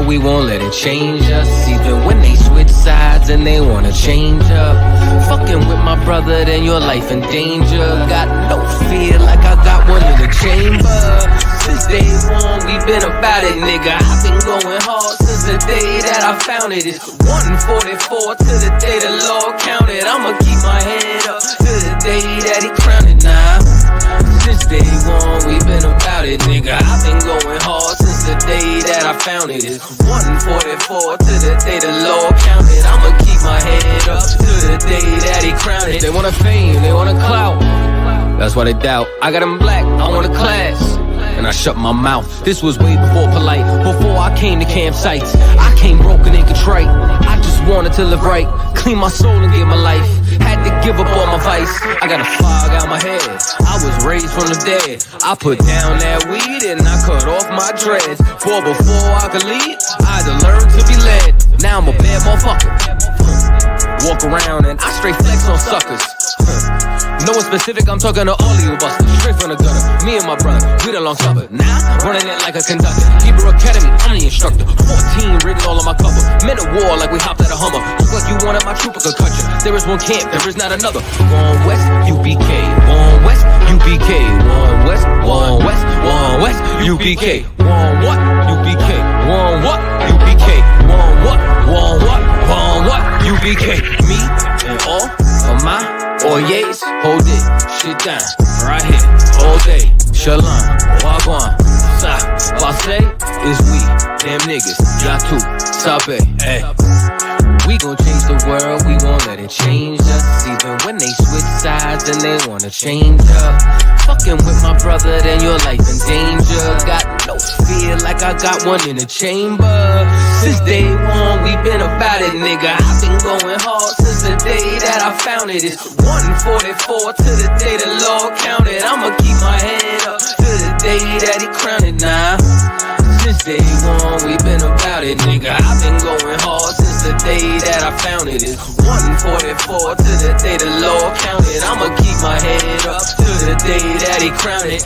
we won't let it change us. Even when they switch sides and they wanna change up. Fucking with my brother, then your life in danger. Got no fear like I got one in the chamber. Since day one, we been about it, nigga. I've been going hard since the day that I found it. It's 144 to the day the Lord counted. I'ma keep my head up to the day that he crowned it now. Since day one, we been about it, nigga. I've been going hard since the day that I found it. It's 144 to the day the Lord counted. I'ma keep my head up to the day that he crowned it. They want a fame, they want a clout. That's why they doubt. I got them black, I want a class. And I shut my mouth. This was way before polite, before I came to campsites. I came broken and contrite. I just wanted to live right, clean my soul and give my life. Had to give up all my vice. I got a fog out my head. I was raised from the dead. I put down that weed and I cut off my dreads. For before I could lead, I had to learn to be led. Now I'm a bad motherfucker. Walk around and I straight flex on suckers. No one specific, I'm talking to all of you busters. Straight from the gutter, me and my brother, we the long supper. Now, running it like a conductor. Hebrew Academy, I'm the instructor. 14 written all on my cover. Men of war like we hopped at a Hummer. Look like you wanted my trooper could cut you. There is one camp, there is not another. One West, UPK. One West, UPK. One West, one West, one West, UPK. One what? UPK. One what? UPK. One what? One what? One what? UPK. Me and all of my Oyes, hold it, shit down, right here, all day. Shalom, wagwan, sa, passe, is we, damn niggas, yatu, sabe, hey. We gon' change the world, we won't let it change us. Even when they switch sides and they wanna change up. Fucking with my brother, then your life in danger. Got no fear like I got one in the chamber. Since day one, we been about it, nigga. I've been going hard since the day that I found it. It's 144 to the day the Lord counted. I'ma keep my head up to the day that he crowned it now. Since day one, we been about it, nigga. I've been going hard since the day that I found it. It's 144 to the day the Lord counted. I'ma keep my head up to the day that he crowned it.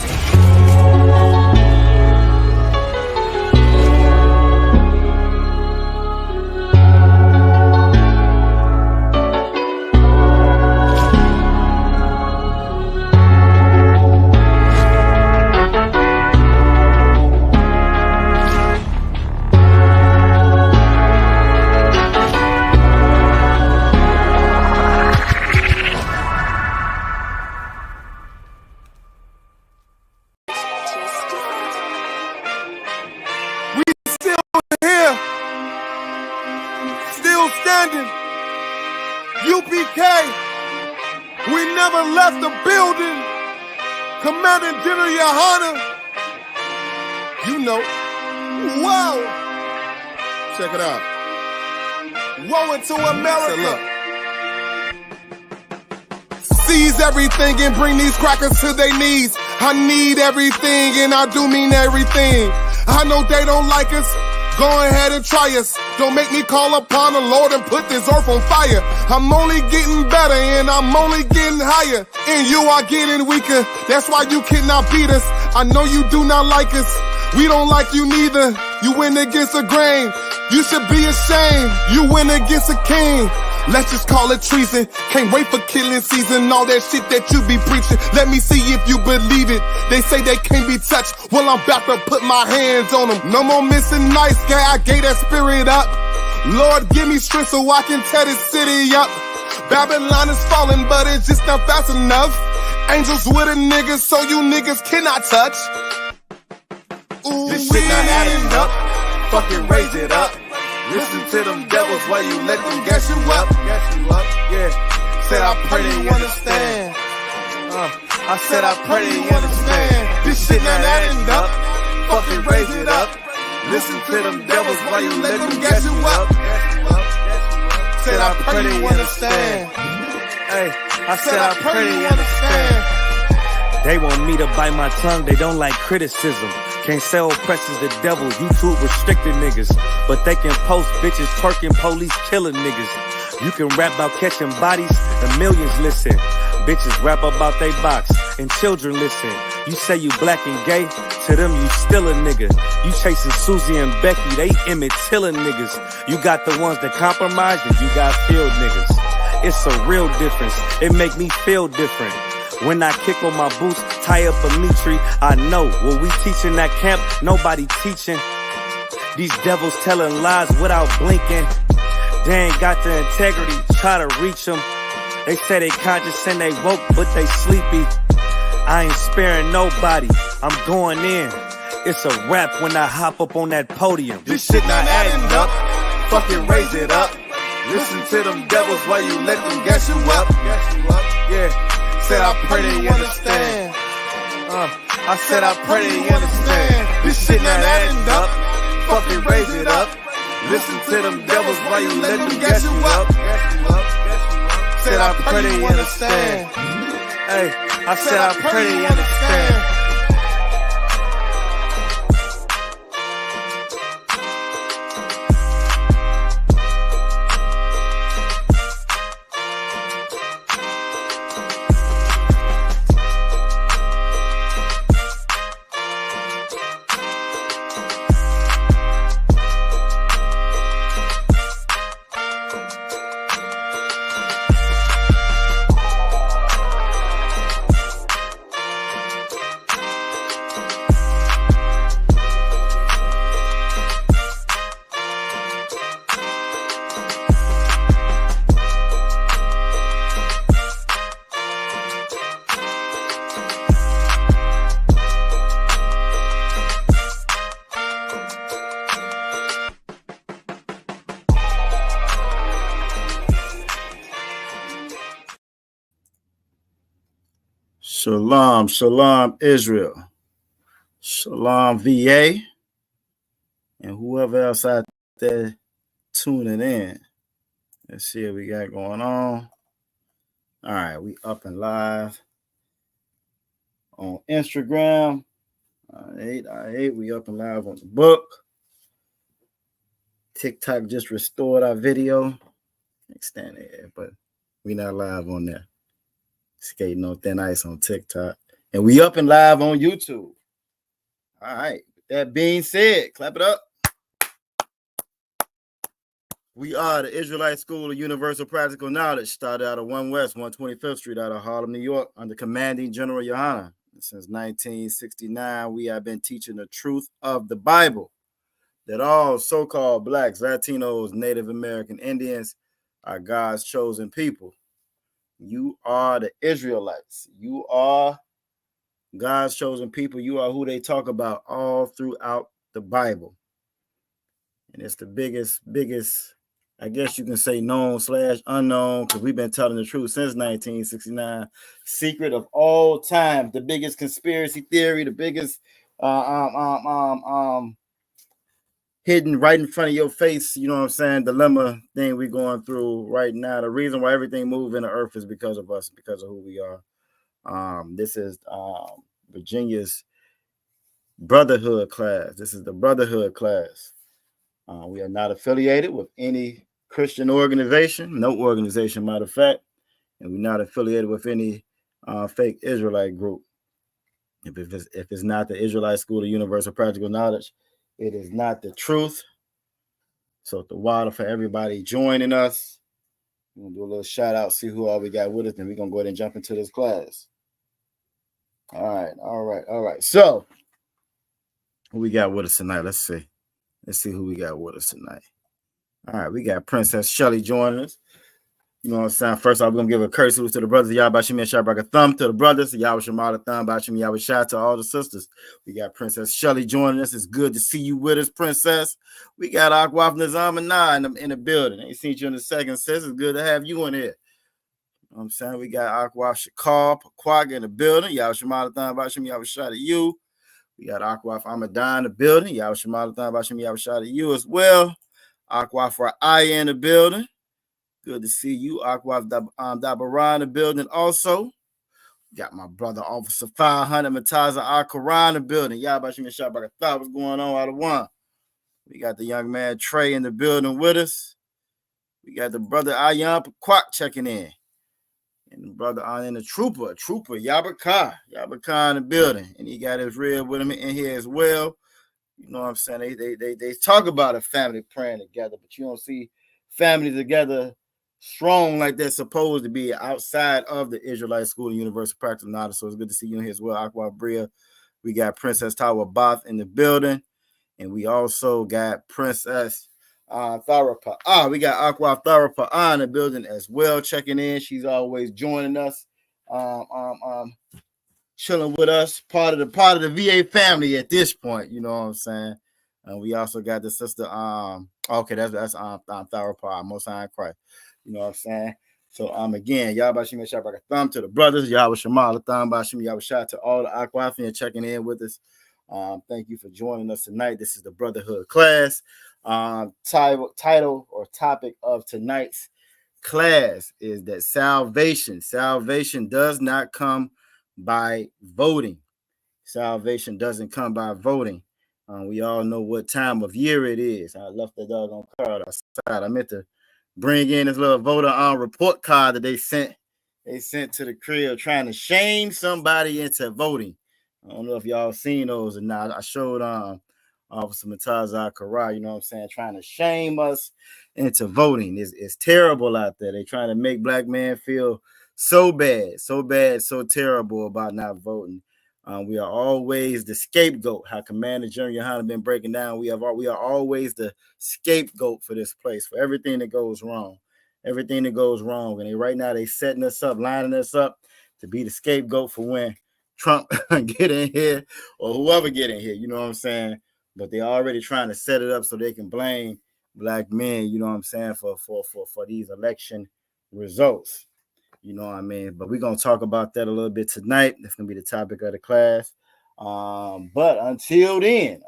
Left the building, Commanding General Yohana. You know, whoa. Check it out. Woe into America. Seize everything and bring these crackers to their knees. I need everything and I do mean everything. I know they don't like us. Go ahead and try us. Don't make me call upon the Lord and put this earth on fire. I'm only getting better and I'm only getting higher. And you are getting weaker. That's why you cannot beat us. I know you do not like us. We don't like you neither. You went against the grain. You should be ashamed. You went against a king. Let's just call it treason. Can't wait for killing season. All that shit that you be preaching. Let me see if you believe it. They say they can't be touched. Well, I'm about to put my hands on them. No more missing nice guy. I gave that spirit up. Lord, give me strength so I can tear this city up. Babylon is falling, but it's just not fast enough. Angels with a nigga, so you niggas cannot touch. Ooh, this shit not adding up. Fucking raise it up. Listen to them devils while you let them gas you up. Yeah. Said I pray they understand. I said I pray they understand. This shit not adding up. Fucking raise it up. Listen to them devils while you let them gas you up. Said I pray they understand. Hey, I said I pray they understand. They want me to bite my tongue, they don't like criticism. Can't sell oppressors the devil, YouTube restricted niggas. But they can post bitches twerking, police killing niggas. You can rap about catching bodies and millions listen. Bitches rap about they box and children listen. You say you black and gay, to them you still a nigga. You chasing Susie and Becky, they Emmett Tiller niggas. You got the ones that compromise and you got field niggas. It's a real difference, it make me feel different. When I kick on my boots, tie up a meat tree, I know what we teaching that camp, nobody teaching. These devils telling lies without blinking. They ain't got the integrity, try to reach them. They say they conscious and they woke, but they sleepy. I ain't sparing nobody, I'm going in. It's a rap when I hop up on that podium. This shit not adding up, fucking raise it up. Listen to them devils while you let them gas you up. Yeah, said I pray they understand. I said I pray they understand. This shit not adding up, fucking raise it up. Listen to them devils while you let them gas you up. Said I pray they understand. Hey, I said I pray they understand. Shalom, shalom, Israel. Shalom, VA. And whoever else out there tuning in. Let's see what we got going on. All right, we up and live on Instagram. All right, we up and live on the book. TikTok just restored our video. Can't stand it, but we not live on there. Skating on thin ice on TikTok. And we up and live on YouTube. All right. With that being said, clap it up. We are the Israelite School of Universal Practical Knowledge, started out of 1 West, 125th Street out of Harlem, New York, under commanding General Yohana. Since 1969, we have been teaching the truth of the Bible, that all so-called blacks, Latinos, Native American Indians are God's chosen people. You are the Israelites. You are God's chosen people. You are who they talk about all throughout the Bible. And it's the biggest, I guess you can say known/unknown, because we've been telling the truth since 1969. Secret of all time, the biggest conspiracy theory, the biggest hidden right in front of your face, you know what I'm saying, dilemma thing we're going through right now. The reason why everything moves in the earth is because of us, because of who we are. This is Virginia's Brotherhood class. This is the Brotherhood class. We are not affiliated with any Christian organization, no organization, matter of fact, and we're not affiliated with any fake Israelite group. If it's not the Israelite School of Universal Practical Knowledge, it is not the truth. So the water for everybody joining us. We're going to do a little shout out, see who all we got with us, and we're going to go ahead and jump into this class. All right. So who we got with us tonight? Let's see who we got with us tonight. All right, we got Princess Shelly joining us. You know what I'm saying? First off, we're going to give a curse to the brothers. Yahweh Bashim Yashar a thumb to the brothers. Yahweh Shemar thumb Bashim Yahweh Shah to all the sisters. We got Princess Shelly joining us. It's good to see you with us, Princess. We got Akwaf Nizam and Nah in the building. Ain't seen you in a second, sis. It's good to have you in here. You know what I'm saying? We got Akwaf Shakar Quagga in the building. Yahweh Shemar thumb Bashim Yahweh Shah to you. We got Akwaf Amadan in the building. Yahweh Shemar thumb Bashim Yahweh Shah to you as well. Akwaf Ra'aya in the building. Good to see you. Akwaf Dabaran in the building also. Got my brother, Officer 500, Mataza Al-Quran in the building. Yabashim Shabbat. What's going on out of one? We got the young man Trey in the building with us. We got the brother Ayan Pakwak checking in. And the brother and the trooper Yabaka in the building. And he got his rib with him in here as well. You know what I'm saying? They talk about a family praying together, but you don't see family together strong like they're supposed to be outside of the Israelite School and Universal Practice Knowledge. So it's good to see you in here as well, Aqua Bria. We got Princess Tawa Bath in the building. And we also got Princess Tharapa. We got Aqua Tharapa in the building as well, checking in. She's always joining us, chilling with us, part of the VA family at this point. You know what I'm saying? And we also got the sister. Okay, that's Tharapa, Most High Christ. You know what I'm saying? So again, y'all about to shout back a thumb to the brothers. Y'all was Shamal, a thumb by Shim. Y'all was shout to all the Aquafian checking in with us. Thank you for joining us tonight. This is the Brotherhood class. Title or topic of tonight's class is that salvation does not come by voting. Salvation doesn't come by voting. We all know what time of year it is. I left the doggone card outside. I meant to bring in this little voter report card that they sent to the crib trying to shame somebody into voting. I don't know if y'all seen those or not. I showed Officer Mataza Kara, you know what I'm saying, trying to shame us into voting. It's terrible out there. They're trying to make black men feel so bad, so terrible about not voting. We are always the scapegoat. How Commander General Yohana been breaking down. We are always the scapegoat for this place, for everything that goes wrong. Everything that goes wrong. And right now they setting us up, lining us up to be the scapegoat for when Trump get in here or whoever get in here, you know what I'm saying? But they're already trying to set it up so they can blame black men, you know what I'm saying, for these election results. You know what I mean? But we're going to talk about that a little bit tonight. That's going to be the topic of the class. But until then,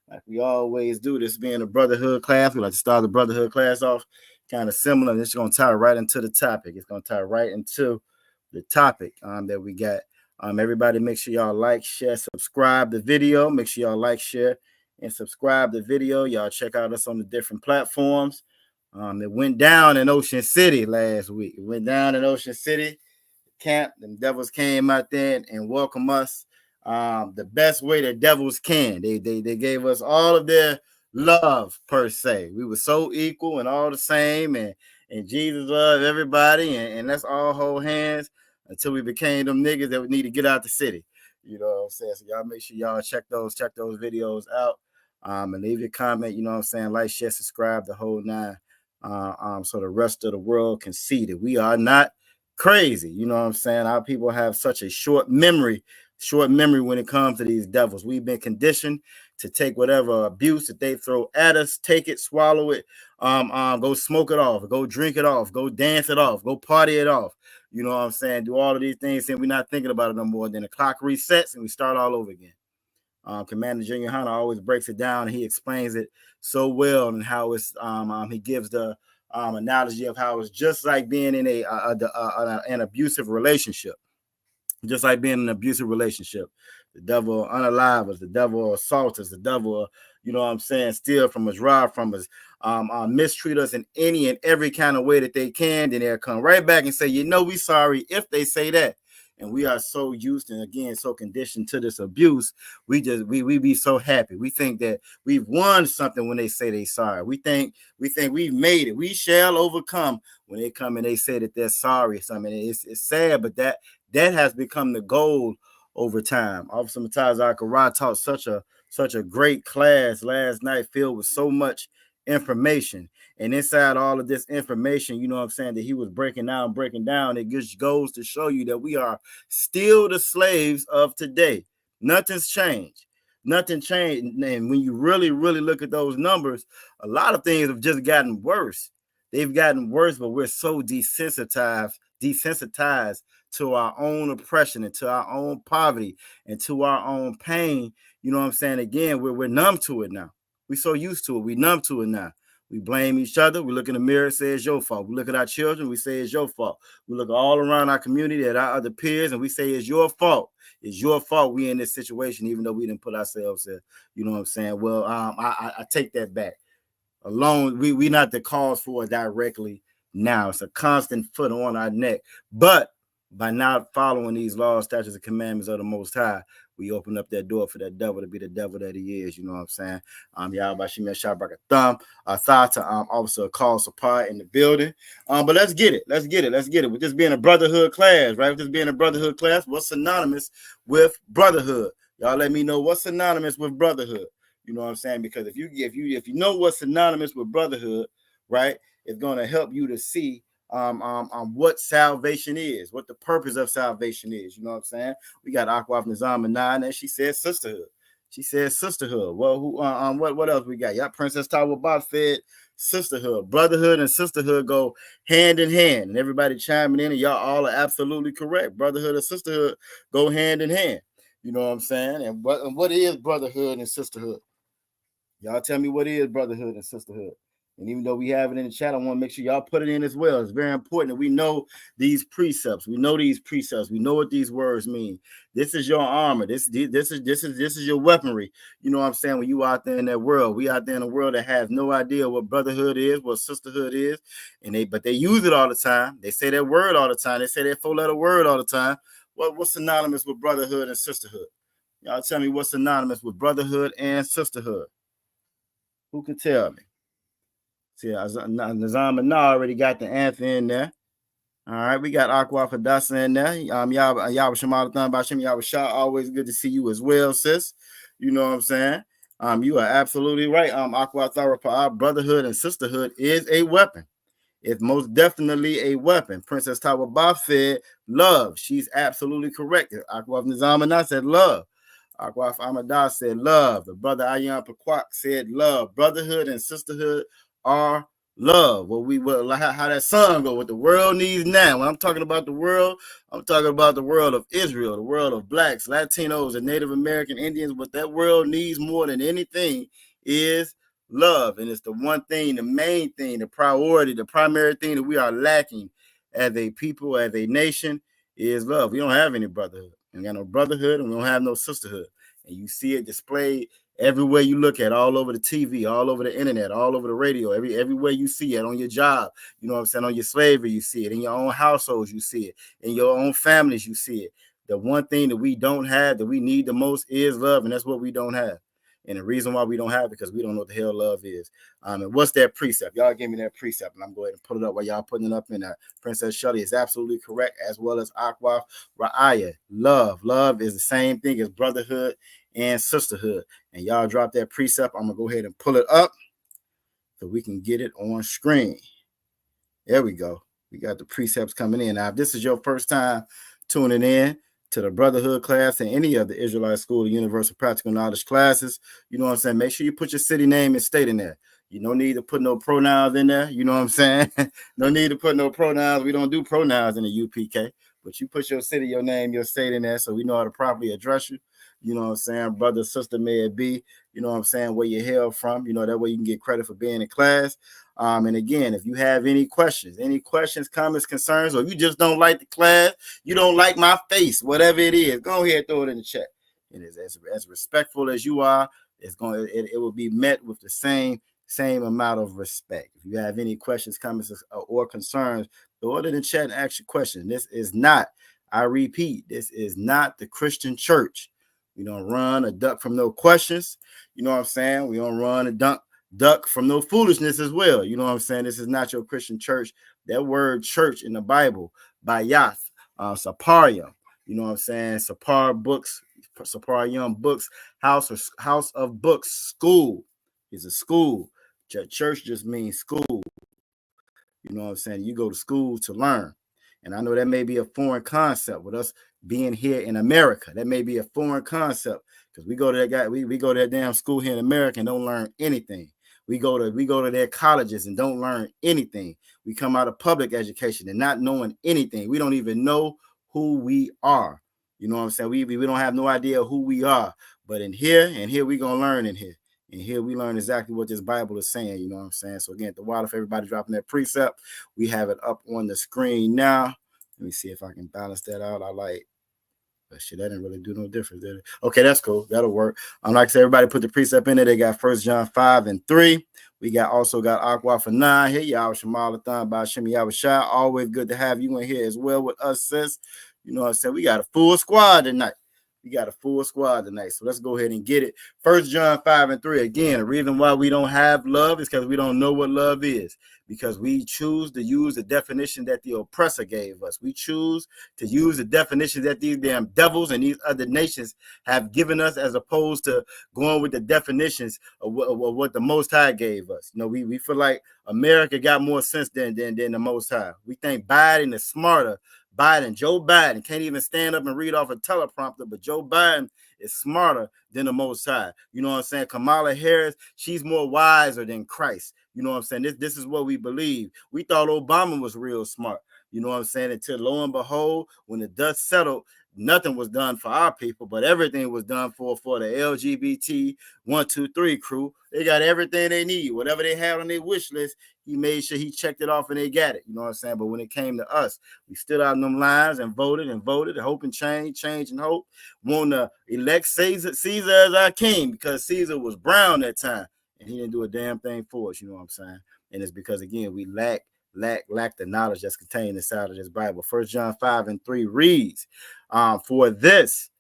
like we always do, this being a Brotherhood class, we like to start the Brotherhood class off kind of similar. This is going to tie right into the topic. It's going to tie right into the topic that we got. Everybody make sure y'all like, share, subscribe the video. Make sure y'all like, share, and subscribe the video. Y'all check out us on the different platforms. It went down in Ocean City last week. It went down in Ocean City camp. The Devils came out there and welcomed us the best way the Devils can. They gave us all of their love, per se. We were so equal and all the same, and Jesus loved everybody, and let's all hold hands until we became them niggas that would need to get out the city. You know what I'm saying? So y'all make sure y'all check those videos out. And leave your comment, you know what I'm saying? Like, share, subscribe, the whole nine. So the rest of the world can see that we are not crazy. You know what I'm saying? Our people have such a short memory when it comes to these devils. We've been conditioned to take whatever abuse that they throw at us, take it, swallow it, go smoke it off, go drink it off, go dance it off, go party it off. You know what I'm saying? Do all of these things, and we're not thinking about it no more. Then the clock resets and we start all over again. Commander Junior Hunter always breaks it down, and he explains it so well, and how it's he gives the analogy of how it's just like being in an abusive relationship. Just like being in an abusive relationship. The devil will unalive us, the devil will assault us, the devil will, you know what I'm saying, steal from us, rob from us, mistreat us in any and every kind of way that they can. Then they'll come right back and say, you know, we sorry if they say that. And we are so used and again so conditioned to this abuse, we be so happy. We think that we've won something when they say they sorry. We think we've made it. We shall overcome when they come and they say that they're sorry or something. It's sad, but that has become the goal over time. Officer Mataz Akara taught such a great class last night, filled with so much information. And inside all of this information, you know what I'm saying, that he was breaking down, it just goes to show you that we are still the slaves of today. Nothing's changed. Nothing changed. And when you really, really look at those numbers, a lot of things have just gotten worse. They've gotten worse, but we're so desensitized to our own oppression and to our own poverty and to our own pain. You know what I'm saying? Again, we're numb to it now. We're so used to it. We numb to it now. We blame each other. We look in the mirror and say it's your fault. We look at our children. We say it's your fault. We look all around our community at our other peers and we say it's your fault. It's your fault we in this situation, even though we didn't put ourselves there. You know what I'm saying? Well, I take that back. alone. We not the cause for it directly now. It's a constant foot on our neck. But by not following these laws, statutes, and commandments of the Most High, we open up that door for that devil to be the devil that he is. You know what I'm saying? Y'all by Shemia Shabrak Thumb, thought to Officer Call Supply in the building. But let's get it. With this being a brotherhood class, right? With this being a brotherhood class, what's synonymous with brotherhood? Y'all let me know what's synonymous with brotherhood. You know what I'm saying? Because if you know what's synonymous with brotherhood, right, it's gonna help you to see what salvation is, what the purpose of salvation is. You know what I'm saying? We got Aquaf Nizam and Nine, and she said sisterhood. Well, who what else we got? Yeah, Princess Tower Bob said sisterhood. Brotherhood and sisterhood go hand in hand. And everybody chiming in, and y'all all are absolutely correct. Brotherhood and sisterhood go hand in hand. You know what I'm saying? And what is brotherhood and sisterhood? Y'all tell me what is brotherhood and sisterhood. And even though we have it in the chat, I want to make sure y'all put it in as well. It's very important that we know these precepts. We know what these words mean. This is your armor. This is your weaponry. You know what I'm saying? When you out there in that world, we out there in a world that has no idea what brotherhood is, what sisterhood is, but they use it all the time. They say that word all the time. They say that 4-letter word all the time. What's synonymous with brotherhood and sisterhood? Y'all tell me what's synonymous with brotherhood and sisterhood. Who can tell me? See, Nizam and Na already got the answer in there. All right, we got Aqua Fadasa in there. Y'all Shamal Bashim, y'all Shah. Always good to see you as well, sis. You know what I'm saying? You are absolutely right. Aqua Tharapa, brotherhood and sisterhood is a weapon. It's most definitely a weapon. Princess Tawa Bob said love. She's absolutely correct. Aqua Nizam and Na said love. Aquaf Amadah said love. The brother Ayan Pakwak said love. Brotherhood and sisterhood are love. How that song go, what the world needs now. When I'm talking about the world, I'm talking about the world of Israel, the world of blacks, Latinos, and Native American Indians. What that world needs more than anything is love. And it's the one thing, the main thing, the priority, the primary thing that we are lacking as a people, as a nation, is love. We don't have any brotherhood. We got no brotherhood, and we don't have no sisterhood. And you see it displayed everywhere you look at, all over the TV, all over the internet, all over the radio, everywhere you see it, on your job, you know what I'm saying, on your slavery, you see it, in your own households, you see it, in your own families, you see it. The one thing that we don't have, that we need the most, is love, and that's what we don't have. And the reason why we don't have it, because we don't know what the hell love is. And what's that precept? Y'all give me that precept, and I'm going to put it up while y'all putting it up in there. Princess Shelley is absolutely correct, as well as Aqua Ra'aya. Love is the same thing as brotherhood and sisterhood. And y'all drop that precept. I'm going to go ahead and pull it up so we can get it on screen. There we go. We got the precepts coming in. Now, if this is your first time tuning in to the Brotherhood class and any of the Israelite School of Universal Practical Knowledge classes, you know what I'm saying? Make sure you put your city name and state in there. You don't need to put no pronouns in there. You know what I'm saying? No need to put no pronouns. We don't do pronouns in the UPK. But you put your city, your name, your state in there so we know how to properly address you. You know what I'm saying? Brother, sister, may it be. You know what I'm saying? Where you hail from. You know, that way you can get credit for being in class. And again, if you have any questions, comments, concerns, or you just don't like the class, you don't like my face, whatever it is, go ahead and throw it in the chat. It is as respectful as you are. It will be met with the same amount of respect. If you have any questions, comments, or concerns, throw it in the chat and ask your question. This is not, I repeat, this is not the Christian church. We don't run or duck from no questions. You know what I'm saying? We don't run and duck from no foolishness as well. You know what I'm saying? This is not your Christian church. That word church in the Bible, Bayath, Saparium, you know what I'm saying? Sapar books, Saparium books, house of books, school is a school. Church just means school. You know what I'm saying? You go to school to learn. And I know that may be a foreign concept with us being here in America. That may be a foreign concept because we go to that guy, we go to that damn school here in America and don't learn anything. We go to their colleges and don't learn anything. We come out of public education and not knowing anything. We don't even know who we are. You know what I'm saying? We don't have no idea who we are. But in here we gonna learn in here. And here we learn exactly what this Bible is saying, you know what I'm saying? So again, the water for everybody dropping that precept. We have it up on the screen now. Let me see if I can balance that out. But shit, that didn't really do no difference, did it? Okay, that's cool. That'll work. Like I said, everybody put the precept in there. They got 1 John 5:3. We also got Aqua for 9 here. Y'all Shamalathon by Shimmy Yawashai. Always good to have you in here as well with us, sis. You know what I'm saying? We got a full squad tonight. So let's go ahead and get it. 1 John 5:3. Again, the reason why we don't have love is because we don't know what love is. Because we choose to use the definition that the oppressor gave us. We choose to use the definition that these damn devils and these other nations have given us, as opposed to going with the definitions of what the Most High gave us. You know, we feel like America got more sense than the Most High. We think Biden is smarter. Joe Biden can't even stand up and read off a teleprompter, but Joe Biden is smarter than the Most High. You know what I'm saying? Kamala Harris, she's more wiser than Christ. You know what I'm saying? This is what we believe. We thought Obama was real smart. You know what I'm saying? Until lo and behold, when the dust settled, nothing was done for our people, but everything was done for the LGBT 123 crew. They got everything they need. Whatever they had on their wish list, he made sure he checked it off and they got it. You know what I'm saying? But when it came to us, we stood out in them lines and voted, hope and change and hope. Want to elect Caesar as our king, because Caesar was brown that time and he didn't do a damn thing for us. You know what I'm saying? And it's because, again, we lack the knowledge that's contained inside of this Bible. 1 John 5:3 reads, for this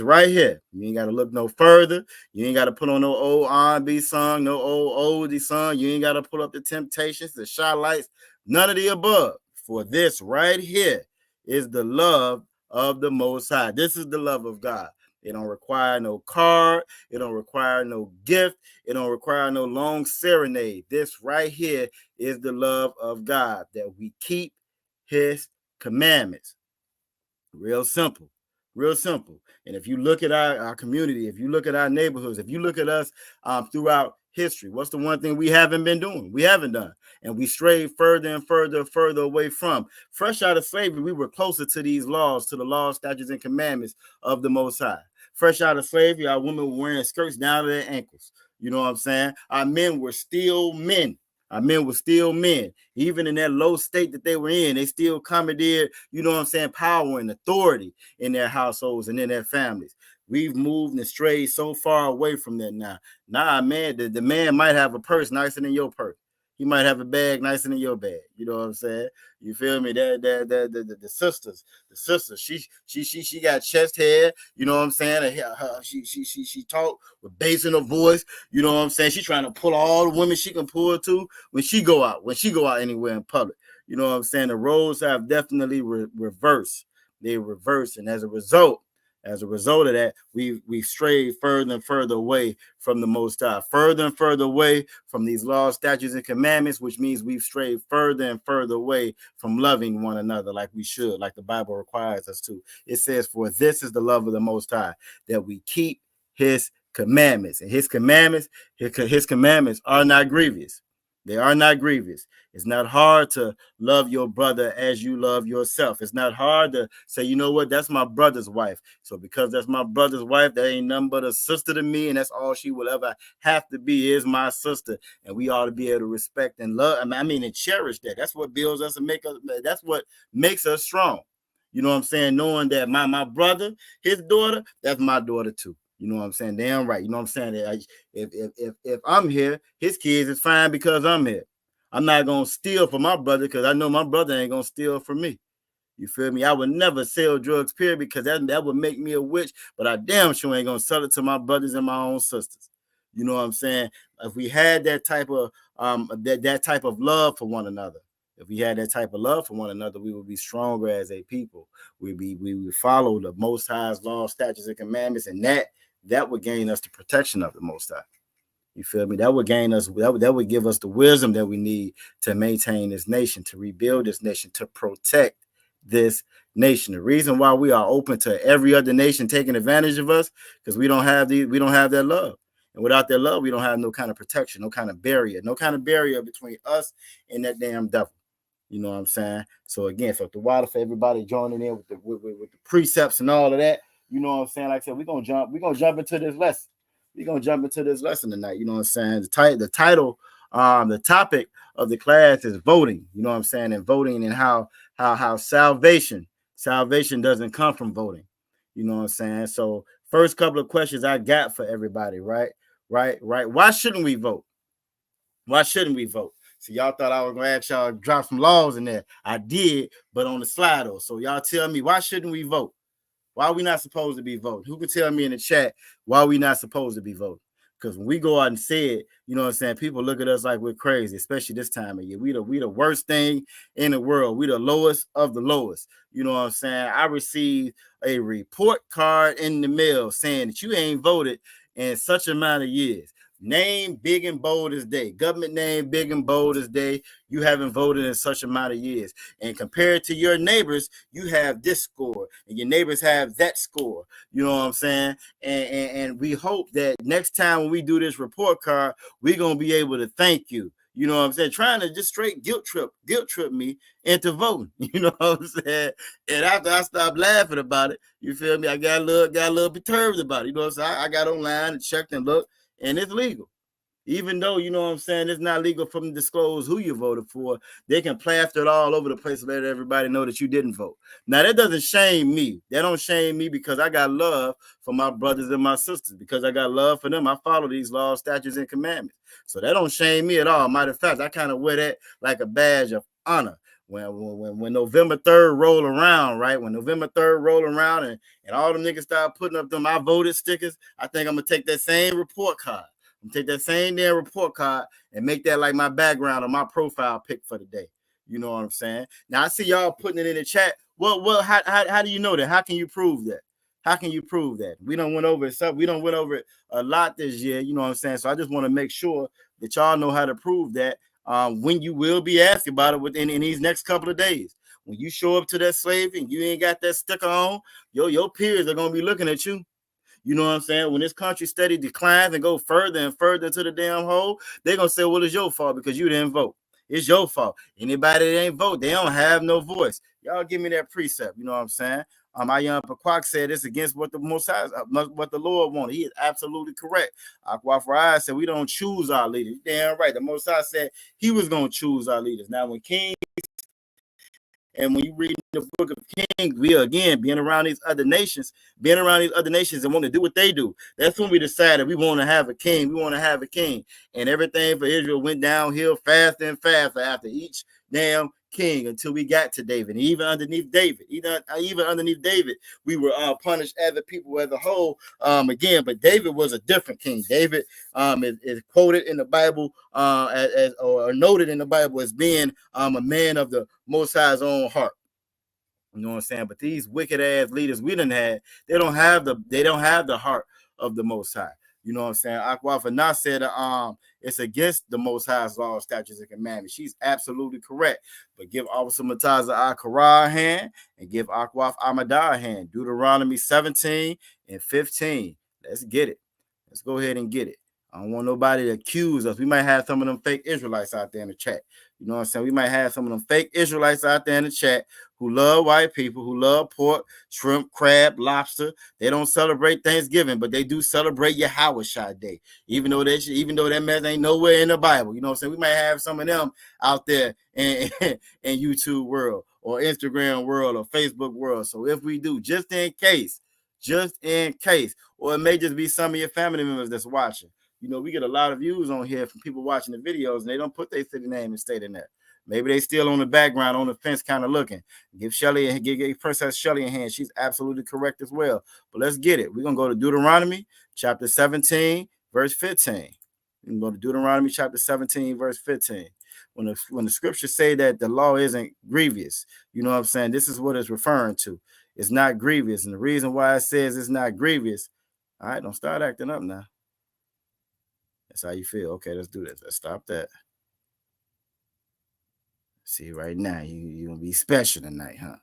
right here, you ain't got to look no further. You ain't got to put on no old R&B song, no old oldie song. You ain't got to pull up the Temptations, the Shy-Lights, none of the above. For this right here is the love of the Most High. This is the love of God. It don't require no card. It don't require no gift. It don't require no long serenade. This right here is the love of God, that we keep his commandments. Real simple. And if you look at our community, if you look at our neighborhoods, if you look at us throughout history, what's the one thing we haven't been doing? We haven't done. And we strayed further and further away from. Fresh out of slavery, we were closer to these laws, to the laws, statutes, and commandments of the Most High. Fresh out of slavery, our women were wearing skirts down to their ankles. You know what I'm saying? Our men were still men. Even in that low state that they were in, they still commandeered, you know what I'm saying, power and authority in their households and in their families. We've moved and strayed so far away from that now. Nah, man, the man might have a purse nicer than your purse. He might have a bag nicer than your bag. You know what I'm saying? You feel me? The sisters, she got chest hair. You know what I'm saying? She talk with bass in her voice. You know what I'm saying? She's trying to pull all the women she can pull to when she go out anywhere in public. You know what I'm saying? The roles have definitely reversed. They reverse, and as a result of that, we strayed further and further away from the Most High, further and further away from these laws, statutes, and commandments, which means we've strayed further and further away from loving one another like we should, like the Bible requires us to. It says, for this is the love of the Most High, that we keep his commandments. And his commandments are not grievous. They are not grievous. It's not hard to love your brother as you love yourself. It's not hard to say, you know what, that's my brother's wife. So because that's my brother's wife, that ain't nothing but a sister to me, and that's all she will ever have to be, is my sister. And we ought to be able to respect and love, and cherish that. That's what builds us and that's what makes us strong. You know what I'm saying? Knowing that my brother, his daughter, that's my daughter too. You know what I'm saying? Damn right. You know what I'm saying? If I'm here, his kids is fine because I'm here. I'm not going to steal from my brother because I know my brother ain't going to steal from me. You feel me? I would never sell drugs, period, because that would make me a witch, but I damn sure ain't going to sell it to my brothers and my own sisters. You know what I'm saying? If we had that type of that type of love for one another, we would be stronger as a people. We would follow the Most High's law, statutes, and commandments, and that would gain us the protection of the Most High. You feel me? That would gain us, that would give us the wisdom that we need to maintain this nation, to rebuild this nation, to protect this nation. The reason why we are open to every other nation taking advantage of us, because we don't have that love. And without that love, we don't have no kind of protection, no kind of barrier between us and that damn devil. You know what I'm saying? So again, for the water, for everybody joining in with the precepts and all of that, you know what I'm saying? Like I said, we're gonna jump into this lesson. We're gonna jump into this lesson tonight. You know what I'm saying? The title, the topic of the class is voting. You know what I'm saying? And voting, and how salvation doesn't come from voting. You know what I'm saying? So first couple of questions I got for everybody, right? Why shouldn't we vote? Why shouldn't we vote? So y'all thought I was gonna ask y'all to drop some laws in there. I did, but on the slide though. So y'all tell me, why shouldn't we vote? Why are we not supposed to be voting? Who can tell me in the chat why we not supposed to be voting? Because when we go out and say it, you know what I'm saying, people look at us like we're crazy, especially this time of year. We the worst thing in the world. We the lowest of the lowest. You know what I'm saying? I received a report card in the mail saying that you ain't voted in such amount of years. Name big and bold as day. Government name big and bold as day. You haven't voted in such amount of years. And compared to your neighbors, you have this score, and your neighbors have that score. You know what I'm saying? And we hope that next time when we do this report card, we're gonna be able to thank you. You know what I'm saying? Trying to just straight guilt trip me into voting. You know what I'm saying? And after I stopped laughing about it, you feel me? I got a little perturbed about it. You know what I'm saying? I got online and checked and looked, and it's legal. Even though, you know what I'm saying, it's not legal for them to disclose who you voted for, they can plaster it all over the place to let everybody know that you didn't vote. Now, that doesn't shame me. That don't shame me because I got love for my brothers and my sisters. Because I got love for them, I follow these laws, statutes, and commandments. So that don't shame me at all. Matter of fact, I kind of wear that like a badge of honor. When November 3rd roll around, right? When November 3rd roll around and all them niggas start putting up them I voted stickers, I think I'm going to take that same report card. Take that same damn report card and make that like my background or my profile pic for the day. You know what I'm saying? Now I see y'all putting it in the chat. Well, how do you know that? How can you prove that? How can you prove that? We don't went over it. We don't went over it a lot this year. You know what I'm saying? So I just want to make sure that y'all know how to prove that when you will be asked about it within in these next couple of days. When you show up to that slave and you ain't got that sticker on, your peers are gonna be looking at you. You know what I'm saying? When this country steady declines and go further and further to the damn hole, they're going to say, well, it's your fault because you didn't vote. It's your fault. Anybody that ain't vote, they don't have no voice. Y'all give me that precept. You know what I'm saying? ISUPK said it's against what the what the Lord wanted. He is absolutely correct. Aqua said we don't choose our leaders. Damn right. The Most High said he was going to choose our leaders. Now, when King and when you read the book of Kings, we again being around these other nations and want to do what they do. That's when we decided we want to have a king. We want to have a king. And everything for Israel went downhill faster and faster after each damn king until we got to David. And even underneath David, we were punished as a people as a whole. Again, but David was a different king. David is quoted in the Bible or noted in the Bible as being a man of the Most High's own heart. You know what I'm saying? But these wicked ass leaders we done had, they don't have the heart of the Most High. You know what I'm saying? Aquafana said it's against the Most High's law, statutes, and commandments. She's absolutely correct. But give Officer Mataza Akara a hand and give Akwaf Amadah a hand. Deuteronomy 17 and 15. Let's get it. Let's go ahead and get it. I don't want nobody to accuse us. We might have some of them fake Israelites out there in the chat. You know what I'm saying? We might have some of them fake Israelites out there in the chat who love white people, who love pork, shrimp, crab, lobster. They don't celebrate Thanksgiving, but they do celebrate Yahweh Day. Even though that mess ain't nowhere in the Bible. You know what I'm saying? We might have some of them out there in YouTube world or Instagram world or Facebook world. So if we do, just in case, or it may just be some of your family members that's watching. You know, we get a lot of views on here from people watching the videos, and they don't put their city name and state in there. Maybe they still on the background, on the fence, kind of looking. Give Princess Shelly a hand. She's absolutely correct as well. But let's get it. We're going to go to Deuteronomy chapter 17, verse 15. We can go to Deuteronomy chapter 17, verse 15. When the scriptures say that the law isn't grievous, you know what I'm saying? This is what it's referring to. It's not grievous. And the reason why it says it's not grievous, all right, don't start acting up now. That's how you feel. Okay, let's do this. Let's stop that. See, right now, you're going to be special tonight, huh?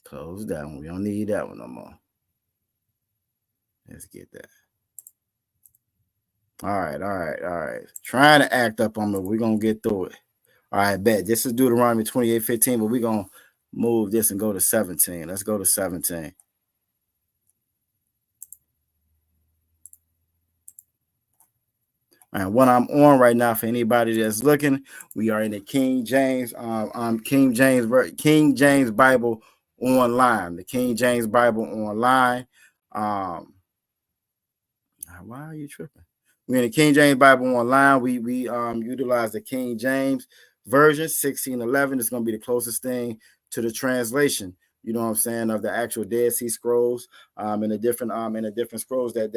Close that one. We don't need that one no more. Let's get that. All right. Trying to act up on me. We're going to get through it. All right, bet. This is Deuteronomy 28:15, but we're going to move this and go to 17. Let's go to 17. And what I'm on right now, for anybody that's looking, we are in the King James Bible online. The King James Bible online. Why are you tripping? We're in the King James Bible online. We utilize the King James version 1611. It's going to be the closest thing to the translation, you know what I'm saying, of the actual Dead Sea Scrolls, and the different scrolls that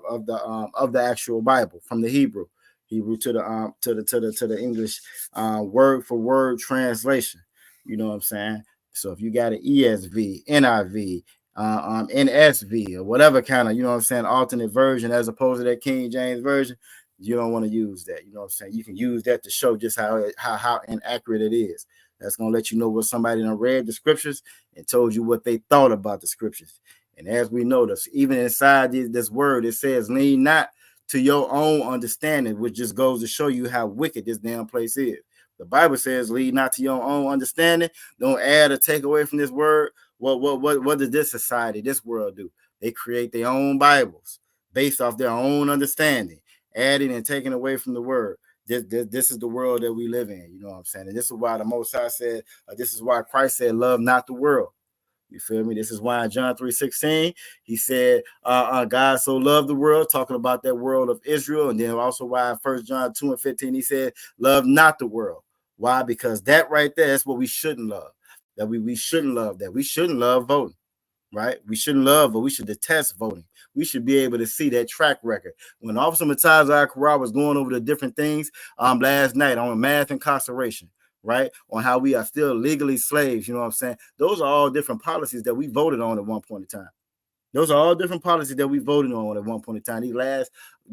of the actual Bible from the Hebrew to the English word for word translation. You know what I'm saying? So if you got an ESV, NIV, NSV, or whatever kind of, you know what I'm saying, alternate version as opposed to that King James version, you don't want to use that. You know what I'm saying? You can use that to show just how inaccurate it is. That's going to let you know what somebody done read the scriptures and told you what they thought about the scriptures. And as we know, this, even inside this word, it says, lean not to your own understanding, which just goes to show you how wicked this damn place is. The Bible says, lean not to your own understanding. Don't add or take away from this word. What does this society, this world do? They create their own Bibles based off their own understanding, adding and taking away from the word. This is the world that we live in. You know what I'm saying? And this is why the Most High said, this is why Christ said, love not the world. You feel me? This is why in John 3:16, he said, God so loved the world, talking about that world of Israel. And then also why in 1 John 2:15, he said, love not the world. Why? Because that right there, that's what we shouldn't love. That we shouldn't love that. We shouldn't love voting, right? We shouldn't love, but we should detest voting. We should be able to see that track record. When Officer Murtaza Al-Qurra was going over the different things last night on mass incarceration, right? On how we are still legally slaves, you know what I'm saying? Those are all different policies that we voted on at one point in time. Those are all different policies that we voted on at one point in time. These last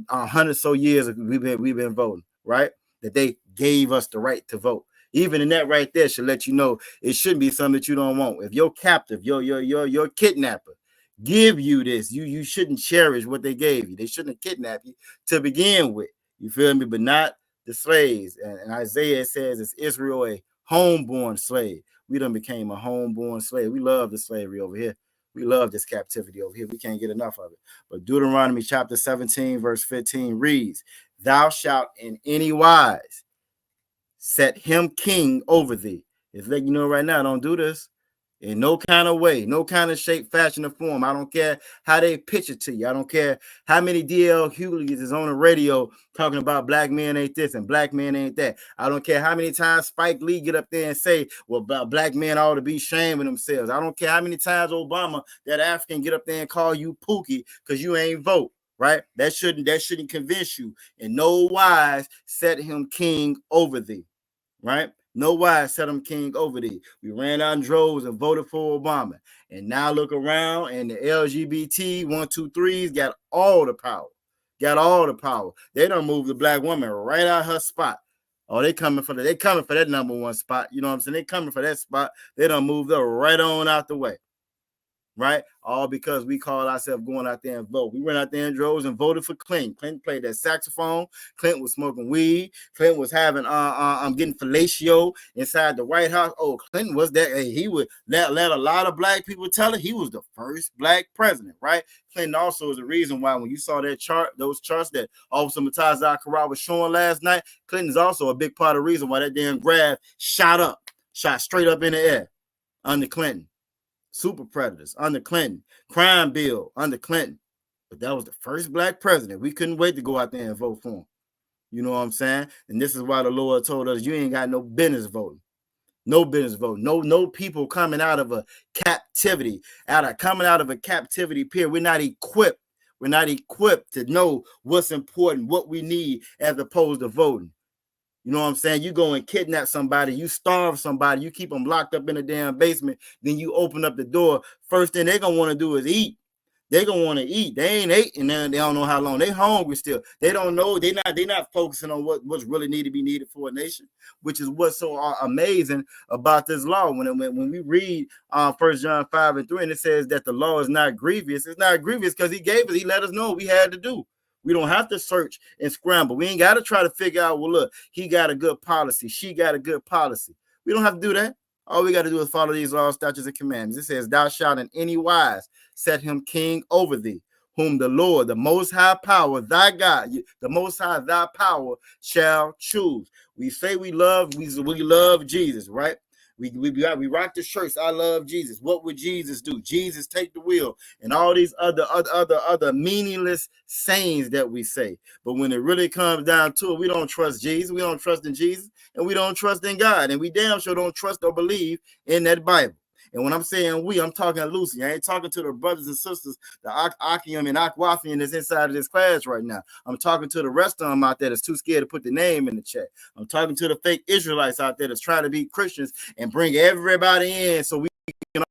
100 so years we've been voting, right? That they gave us the right to vote. Even in that right there should let you know it shouldn't be something that you don't want. If your captive, your kidnapper give you this, you shouldn't cherish what they gave you. They shouldn't have kidnapped you to begin with. You feel me? But not the slaves. And Isaiah says it's Israel a homeborn slave. We done became a homeborn slave. We love the slavery over here. We love this captivity over here. We can't get enough of it. But Deuteronomy chapter 17, verse 15 reads, thou shalt in any wise set him king over thee. It's letting you know right now, don't do this in no kind of way, no kind of shape, fashion, or form. I don't care how they pitch it to you. I don't care how many DL Hughley's is on the radio talking about black men ain't this and black men ain't that. I don't care how many times Spike Lee get up there and say, well, black men ought to be shaming themselves. I don't care how many times Obama, that African, get up there and call you Pookie because you ain't vote. Right? That shouldn't convince you. In no wise set him king over thee. Right? No wise set him king over thee. We ran out in droves and voted for Obama. And now look around and the LGBT 123s got all the power. Got all the power. They done moved the black woman right out her spot. Oh, they coming for that number one spot. You know what I'm saying? They coming for that spot. They done moved her right on out the way. Right? All because we called ourselves going out there and vote. We went out there in droves and voted for Clinton. Clinton played that saxophone. Clinton was smoking weed. Clinton was having getting fellatio inside the White House. Oh, Clinton was that. Hey, he would let a lot of black people tell it. He was the first black president, right? Clinton also is the reason why when you saw that chart, those charts that Officer Murtaza Al-Qurra was showing last night, Clinton is also a big part of the reason why that damn graph shot straight up in the air under Clinton. Super predators under Clinton, crime bill under Clinton. But that was the first black president. We couldn't wait to go out there and vote for him. You know what I'm saying? And this is why the Lord told us you ain't got no business voting. No business voting. No people coming out of a captivity, coming out of a captivity period. We're not equipped. We're not equipped to know what's important, what we need as opposed to voting. You know what I'm saying? You go and kidnap somebody, you starve somebody, you keep them locked up in a damn basement, then you open up the door. First thing they're going to want to do is eat. They're going to want to eat. They ain't ate and then they don't know how long. They hungry still. They don't know. They're not focusing on what's really need to be needed for a nation, which is what's so amazing about this law. When we read 1 John 5:3, and it says that the law is not grievous. It's not grievous because he let us know what we had to do. We don't have to search and scramble. We ain't got to try to figure out, well, look, he got a good policy. She got a good policy. We don't have to do that. All we got to do is follow these laws, statutes, and commandments. It says, thou shalt in any wise set him king over thee, whom the Lord, the most high power, thy God, the most high thy power shall choose. We say we love Jesus, right? We rock the shirts. I love Jesus. What would Jesus do? Jesus take the wheel, and all these other meaningless sayings that we say. But when it really comes down to it, we don't trust Jesus. We don't trust in Jesus, and we don't trust in God, and we damn sure don't trust or believe in that Bible. And when I'm saying we, I'm talking to Lucy. I ain't talking to the brothers and sisters, the Akium and Akwafian that's inside of this class right now. I'm talking to the rest of them out there that's too scared to put the name in the chat. I'm talking to the fake Israelites out there that's trying to be Christians and bring everybody in so we can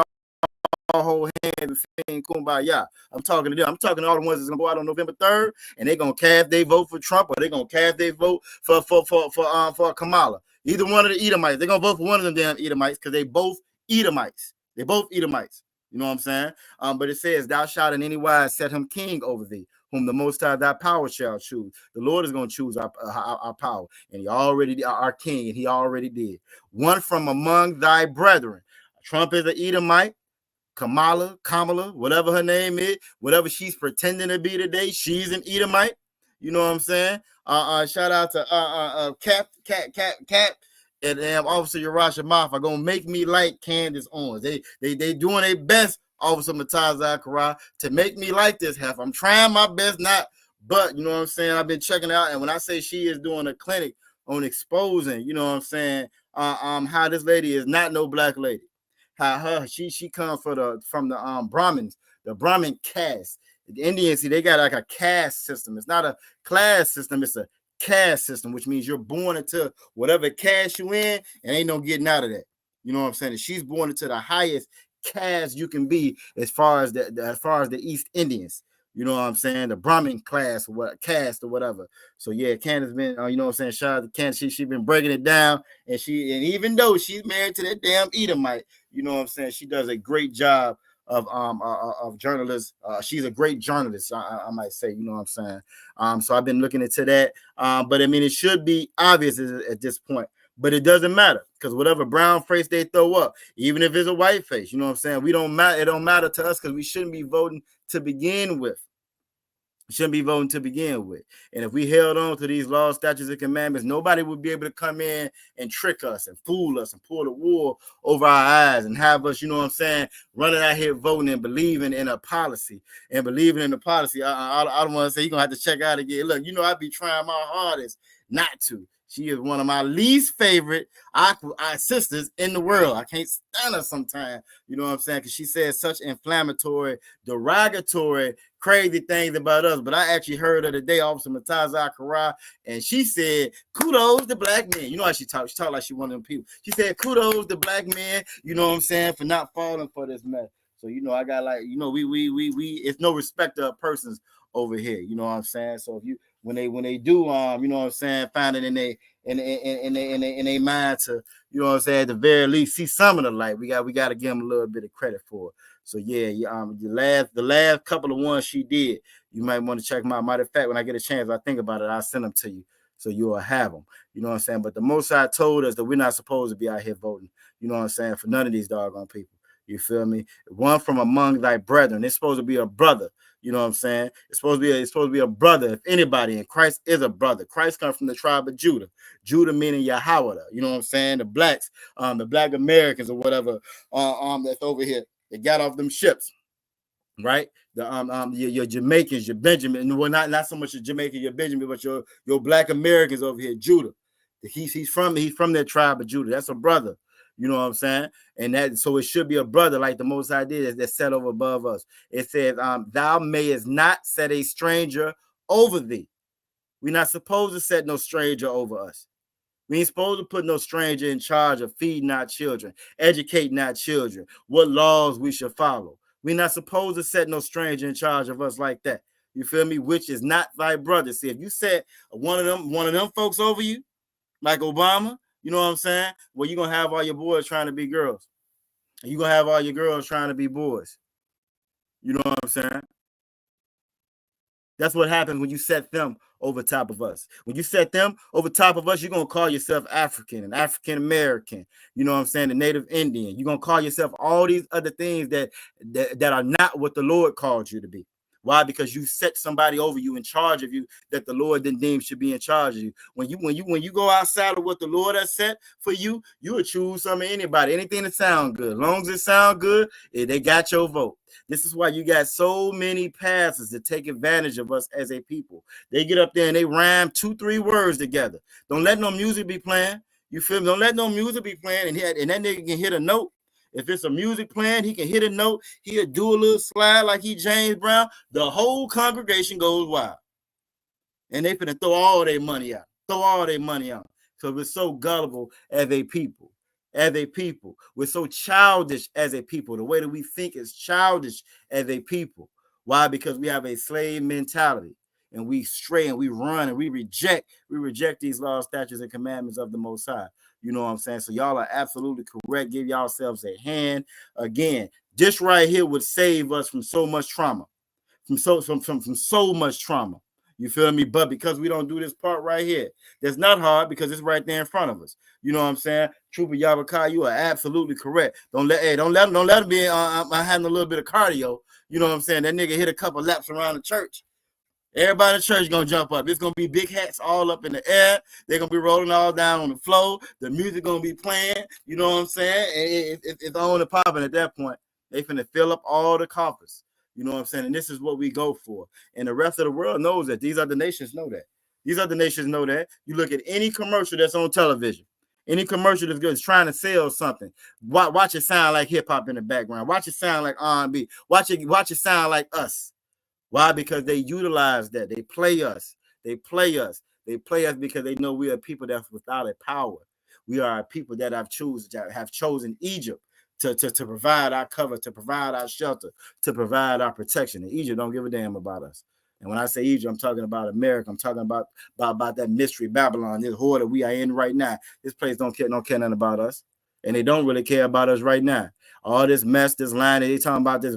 all hold hands and sing kumbaya. I'm talking to them. I'm talking to all the ones that's gonna go out on November 3rd and they're gonna cast their vote for Trump, or they're gonna cast their vote for Kamala. Either one of the Edomites. They're gonna vote for one of them damn Edomites because they both Edomites. They both Edomites. You know what I'm saying? But it says, thou shalt in any wise set him king over thee, whom the Most High thy power shall choose. The Lord is going to choose our power, and he already our king, and he already did. One from among thy brethren. Trump is an Edomite. Kamala, whatever her name is, whatever she's pretending to be today, she's an Edomite. You know what I'm saying? Shout out to Cap, and Officer Yarasha Moff are gonna make me like Candace Owens. They doing their best, Officer Mataz Zachariah, to make me like this half. I'm trying my best, but you know what I'm saying. I've been checking out, and when I say she is doing a clinic on exposing, you know what I'm saying, how this lady is not no black lady. How she comes from the Brahmins, the Brahmin caste. The Indians, see, they got like a caste system. It's not a class system, it's a caste system, which means you're born into whatever caste you in, and ain't no getting out of that. You know what I'm saying? And she's born into the highest caste you can be as far as the East Indians. You know what I'm saying? The Brahmin class, what caste or whatever. So yeah, Candace been, you know what I'm saying? Shout out to Candace. She been breaking it down, and even though she's married to that damn Edomite, you know what I'm saying? She does a great job of journalists. She's a great journalist, I might say. You know what I'm saying? So I've been looking into that. But I mean, it should be obvious at this point. But it doesn't matter, because whatever brown face they throw up, even if it's a white face, you know what I'm saying? We don't matter. It don't matter to us because we shouldn't be voting to begin with. And if we held on to these laws, statutes, and commandments, nobody would be able to come in and trick us and fool us and pull the wool over our eyes and have us, you know what I'm saying, running out here voting and believing in a policy and believing in the policy. I don't want to say you're going to have to check out again. Look, you know, I be trying my hardest not to. She is one of my least favorite sisters in the world. I can't stand her sometimes, you know what I'm saying, because she says such inflammatory, derogatory, crazy things about us. But I actually heard her today, Officer Mataz Zachariah, and she said, kudos to black men. You know how she talks? She talk like she one of them people. She said, kudos to black men, you know what I'm saying, for not falling for this mess. So, you know, I got like, you know, we it's no respect of persons over here, you know what I'm saying? So if you when they do you know what I'm saying, find it in their mind to, you know what I'm saying, at the very least see some of the light, we got to give them a little bit of credit for it. So yeah, the last couple of ones she did, you might want to check them out. Matter of fact, when I get a chance, I think about it, I'll send them to you so you'll have them. You know what I'm saying? But the Most High told us that we're not supposed to be out here voting, you know what I'm saying, for none of these doggone people. You feel me? One from among thy brethren. It's supposed to be a brother. You know what I'm saying? It's supposed to be a brother, if anybody, and Christ is a brother. Christ comes from the tribe of Judah. Judah meaning Yahweh. You know what I'm saying? The blacks, the black Americans or whatever, that's over here. They got off them ships, right? Your Jamaicans, your Benjamin, well, not so much your Jamaican, your Benjamin, but your black Americans over here, Judah. He's from that tribe of Judah. That's a brother. You know what I'm saying? And that, so it should be a brother like the Most High did that's set over above us. It says, thou mayest not set a stranger over thee. We're not supposed to set no stranger over us. We ain't supposed to put no stranger in charge of feeding our children, educating our children, what laws we should follow. We're not supposed to set no stranger in charge of us like that. You feel me? Which is not thy brother. See, if you set one of them folks over you, like Obama, you know what I'm saying? Well, you're going to have all your boys trying to be girls. And you're going to have all your girls trying to be boys. You know what I'm saying? That's what happens when you set them over top of us. When you set them over top of us, you're going to call yourself African and African American. You know what I'm saying? The Native Indian. You're going to call yourself all these other things that are not what the Lord called you to be. Why? Because you set somebody over you in charge of you that the Lord then deemed should be in charge of you. When you go outside of what the Lord has set for you, you would choose some of anybody, anything that sound good. As long as it sound good, they got your vote. This is why you got so many pastors that take advantage of us as a people. They get up there and they rhyme 2-3 words together. Don't let no music be playing. You feel me? Don't let no music be playing, and that nigga can hit a note. If it's a music playing, he can hit a note. He'll do a little slide like he James Brown. The whole congregation goes wild. And they finna throw all their money out. So we're so gullible as a people. We're so childish as a people. The way that we think is childish as a people. Why? Because we have a slave mentality. And we stray and we run and we reject these laws, statutes, and commandments of the Most High. You know what I'm saying? So y'all are absolutely correct. Give yourselves a hand. Again, this right here would save us from so much trauma. From so much trauma. You feel me? But because we don't do this part right here, that's not hard because it's right there in front of us. You know what I'm saying? Trooper Yabakai, you are absolutely correct. Don't let him be having a little bit of cardio. You know what I'm saying? That nigga hit a couple laps around the church. Everybody in the church gonna jump up. It's gonna be big hats all up in the air. They're gonna be rolling all down on the floor. The music gonna be playing. You know what I'm saying? It's on and popping at that point. They finna fill up all the coffers. You know what I'm saying? And this is what we go for. And the rest of the world knows that. These other nations know that. You look at any commercial that's on television. Any commercial that's good is trying to sell something. Watch it sound like hip hop in the background. Watch it sound like R&B. Watch it sound like us. Why? Because they utilize that. They play us. They play us because they know we are people that's without a power. We are a people that have chosen Egypt to provide our cover, to provide our shelter, to provide our protection. And Egypt don't give a damn about us. And when I say Egypt, I'm talking about America. I'm talking about that mystery Babylon, this horde that we are in right now. This place don't care nothing about us. And they don't really care about us right now. All this mess, this line that they talking about, this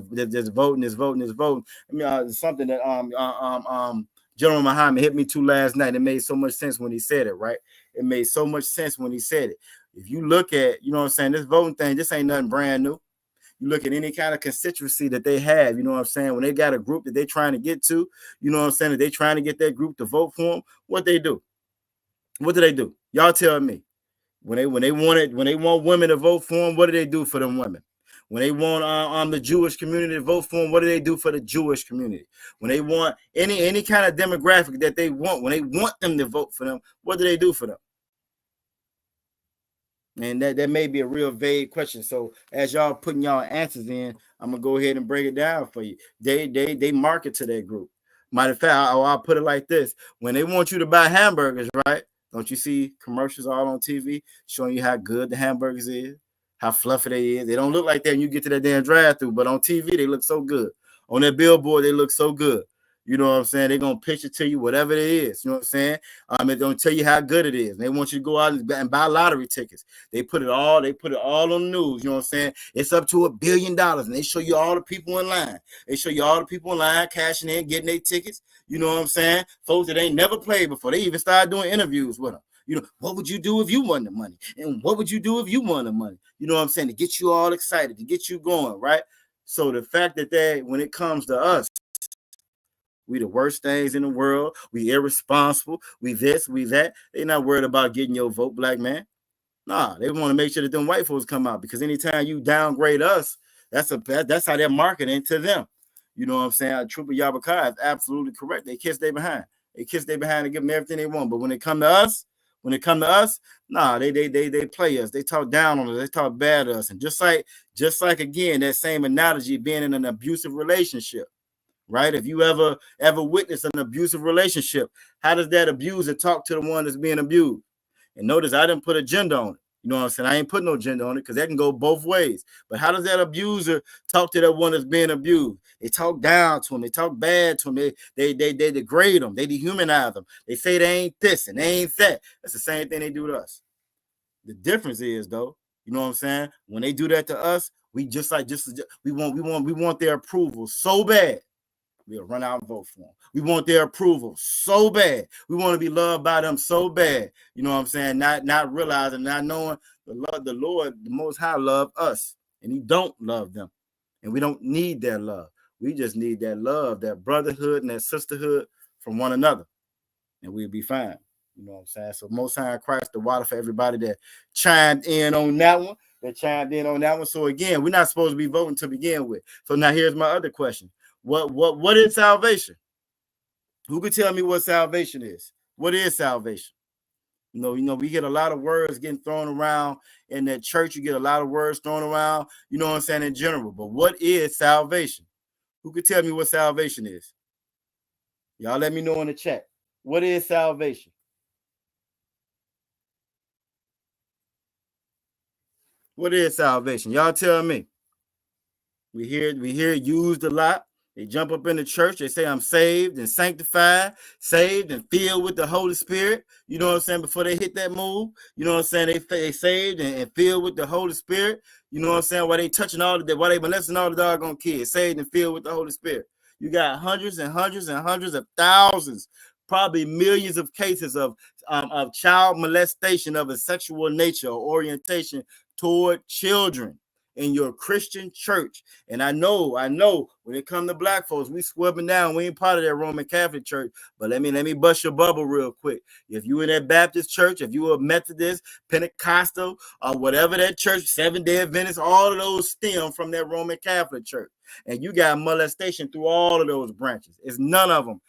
voting. I mean, something that General Muhammad hit me to last night. It made so much sense when he said it, right? It made so much sense when he said it. If you look at, you know what I'm saying, this voting thing, this ain't nothing brand new. You look at any kind of constituency that they have, you know what I'm saying, when they got a group that they're trying to get to, you know what I'm saying, that they trying to get that group to vote for them, what they do? What do they do? Y'all tell me. When they want women to vote for them, what do they do for them women? When they want the Jewish community to vote for them, what do they do for the Jewish community? When they want any kind of demographic that they want, when they want them to vote for them, what do they do for them? And that may be a real vague question. So as y'all putting y'all answers in, I'm gonna go ahead and break it down for you. They market to that group. Matter of fact, I'll put it like this: when they want you to buy hamburgers, right? Don't you see commercials all on TV showing you how good the hamburgers is, how fluffy they is? They don't look like that when you get to that damn drive-through, but on TV they look so good. On that billboard they look so good. You know what I'm saying? They're going to pitch it to you, whatever it is. You know what I'm saying? They're going to tell you how good it is. They want you to go out and buy lottery tickets. They put it all on the news. You know what I'm saying? It's up to $1 billion. And they show you all the people in line. Cashing in, getting their tickets. You know what I'm saying? Folks that ain't never played before. They even started doing interviews with them. You know, what would you do if you won the money? And what would you do if you won the money? You know what I'm saying? To get you all excited, to get you going, right? So the fact that when it comes to us, we the worst things in the world. We irresponsible. We this, we that. They not worried about getting your vote, black man. Nah, they want to make sure that them white folks come out, because anytime you downgrade us, that's how they're marketing to them. You know what I'm saying? Trooper Yabakai is absolutely correct. They kiss their behind. They kiss their behind and give them everything they want. But when it come to us, nah, they play us. They talk down on us. They talk bad to us. And just like again, that same analogy being in an abusive relationship. Right? If you ever witnessed an abusive relationship, how does that abuser talk to the one that's being abused? And notice I didn't put a gender on it. You know what I'm saying? I ain't put no gender on it because that can go both ways. But how does that abuser talk to that one that's being abused? They talk down to him. They talk bad to him. They degrade them. They dehumanize them. They say they ain't this and they ain't that. That's the same thing they do to us. The difference is, though, you know what I'm saying? When they do that to us, we want their approval so bad. We'll run out and vote for them. We want their approval so bad. We want to be loved by them so bad. You know what I'm saying? Not realizing, not knowing the Lord, the Most High, love us, and He don't love them, and we don't need their love. We just need that love, that brotherhood, and that sisterhood from one another, and we'll be fine. You know what I'm saying? So Most High Christ, the water for everybody that chimed in on that one. So again, we're not supposed to be voting to begin with. So now here's my other question. What is salvation? Who could tell me what salvation is? What is salvation? You know, we get a lot of words getting thrown around in that church. You get a lot of words thrown around, you know what I'm saying, in general. But what is salvation? Who could tell me what salvation is? Y'all let me know in the chat. What is salvation? What is salvation? Y'all tell me. We hear it used a lot. They jump up in the church. They say, I'm saved and sanctified, saved and filled with the Holy Spirit. You know what I'm saying? Before they hit that move, you know what I'm saying? They saved and filled with the Holy Spirit. You know what I'm saying? While they touching all of that, while they molesting all the doggone kids, saved and filled with the Holy Spirit. You got hundreds and hundreds and hundreds of thousands, probably millions of cases of child molestation of a sexual nature or orientation toward children in your Christian church. And I know when it comes to black folks, we sweeping down. We ain't part of that Roman Catholic church. But let me bust your bubble real quick. If you in that Baptist church, if you a Methodist, Pentecostal, or whatever that church, Seventh-day Adventist, all of those stem from that Roman Catholic church. And you got molestation through all of those branches. It's none of them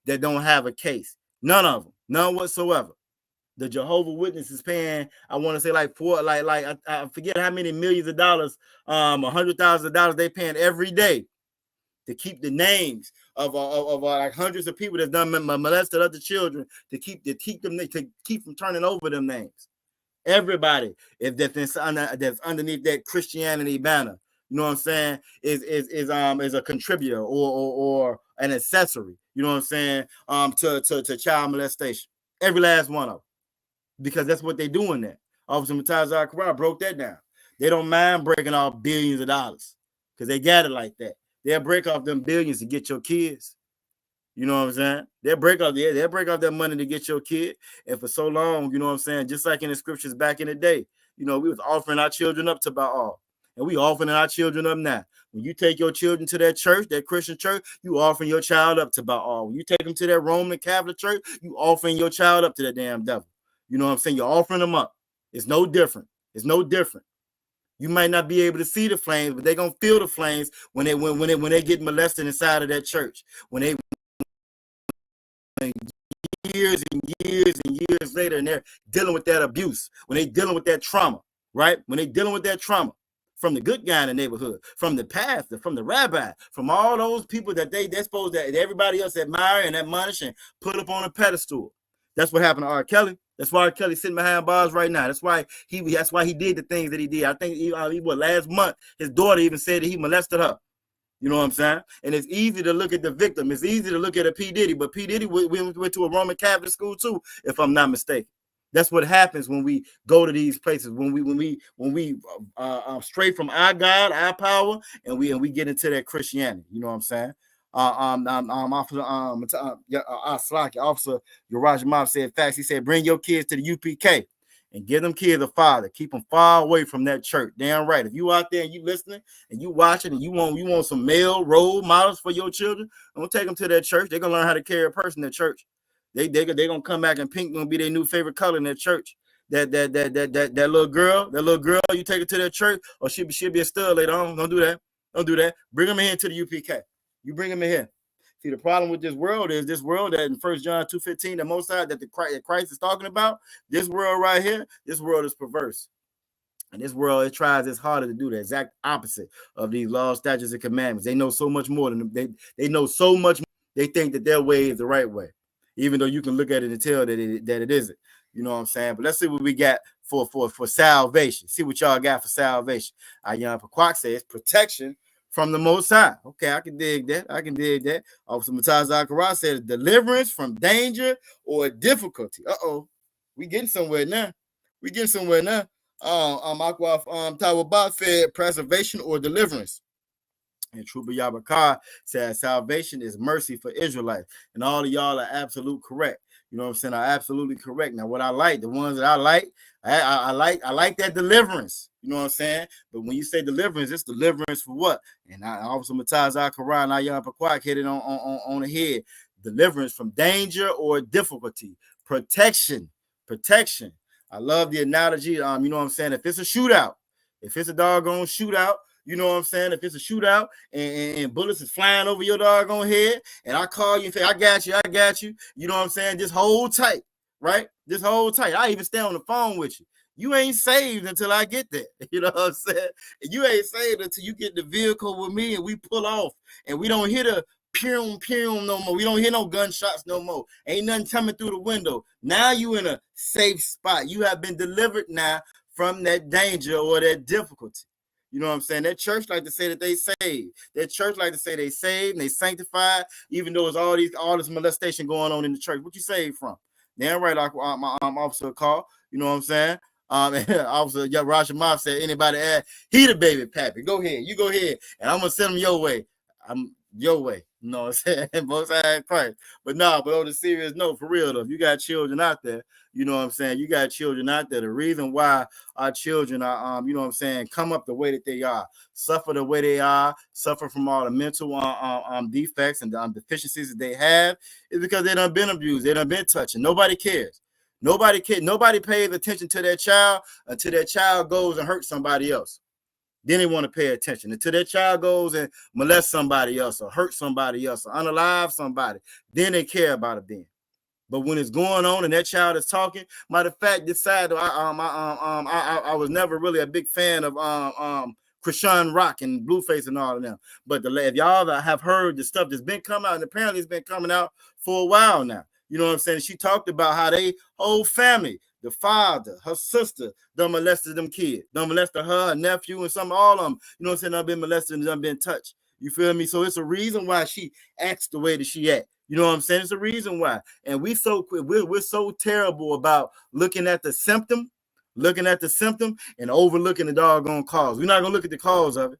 that don't have a case. None of them. None whatsoever. The Jehovah Witness is paying, I want to say I forget how many millions of dollars, $100,000 they paying every day to keep the names of like hundreds of people that's done molested other children to keep from turning over them names. Everybody, if that's underneath that Christianity banner, you know what I'm saying, is a contributor or an accessory, you know what I'm saying, to child molestation. Every last one of them. Because that's what they're doing there. Officer Matazar Karar broke that down. They don't mind breaking off billions of dollars because they got it like that. They'll break off them billions to get your kids. You know what I'm saying? They'll break off that money to get your kid. And for so long, you know what I'm saying, just like in the scriptures back in the day, you know, we was offering our children up to Baal. And we offering our children up now. When you take your children to that church, that Christian church, you offering your child up to Baal. When you take them to that Roman Catholic church, you offering your child up to that damn devil. You know what I'm saying? You're offering them up. It's no different. You might not be able to see the flames, but they're gonna feel the flames when they get molested inside of that church. When years and years and years later, and they're dealing with that abuse, when they're dealing with that trauma, right? When they're dealing with that trauma from the good guy in the neighborhood, from the pastor, from the rabbi, from all those people that they're supposed that everybody else admire and admonish and put up on a pedestal. That's what happened to R. Kelly. That's why R. Kelly's sitting behind bars right now. That's why he did the things that he did. I think last month his daughter even said that he molested her. You know what I'm saying? And it's easy to look at the victim. It's easy to look at a P. Diddy, but P. Diddy went to a Roman Catholic school too, if I'm not mistaken. That's what happens when we go to these places, when we stray from our God, our power, and we get into that Christianity. You know what I'm saying? Officer Yaraj Mob said facts. He said, bring your kids to the UPK and give them kids a father. Keep them far away from that church. Damn right. If you out there and you listening and you watching and you want some male role models for your children, don't take them to that church. They're gonna learn how to carry a person in that church. They gonna come back and pink gonna be their new favorite color in that church. That little girl, you take her to that church, or she'll be a stud later on. Don't do that. Bring them in here to the UPK. You bring them in here. See, the problem with this world is that in 1 John 2:15, the Most High that Christ is talking about, this world right here, this world is perverse. And this world, it tries its harder to do the exact opposite of these laws, statutes, and commandments. They know so much more than they know so much more. They think that their way is the right way, even though you can look at it and tell that it isn't. You know what I'm saying? But let's see what we got for salvation. See what y'all got for salvation. Ayan Pakwak says protection from the Most High. Okay, I can dig that. Officer Mataz Akara says deliverance from danger or difficulty. We getting somewhere now. Aqua Tawabah said preservation or deliverance. And Trooper Yabakar says salvation is mercy for Israelites. And all of y'all are absolute correct. You know what I'm saying? Are absolutely correct. Now, what I like, the ones that I like, I like that deliverance. You know what I'm saying? But when you say deliverance, it's deliverance for what? And Officer Mataz Akara and ISUPK hit it on the head. Deliverance from danger or difficulty. Protection. I love the analogy. You know what I'm saying? If it's a shootout, if it's a doggone shootout, you know what I'm saying? If it's a shootout and bullets is flying over your doggone head, and I call you and say, I got you. You know what I'm saying? Just hold tight, right? Just hold tight. I even stay on the phone with you. You ain't saved until I get there. You know what I'm saying? You ain't saved until you get the vehicle with me and we pull off and we don't hear the pew no more. We don't hear no gunshots no more. Ain't nothing coming through the window. Now you in a safe spot. You have been delivered now from that danger or that difficulty. You know what I'm saying? That church like to say that they saved. That church like to say they saved and they sanctified, even though it's all this molestation going on in the church. What you saved from? Damn right, like my officer called. You know what I'm saying? Officer Rashomov said, anybody add, he the baby pappy. Go ahead. You go ahead. And I'm going to send him your way. I'm your way. You know what I'm saying? Both sides Christ. But on the serious note, for real though, if you got children out there, you know what I'm saying? You got children out there. The reason why our children are, you know what I'm saying, come up the way that they are, suffer the way they are, suffer from all the mental defects and deficiencies that they have, is because they done been abused. They done been touched. And nobody cares. Nobody pays attention to their child until their child goes and hurts somebody else. Then they want to pay attention until their child goes and molests somebody else or hurt somebody else or unalive somebody. Then they care about it then. But when it's going on and that child is talking, matter of fact, this side I was never really a big fan of Krishan Rock and Blueface and all of them. But if y'all have heard the stuff that's been coming out, and apparently it's been coming out for a while now. You know what I'm saying? She talked about how they whole family, the father, her sister, done molested them kids. Done molested her nephew, and all of them. You know what I'm saying? Done been molested and done been touched. You feel me? So it's a reason why she acts the way that she act. You know what I'm saying? It's a reason why. And we're so terrible about looking at the symptom and overlooking the doggone cause. We're not gonna look at the cause of it.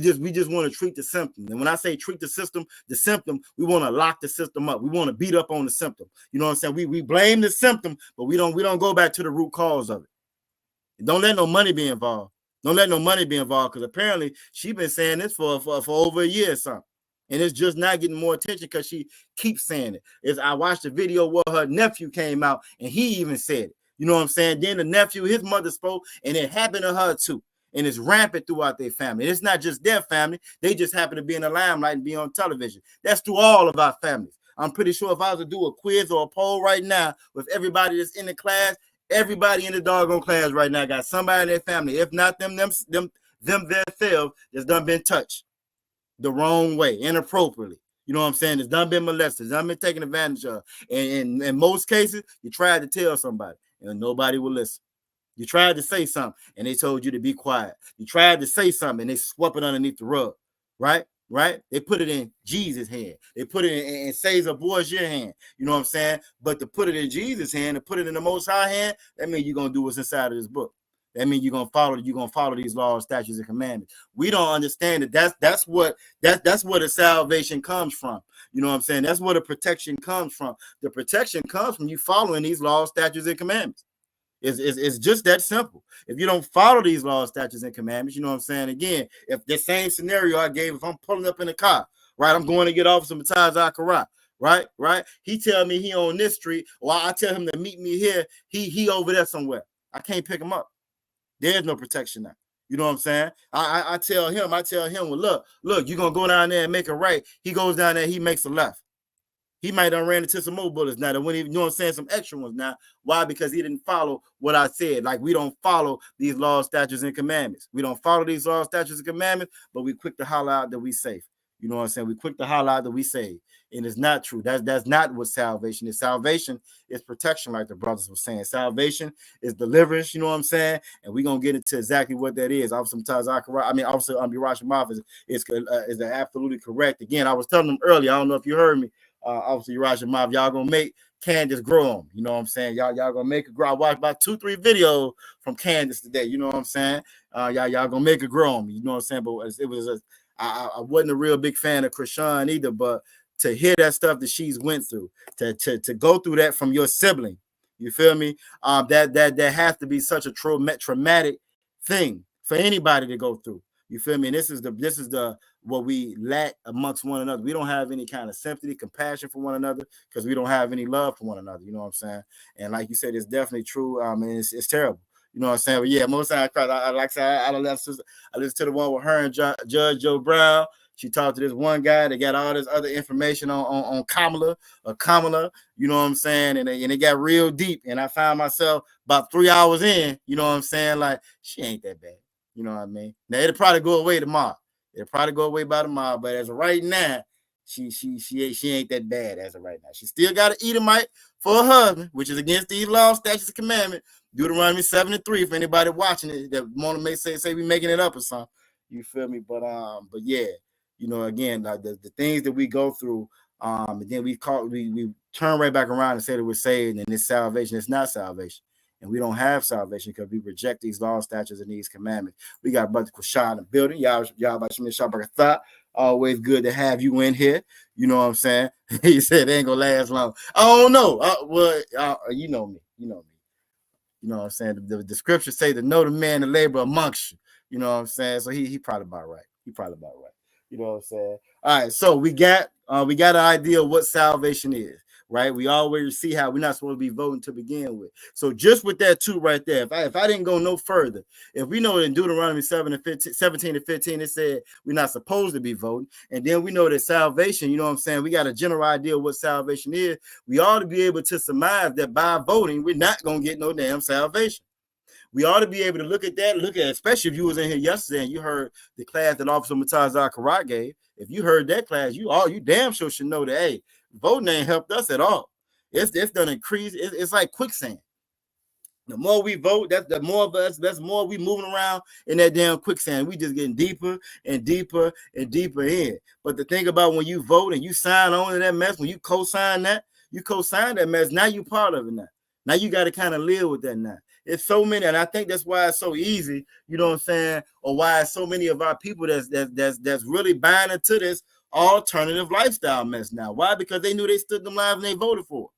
We just want to treat the symptom. And when I say treat the symptom, we want to lock the system up. We want to beat up on the symptom. You know what I'm saying? We blame the symptom, but we don't go back to the root cause of it. And don't let no money be involved. Because apparently she been saying this for over a year or something. And it's just not getting more attention because she keeps saying it. I watched a video where her nephew came out and he even said it. You know what I'm saying? Then the nephew, his mother spoke, and it happened to her too. And it's rampant throughout their family. And it's not just their family. They just happen to be in the limelight and be on television. That's through all of our families. I'm pretty sure if I was to do a quiz or a poll right now with everybody that's in the class, everybody in the doggone class right now got somebody in their family, if not them themselves, that's done been touched the wrong way, inappropriately. You know what I'm saying? It's done been molested. It's done been taken advantage of. And in most cases, you tried to tell somebody and nobody will listen. You tried to say something and they told you to be quiet. You tried to say something and they swept it underneath the rug, right? They put it in Jesus' hand. They put it in Caesar Borgia's hand. You know what I'm saying? But to put it in Jesus' hand and put it in the Most High hand, that means you're gonna do what's inside of this book. That means you're gonna follow these laws, statutes, and commandments. We don't understand that that's where the salvation comes from. You know what I'm saying? That's where the protection comes from. The protection comes from you following these laws, statutes, and commandments. It's just that simple. If you don't follow these laws, statutes, and commandments, you know what I'm saying? Again, if the same scenario I gave, if I'm pulling up in a car, right, I'm going to get Officer Mataz Akara, right? He tell me he on this street, or I tell him to meet me here. He over there somewhere. I can't pick him up. There's no protection now. You know what I'm saying? I tell him, well, look, you're going to go down there and make a right. He goes down there, he makes a left. He might have ran into some more bullets now. That when you know what I'm saying, some extra ones now. Why? Because he didn't follow what I said. Like, we don't follow these laws, statutes, and commandments. We don't follow these laws, statutes, and commandments, but we quick to holler out that we safe. You know what I'm saying? We quick to holler out that we saved. And it's not true. That's not what salvation is. Salvation is protection, like the brothers were saying. Salvation is deliverance, you know what I'm saying? And we're going to get into exactly what that is. Officer Birashimov is absolutely correct. Again, I was telling them earlier, I don't know if you heard me, Officer Birashimov, y'all going to make Candace grow them. You know what I'm saying? Y'all going to make her grow. I watched about 2-3 videos from Candace today. You know what I'm saying? Y'all going to make her grow them. You know what I'm saying? But I wasn't a real big fan of Krishan either, but to hear that stuff that she's went through, to go through that from your sibling, you feel me? That has to be such a traumatic thing for anybody to go through. You feel me? And this is the what we lack amongst one another. We don't have any kind of sympathy, compassion for one another because we don't have any love for one another. You know what I'm saying? And like you said, it's definitely true. And it's terrible. You know what I'm saying? But yeah, most times I like I said, I listened to the one with her and Judge Joe Brown. She talked to this one guy that got all this other information on Kamala, you know what I'm saying? And it got real deep. And I found myself about 3 hours in, you know what I'm saying? Like, she ain't that bad. You know what I mean? Now, it'll probably go away tomorrow. It'll probably go away by tomorrow. But as of right now, she ain't that bad as of right now. She still got an Edomite for her husband, which is against these laws, statutes, and commandments. Deuteronomy 7:3 for anybody watching it that want to say we making it up or something. You feel me? But yeah, you know, again, like the things that we go through, and then we turn right back around and say that we're saved and it's salvation. It's not salvation. And we don't have salvation because we reject these laws, statutes, and these commandments. We got Brother Kushad in the building. Y'all always good to have you in here. You know what I'm saying? He said it ain't gonna last long. I don't know. You know me. You know me. You know what I'm saying? The scriptures say to know the man and labor amongst you. You know what I'm saying? So he probably about right. You know what I'm saying? All right. So we got an idea of what salvation is. Right, we always see how we're not supposed to be voting to begin with. So just with that too, right there. If I didn't go no further, if we know in Deuteronomy 17 and 15, it said we're not supposed to be voting, and then we know that salvation, you know what I'm saying, we got a general idea of what salvation is. We ought to be able to surmise that by voting, we're not gonna get no damn salvation. We ought to be able to look at, especially if you was in here yesterday and you heard the class that Officer Mutazar Karat gave. If you heard that class, you damn sure should know that, hey, voting ain't helped us at all. It's done increase. It's like quicksand. The more we vote, that's more we moving around in that damn quicksand. We just getting deeper and deeper and deeper in. But the thing about when you vote and you sign on to that mess, when you co-sign that mess, now you part of it now. Now you got to kind of live with that now. It's so many, and I think that's why it's so easy, you know what I'm saying, or why so many of our people that's really buying into this alternative lifestyle mess now. Why? Because they knew they stood them lives and they voted for it.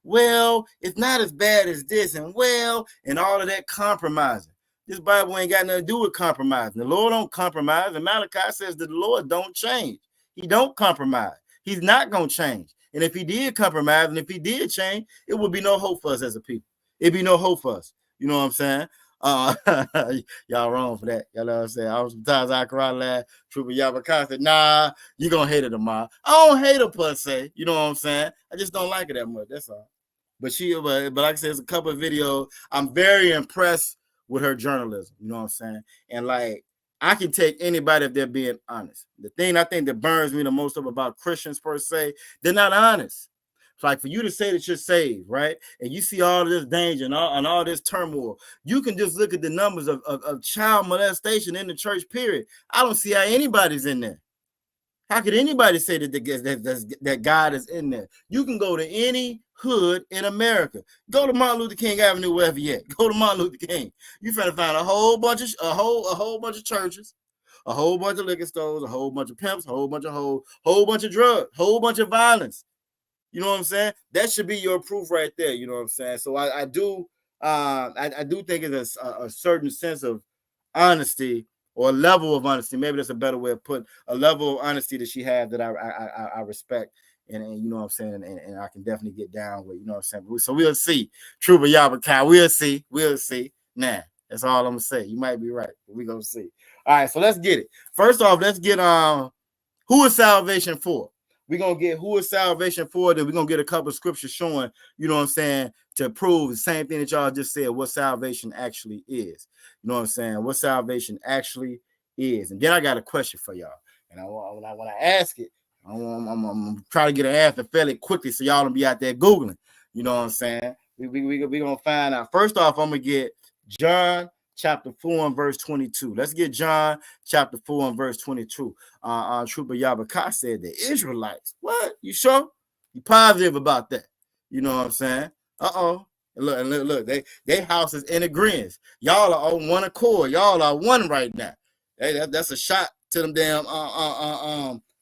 Well, it's not as bad as this, and all of that compromising. This Bible ain't got nothing to do with compromising. The Lord don't compromise, and Malachi says that the Lord don't change. He don't compromise. He's not going to change. And if he did compromise, and if he did change, it would be no hope for us as a people. It'd be no hope for us. You know what I'm saying? Y'all wrong for that. You know what I'm saying? I was sometimes I cry laugh. Trooper Yabaka said, nah, you gonna hate her tomorrow. I don't hate her per se. You know what I'm saying? I just don't like her that much. That's all. But like I said, there's a couple of videos. I'm very impressed with her journalism. You know what I'm saying? And like, I can take anybody if they're being honest. The thing I think that burns me the most up about Christians per se, they're not honest. It's like for you to say that you're saved, right? And you see all of this danger and all this turmoil. You can just look at the numbers of child molestation in the church, period. I don't see how anybody's in there. How could anybody say that God is in there? You can go to any hood in America. Go to Martin Luther King Avenue, wherever you at. Go to Martin Luther King. You're finna find a whole bunch of churches, a whole bunch of liquor stores, a whole bunch of pimps, a whole bunch of whole bunch of drugs, whole bunch of violence. You know what I'm saying? That should be your proof right there. You know what I'm saying? So I do think it's a certain sense of honesty or a level of honesty. Maybe that's a better way of putting a level of honesty that she has that I respect. And you know what I'm saying? And I can definitely get down with, you know what I'm saying? So we'll see. Trooper Yabakai, we'll see. Nah, that's all I'm going to say. You might be right, but we're going to see. All right, so let's get it. First off, let's get who is salvation for? We're going to get who is salvation for, then we're going to get a couple of scriptures showing, you know what I'm saying, to prove the same thing that y'all just said, what salvation actually is. You know what I'm saying? What salvation actually is. And then I got a question for y'all. And when I ask it, I'm trying to get an answer fairly quickly so y'all don't be out there Googling. You know what I'm saying? We're going to find out. First off, I'm going to get John chapter 4 and verse 22. Let's get John chapter 4 and verse 22. Trooper Yabaka said the Israelites. What? You sure? You positive about that? You know what I'm saying? Uh-oh. Look, they house is in agreement. Y'all are on one accord. Y'all are one right now. That's a shot to them damn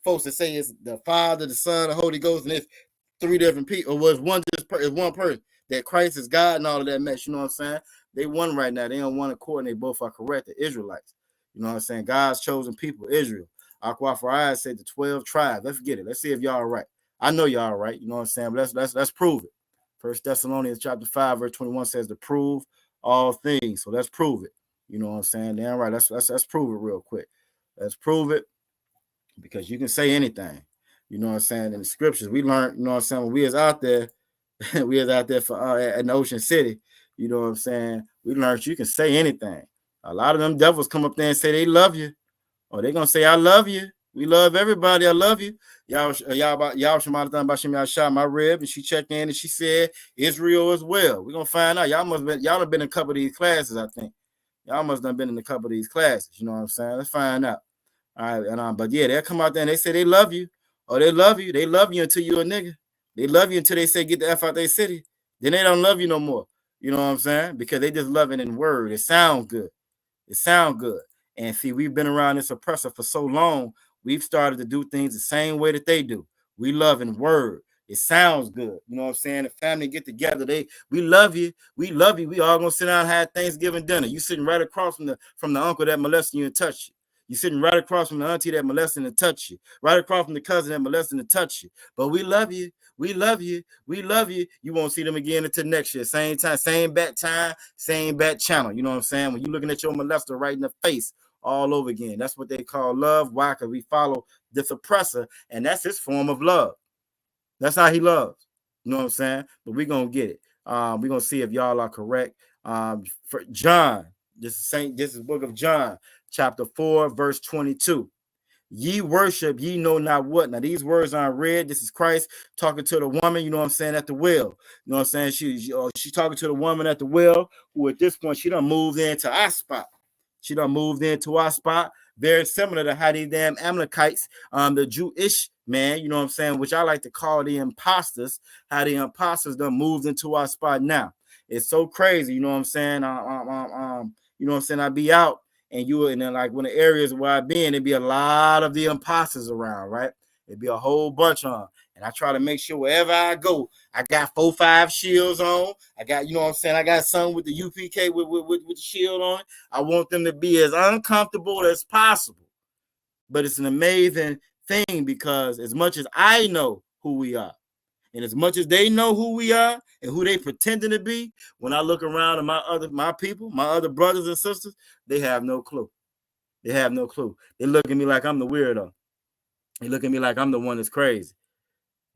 folks that say it's the Father, the Son, the Holy Ghost, and it's three different people, or was one person. that Christ is God and all of that mess. You know what I'm saying? They won right now. They on one accord, and they both are correct. The Israelites. You know what I'm saying? God's chosen people, Israel. Aquafarai said the 12 tribes. Let's get it. Let's see if y'all are right. I know y'all are right. You know what I'm saying? But let's prove it. First Thessalonians chapter 5, verse 21 says to prove all things. So let's prove it. You know what I'm saying? Damn right. Let's prove it real quick. Let's prove it, because you can say anything. You know what I'm saying? In the scriptures, we learned, you know what I'm saying, when we was out there, for in Ocean City, you know what I'm saying? We learned you can say anything. A lot of them devils come up there and say they love you, or they're gonna say, I love you. We love everybody. I love you. Y'all shot my rib, and she checked in and she said Israel as well. We're gonna find out. Y'all have been in a couple of these classes, I think. Y'all must have been in a couple of these classes. You know what I'm saying? Let's find out. All right, and but yeah, they'll come out there and they say they love you. Oh, they love you. They love you until you're a nigga. They love you until they say get the F out their city. Then they don't love you no more. You know what I'm saying? Because they just love it in word. It sounds good. It sounds good. And see, we've been around this oppressor for so long, we've started to do things the same way that they do. We love in word. It sounds good. You know what I'm saying? The family get together. We love you. We love you. We all gonna sit down and have Thanksgiving dinner. You sitting right across from the uncle that molested you and touched you. You sitting right across from the auntie that molested and touched you. Right across from the cousin that molested and touched you. But we love you. We love you. We love you. You won't see them again until next year. Same time, same bat time, same bat channel. You know what I'm saying? When you're looking at your molester right in the face all over again. That's what they call love. Why? Because we follow this oppressor, and that's his form of love. That's how he loves. You know what I'm saying? But we're going to get it. We're going to see if y'all are correct. For John, this is book of John, chapter 4, verse 22. Ye worship, ye know not what. Now, these words aren't read. This is Christ talking to the woman, you know what I'm saying, at the well. You know what I'm saying? She talking to the woman at the well, who at this point, she done moved into our spot. She done moved into our spot. Very similar to how these damn Amalekites, the Jewish man, you know what I'm saying, which I like to call the imposters, how the imposters done moved into our spot now. It's so crazy, you know what I'm saying? You know what I'm saying? I be out and then like when the areas where I been, it'd be a lot of the imposters around, right? It'd be a whole bunch on. And I try to make sure wherever I go, I got 4-5 shields on. I got, you know what I'm saying? I got some with the UPK with the shield on it. I want them to be as uncomfortable as possible. But it's an amazing thing because as much as I know who we are, and as much as they know who we are and who they pretending to be, when I look around at my people, my other brothers and sisters, they have no clue. They have no clue. They look at me like I'm the weirdo. They look at me like I'm the one that's crazy.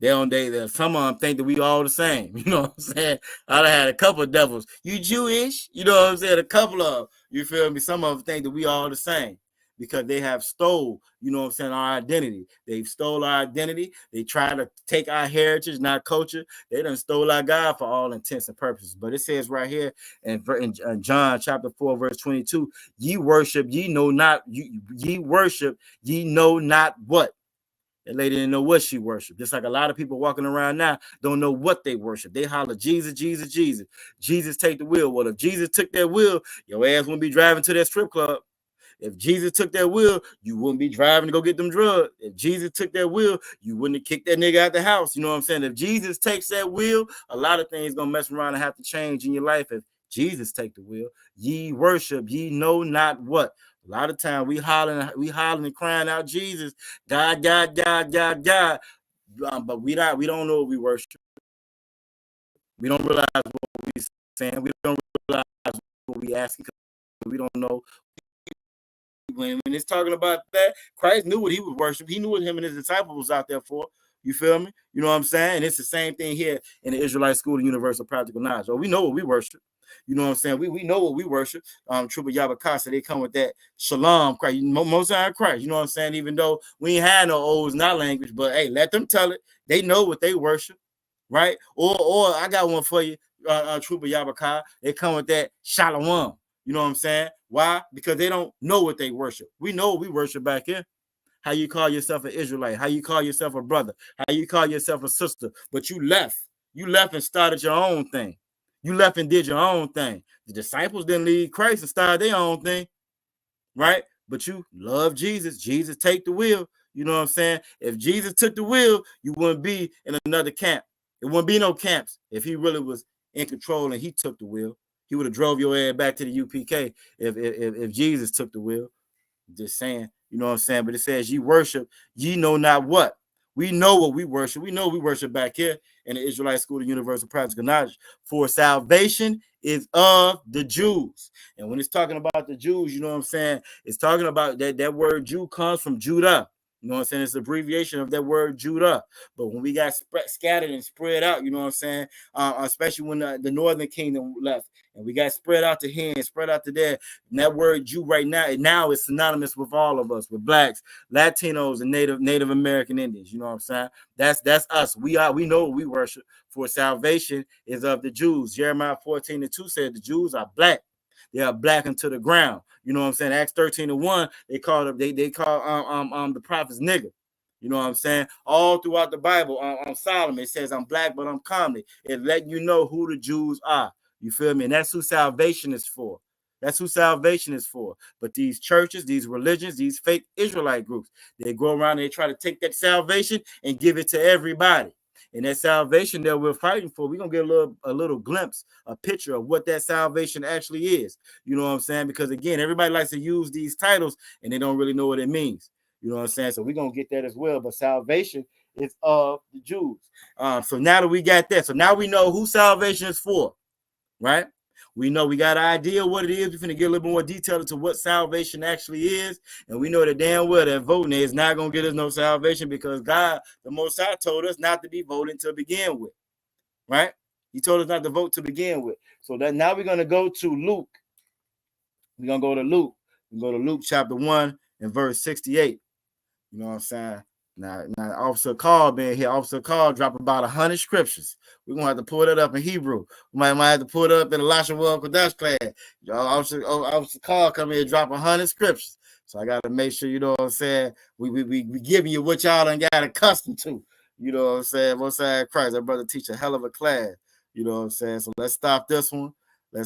Some of them think that we all the same. You know what I'm saying? I done had a couple of devils. You Jewish? You know what I'm saying? A couple of, you feel me? Some of them think that we all the same because they have stole, you know what I'm saying, our identity. They've stole our identity. They try to take our heritage, not culture. They done stole our God for all intents and purposes. But it says right here in John chapter 4, verse 22, ye worship, ye know not, ye worship, ye know not what. That lady didn't know what she worshiped. Just like a lot of people walking around now don't know what they worship. They holler, Jesus, Jesus, Jesus. Jesus, take the wheel. Well, if Jesus took that wheel, your ass wouldn't be driving to that strip club. If Jesus took that wheel, you wouldn't be driving to go get them drugs. If Jesus took that wheel, you wouldn't have kicked that nigga out the house. You know what I'm saying? If Jesus takes that wheel, a lot of things going to mess around and have to change in your life. If Jesus take the wheel, ye worship, ye know not what. A lot of time we hollering and crying out Jesus, God, God, God, God, God. But we don't know what we worship. We don't realize what we saying. We don't realize what we asking. We don't know. When it's talking about that, Christ knew what he would worship. He knew what him and his disciples was out there for. You feel me? You know what I'm saying? And it's the same thing here in the Israelite School of Universal Practical Knowledge. So we know what we worship. You know what I'm saying? We know what we worship. Trooper Yabakasa, they come with that shalom Christ, most time Christ. You know what I'm saying? Even though we ain't had no O's, not language, but hey, let them tell it. They know what they worship, right? Or I got one for you, Trooper Yabakasa. They come with that shalom. You know what I'm saying? Why? Because they don't know what they worship. We know what we worship back here. How you call yourself an Israelite? How you call yourself a brother? How you call yourself a sister? But you left. You left and started your own thing. You left and did your own thing. The disciples didn't leave Christ and started their own thing, right? But you love Jesus. Jesus take the wheel. You know what I'm saying? If Jesus took the wheel, you wouldn't be in another camp. It wouldn't be no camps if he really was in control and he took the wheel. He would have drove your ass back to the UPK if Jesus took the wheel. Just saying, you know what I'm saying? But it says, ye worship, ye know not what. We know what we worship. We know we worship back here in the Israelite School of Universal Practical Knowledge. For salvation is of the Jews. And when it's talking about the Jews, you know what I'm saying? It's talking about that word Jew comes from Judah. You know what I'm saying? It's an abbreviation of that word Judah. But when we got scattered and spread out, you know what I'm saying? Especially when the northern kingdom left and we got spread out to here and spread out to there. And that word Jew right now is synonymous with all of us, with blacks, Latinos, and Native American Indians. You know what I'm saying? That's us. We know what we worship. For salvation is of the Jews. Jeremiah 14:2 said the Jews are black. They are black unto the ground. You know what I'm saying? Acts 13:1, they call the prophets nigger. You know what I'm saying? All throughout the Bible, on Solomon, it says, I'm black, but I'm comely. It let you know who the Jews are. You feel me? And that's who salvation is for. That's who salvation is for. But these churches, these religions, these fake Israelite groups, they go around and they try to take that salvation and give it to everybody. And that salvation that we're fighting for, we're going to get a little glimpse, a picture of what that salvation actually is. You know what I'm saying? Because, again, everybody likes to use these titles, and they don't really know what it means. You know what I'm saying? So we're going to get that as well. But salvation is of the Jews. So now that we got that, so now we know who salvation is for, right? We know we got an idea of what it is. We're going to get a little bit more detail into what salvation actually is. And we know that damn well that voting is not going to get us no salvation because God, the Most High, told us not to be voting to begin with. Right? He told us not to vote to begin with. So that now we're going to go to Luke. We're going to go to Luke. We go to Luke chapter 1 and verse 68. You know what I'm saying? Now Officer Carl being here, Officer Carl dropped about 100 scriptures. We're going to have to pull that up in Hebrew. We might have to pull it up in Elisha Kodash class. Officer Carl come here and drop 100 scriptures. So I got to make sure, you know what I'm saying, we giving you what y'all done got accustomed to. You know what I'm saying? Most High Christ, that brother teach a hell of a class. You know what I'm saying? So let's stop this one. You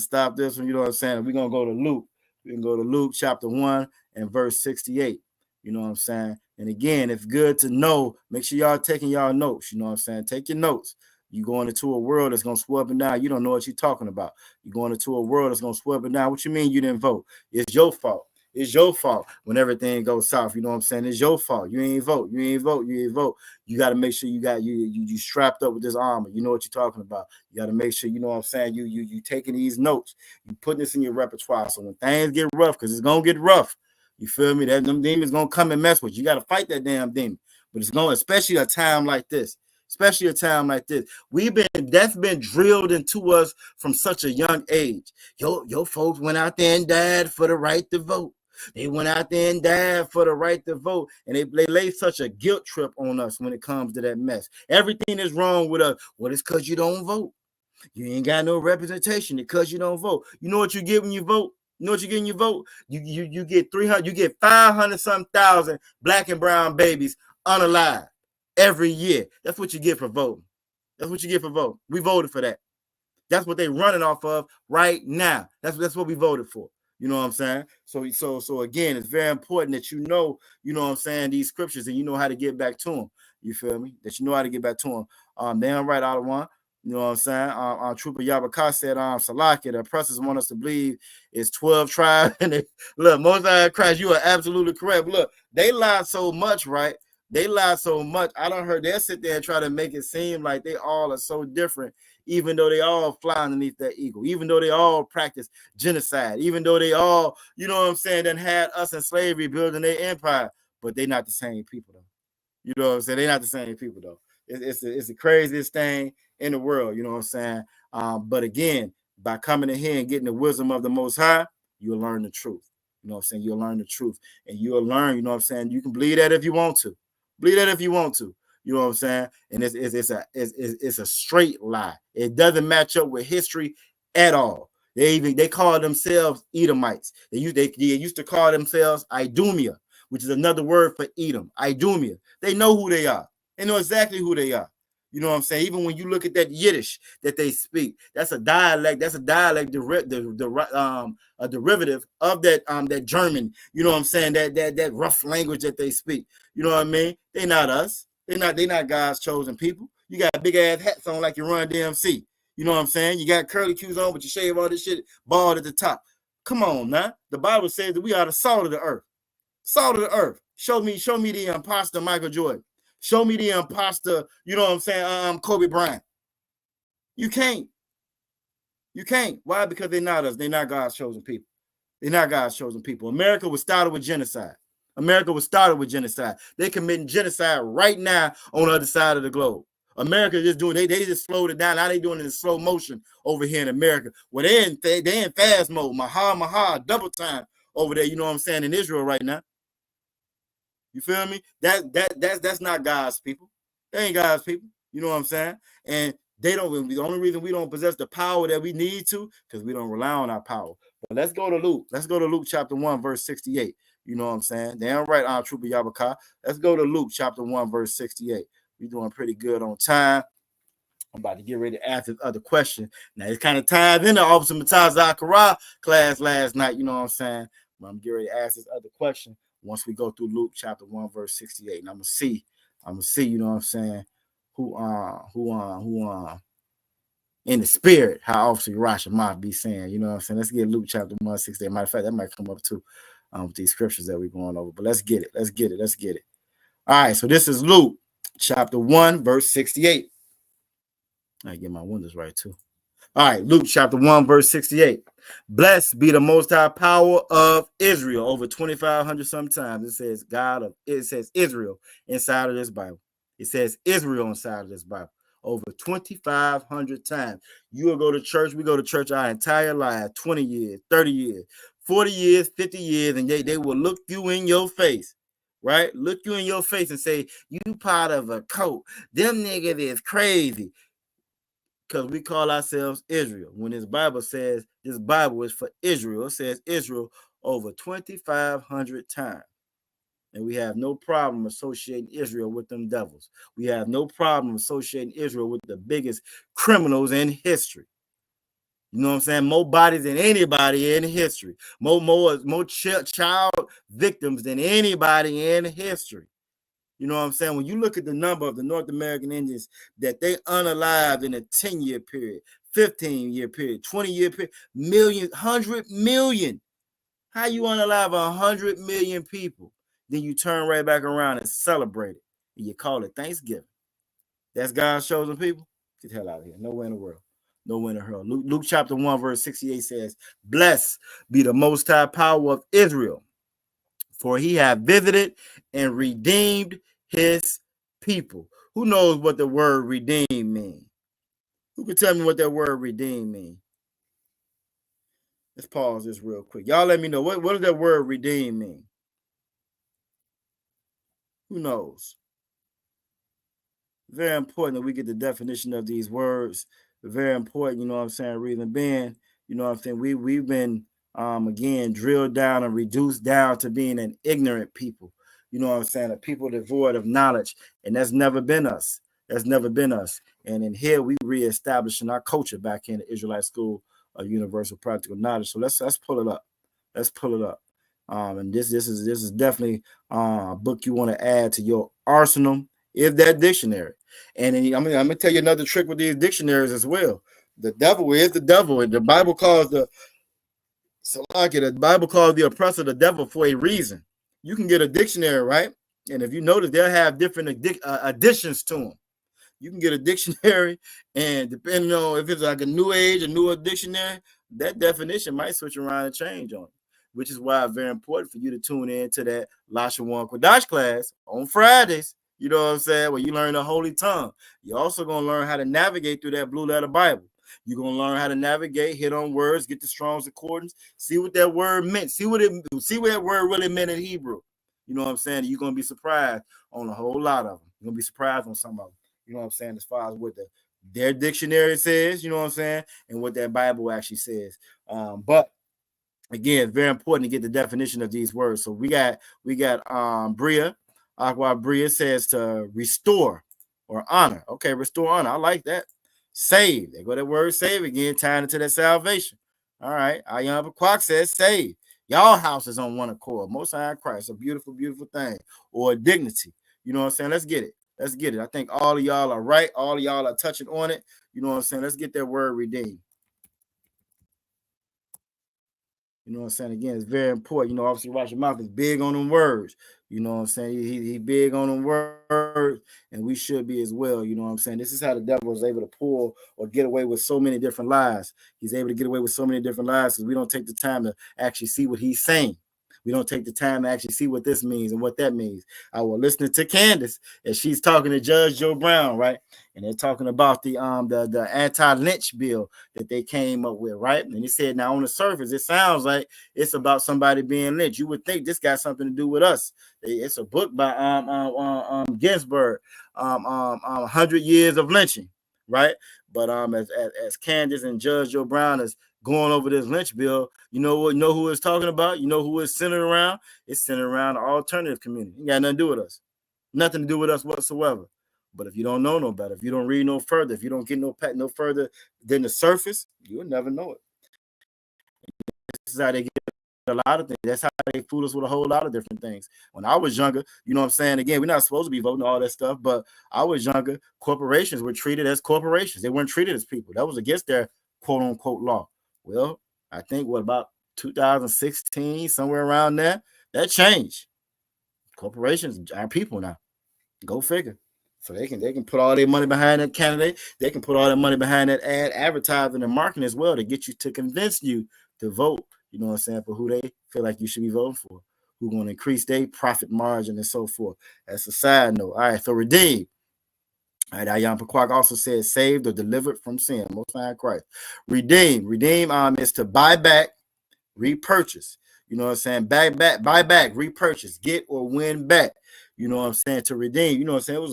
know what I'm saying? We're going to go to Luke. We can go to Luke chapter 1 and verse 68. You know what I'm saying? And again, it's good to know, make sure y'all taking y'all notes. You know what I'm saying? Take your notes. You're going into a world that's going to sweep and down. You don't know what you're talking about. You're going into a world that's going to sweep and down. What you mean you didn't vote? It's your fault. It's your fault when everything goes south. You know what I'm saying? It's your fault. You ain't vote. You got to make sure you strapped up with this armor. You know what you're talking about. You got to make sure, you know what I'm saying, you taking these notes. You putting this in your repertoire. So when things get rough, because it's going to get rough, you feel me? That them demons gonna come and mess with you. You gotta fight that damn demon. But it's going, especially a time like this. That's been drilled into us from such a young age. Your folks went out there and died for the right to vote. They went out there and died for the right to vote. And they lay such a guilt trip on us when it comes to that mess. Everything is wrong with us. Well, it's because you don't vote. You ain't got no representation because you don't vote. You know what you get when you vote? You know what you get when you vote? You get 300, you get 500,000 black and brown babies unalive every year. That's what you get for voting. We voted for that. That's what they're running off of right now. That's what we voted for. You know what I'm saying? So again, it's very important that you know what I'm saying, these scriptures, and you know how to get back to them. You feel me? That you know how to get back to them. Damn right, out of one. You know what I'm saying? Trooper Yabaka said, Salaki, the oppressors want us to believe it's 12 tribes. And look, Most High Christ, you are absolutely correct. Look, they lied so much, right? They lied so much. I don't heard they'll sit there and try to make it seem like they all are so different, even though they all fly underneath that eagle, even though they all practice genocide, even though they all, you know what I'm saying, then had us in slavery building their empire, but they're not the same people, though. You know what I'm saying? They're not the same people, though. It's the craziest thing in the world, you know what I'm saying? But again, by coming in here and getting the wisdom of the Most High, you'll learn the truth. You know what I'm saying? You'll learn the truth. And you'll learn, you know what I'm saying? You can believe that if you want to. You know what I'm saying? And it's a straight lie. It doesn't match up with history at all. They call themselves Edomites. They used to call themselves Idumea, which is another word for Edom. Idumea. They know who they are. They know exactly who they are. You know what I'm saying? Even when you look at that Yiddish that they speak, that's a dialect. That's a dialect, a derivative of that German. You know what I'm saying? That rough language that they speak. You know what I mean? They're not us. They're not God's chosen people. You got big ass hats on like you run DMC. You know what I'm saying? You got curly cues on, but you shave all this shit bald at the top. Come on, now. The Bible says that we are the salt of the earth. Salt of the earth. Show me the imposter Michael Jordan. Show me the imposter, you know what I'm saying, Kobe Bryant. You can't. You can't. Why? Because they're not us. They're not God's chosen people. They're not God's chosen people. America was started with genocide. America was started with genocide. They're committing genocide right now on the other side of the globe. America just doing, they just slowed it down. Now they doing it in slow motion over here in America. Well, they're in fast mode. Maha, double time over there, you know what I'm saying, in Israel right now. You feel me? That's not God's people. They ain't God's people. You know what I'm saying? And they don't, the only reason we don't possess the power that we need to, because we don't rely on our power. But let's go to Luke. Let's go to Luke chapter 1, verse 68. You know what I'm saying? Damn right, Trooper Yabaka. Let's go to Luke chapter 1, verse 68. We're doing pretty good on time. I'm about to get ready to ask this other question. Now, it's kind of tied into Officer Mataz Zakara class last night. You know what I'm saying? But I'm getting ready to ask this other question once we go through Luke chapter 1, verse 68. And I'm going to see, you know what I'm saying, who in the spirit, how Officer Urash might be saying, you know what I'm saying? Let's get Luke chapter 1, 68. Matter of fact, that might come up too with these scriptures that we're going over. But let's get it. All right, so this is Luke chapter 1, verse 68. I get my windows right too. All right, Luke chapter 1, verse 68. Blessed be the most high power of Israel. Over 2,500 sometimes. It says Israel inside of this Bible. It says Israel inside of this Bible. Over 2,500 times. You will go to church. We go to church our entire life, 20 years, 30 years, 40 years, 50 years, and they will look you in your face, right? Look you in your face and say, you part of a cult. Them niggas is crazy. Because we call ourselves Israel. When this Bible says this Bible is for Israel, it says Israel over 2,500 times. And we have no problem associating Israel with them devils. We have no problem associating Israel with the biggest criminals in history. You know what I'm saying? More bodies than anybody in history. More child victims than anybody in history. You know what I'm saying? When you look at the number of the North American Indians that they unalived in a 10-year period, 15-year period, 20-year period, 100 million. How you unalive 100 million people? Then you turn right back around and celebrate it. And you call it Thanksgiving. That's God's chosen people? Get the hell out of here. Nowhere in the world. Nowhere in the world. Luke chapter 1, verse 68 says, blessed be the most high power of Israel, for he hath visited and redeemed his people. Who knows what the word redeem means? Who can tell me what that word redeem means? Let's pause this real quick. Y'all let me know. What does that word redeem mean? Who knows? Very important that we get the definition of these words. Very important, you know what I'm saying? Reason being, you know what I'm saying? We've been again drilled down and reduced down to being an ignorant people. You know what I'm saying? A people devoid of knowledge, and that's never been us. That's never been us. And in here, we reestablishing our culture back in the Israelite School of Universal Practical Knowledge. So let's pull it up. Let's pull it up. And this is definitely a book you want to add to your arsenal. Is that dictionary? And then, I'm gonna tell you another trick with these dictionaries as well. The devil is the devil, and the Bible calls the Bible calls the oppressor the devil for a reason. You can get a dictionary, right? And if you notice, they'll have different additions to them. You can get a dictionary, and depending on if it's like a new age, a newer dictionary, that definition might switch around and change on it, which is why it's very important for you to tune in to that Lashawan Kodash class on Fridays. You know what I'm saying? Where you learn the Holy Tongue. You're also going to learn how to navigate through that blue letter Bible. You're going to learn how to navigate, hit on words, get the Strong's Concordance, see what that word meant, see what that word really meant in Hebrew. You know what I'm saying? You're going to be surprised on a whole lot of them. You're going to be surprised on some of them. You know what I'm saying? As far as what their dictionary says, you know what I'm saying? And what that Bible actually says. But again, very important to get the definition of these words. So we got Bria. Aqua Bria says to restore or honor. Okay, restore honor. I like that. Save. There go that word save again, tying into that salvation. All right. Ayan Quack says save. Y'all house is on one accord. Most High Christ. A beautiful, beautiful thing. Or dignity. You know what I'm saying? Let's get it. I think all of y'all are right. All of y'all are touching on it. You know what I'm saying? Let's get that word redeemed. You know what I'm saying? Again, it's very important. You know, obviously, Watch Your Mouth is big on them words. You know what I'm saying? He big on them words, and we should be as well. You know what I'm saying? This is how the devil is able to pull or get away with so many different lies. He's able to get away with so many different lies because we don't take the time to actually see what he's saying. We don't take the time to actually see what this means and what that means. I was listening to Candace and she's talking to Judge Joe Brown, right? And they're talking about the anti-lynch bill that they came up with, right? And he said, now on the surface, it sounds like it's about somebody being lynched. You would think this got something to do with us. It's a book by Ginsburg, 100 Years of Lynching, right? But as Candace and Judge Joe Brown is going over this lynch bill, you know what? You know who it's talking about? You know who it's centered around? It's centered around the alternative community. It got nothing to do with us. Nothing to do with us whatsoever. But if you don't know no better, if you don't read no further, if you don't get no further than the surface, you'll never know it. This is how they get a lot of things. That's how they fool us with a whole lot of different things. When I was younger, you know what I'm saying? Again, we're not supposed to be voting all that stuff, but I was younger. Corporations were treated as corporations. They weren't treated as people. That was against their quote unquote law. Well, I think about 2016, somewhere around there, that changed. Corporations are people now. Go figure. So they can put all their money behind that candidate. They can put all their money behind that ad, advertising and marketing as well to get you to convince you to vote. You know what I'm saying, for who they feel like you should be voting for, who's going to increase their profit margin and so forth. That's a side note. All right, so redeem. All right, Ayam Pakwak also says saved or delivered from sin. Most High Christ. Redeem is to buy back, repurchase. You know what I'm saying? Buy back, repurchase, get or win back. You know what I'm saying? To redeem. You know what I'm saying? It was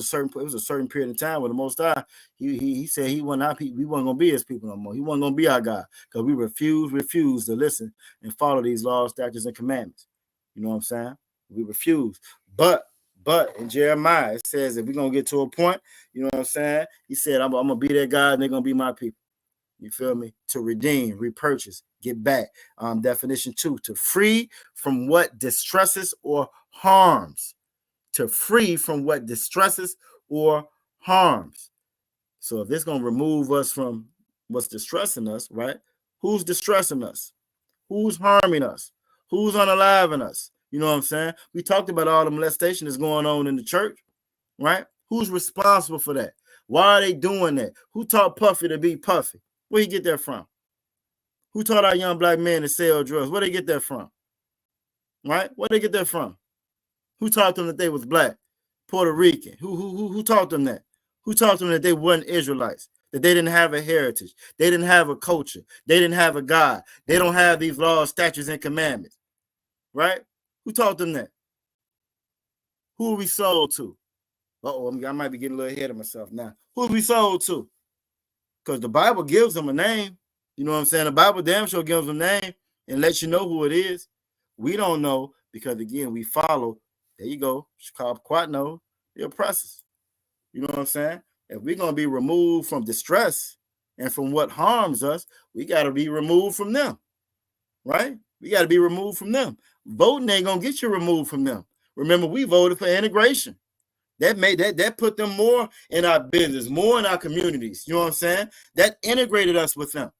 a certain period of time where the Most High, he said he wasn't our people. We wasn't gonna be his people no more. He wasn't gonna be our God because we refuse to listen and follow these laws, statutes, and commandments. You know what I'm saying? We refuse. But in Jeremiah, it says if we're gonna get to a point, you know what I'm saying? He said, I'm gonna be their God and they're gonna be my people. You feel me? To redeem, repurchase, get back. Definition 2, to free from what distresses or harms. To free from what distresses or harms. So if it's going to remove us from what's distressing us, right? Who's distressing us? Who's harming us? Who's unaliving us? You know what I'm saying? We talked about all the molestation that's going on in the church, right? Who's responsible for that? Why are they doing that? Who taught Puffy to be Puffy? Where he get that from? Who taught our young black men to sell drugs? Where they get that from? Right? Where they get that from? Who taught them that they was black, Puerto Rican? Who taught them that? Who taught them that they weren't Israelites, that they didn't have a heritage, they didn't have a culture, they didn't have a God, they don't have these laws, statutes, and commandments, right? Who taught them that? Who are we sold to? I might be getting a little ahead of myself now. Who are we sold to? Because the Bible gives them a name. You know what I'm saying? The Bible damn sure gives them a name and lets you know who it is. We don't know because, again, we follow. There you go. Chicago Quatno, the oppressors. You know what I'm saying? If we're going to be removed from distress and from what harms us, we got to be removed from them, right? We got to be removed from them. Voting ain't going to get you removed from them. Remember, we voted for integration. That put them more in our business, more in our communities. You know what I'm saying? That integrated us with them.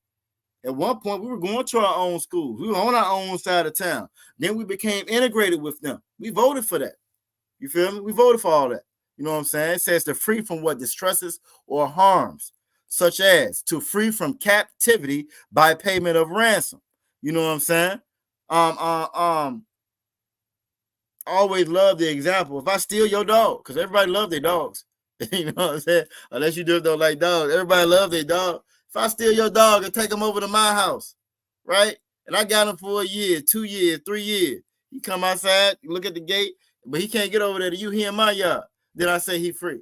At one point, we were going to our own schools. We were on our own side of town. Then we became integrated with them. We voted for that. You feel me? We voted for all that. You know what I'm saying? It says to free from what distresses or harms, such as to free from captivity by payment of ransom. You know what I'm saying? I always love the example. If I steal your dog, because everybody love their dogs. You know what I'm saying? Unless you just don't like dogs. Everybody love their dog. If I steal your dog and take him over to my house, right? And I got him for a year, 2 years, 3 years. He come outside, look at the gate, but he can't get over there to you. He in my yard. Then I say he free.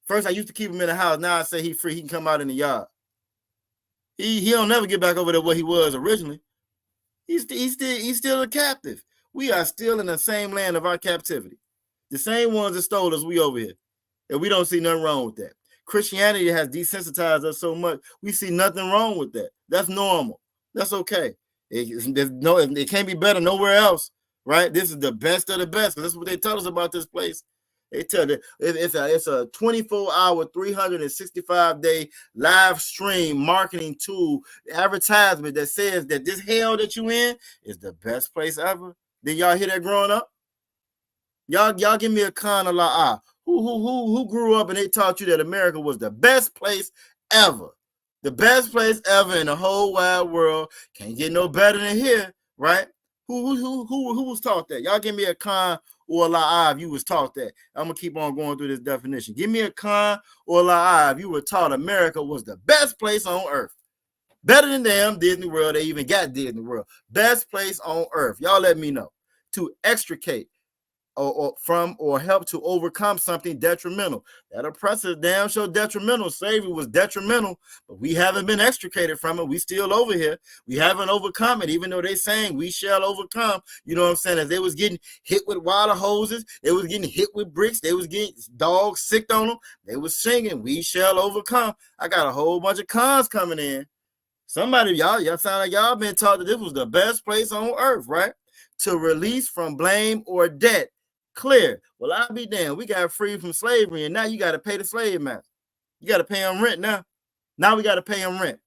First, I used to keep him in the house. Now I say he free. He can come out in the yard. He don't never get back over there where he was originally. He's still a captive. We are still in the same land of our captivity. The same ones that stole us, we over here. And we don't see nothing wrong with that. Christianity has desensitized us so much, we see nothing wrong with that. That's normal. That's okay. It can't be better nowhere else, right? This is the best of the best, because that's what they tell us about this place. They tell that it's a 24-hour, 365-day live stream marketing tool, advertisement that says that this hell that you in is the best place ever. Did y'all hear that growing up? Y'all give me a con of la who grew up and they taught you that America was the best place ever. The best place ever in the whole wide world. Can't get no better than here, right? Who was taught that? Y'all give me a con or a la if you was taught that. I'm gonna keep on going through this definition. Give me a con or a la if you were taught America was the best place on earth. Better than damn Disney World. They even got Disney World. Best place on earth. Y'all let me know. To extricate or help to overcome something detrimental. That oppressor damn sure detrimental. Slavery was detrimental, but we haven't been extricated from it. We still over here. We haven't overcome it, even though they saying we shall overcome. You know what I'm saying? As they was getting hit with water hoses, they was getting hit with bricks, they was getting dogs sicked on them. They was singing, we shall overcome. I got a whole bunch of cons coming in. Somebody, y'all sound like y'all been taught that this was the best place on earth, right? To release from blame or debt. Clear. Well, I'll be damned. We got free from slavery, and now you got to pay the slave master. You got to pay him rent now. Now we got to pay him rent.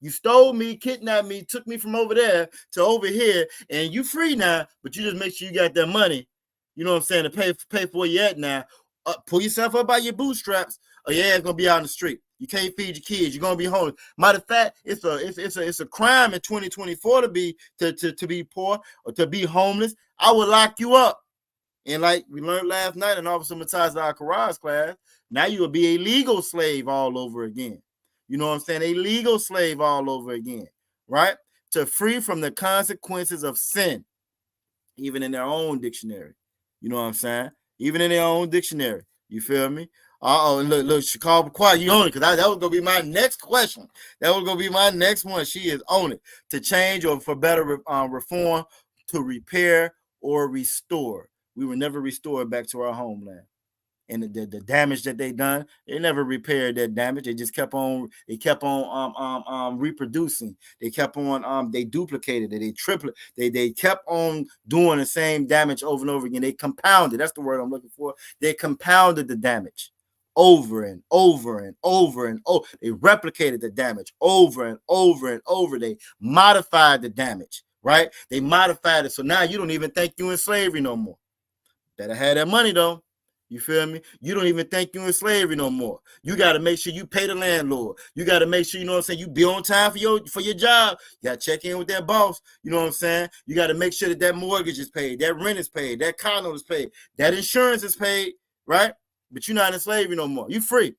You stole me, kidnapped me, took me from over there to over here, and you free now, but you just make sure you got that money, you know what I'm saying, to pay for you at now. Pull yourself up by your bootstraps, or your ass gonna be out in the street. You can't feed your kids. You're gonna be homeless. Matter of fact, it's a crime in 2024 to be poor or to be homeless. I would lock you up. And like we learned last night in Officer Mataz's Karaj class, now you will be a legal slave all over again. You know what I'm saying? A legal slave all over again, right? To free from the consequences of sin, even in their own dictionary. You know what I'm saying? Even in their own dictionary. You feel me? Look, Chicago Quiet, you own it, because that was going to be my next question. That was going to be my next one. She is on it. To change or for better reform, to repair or restore. We were never restored back to our homeland. And the damage that they done, they never repaired that damage. They just kept on reproducing. They kept on they duplicated it, they tripled, they kept on doing the same damage over and over again. They compounded, that's the word I'm looking for. They compounded the damage over and over and over and over. They replicated the damage over and over and over. They modified the damage, right? They modified it. So now you don't even think you're in slavery no more. Better have that money though. You feel me? You don't even think you're in slavery no more. You got to make sure you pay the landlord. You got to make sure, you know what I'm saying, you be on time for your job. You got to check in with that boss. You know what I'm saying? You got to make sure that mortgage is paid, that rent is paid, that condo is paid, that insurance is paid, right? But you're not in slavery no more. You free.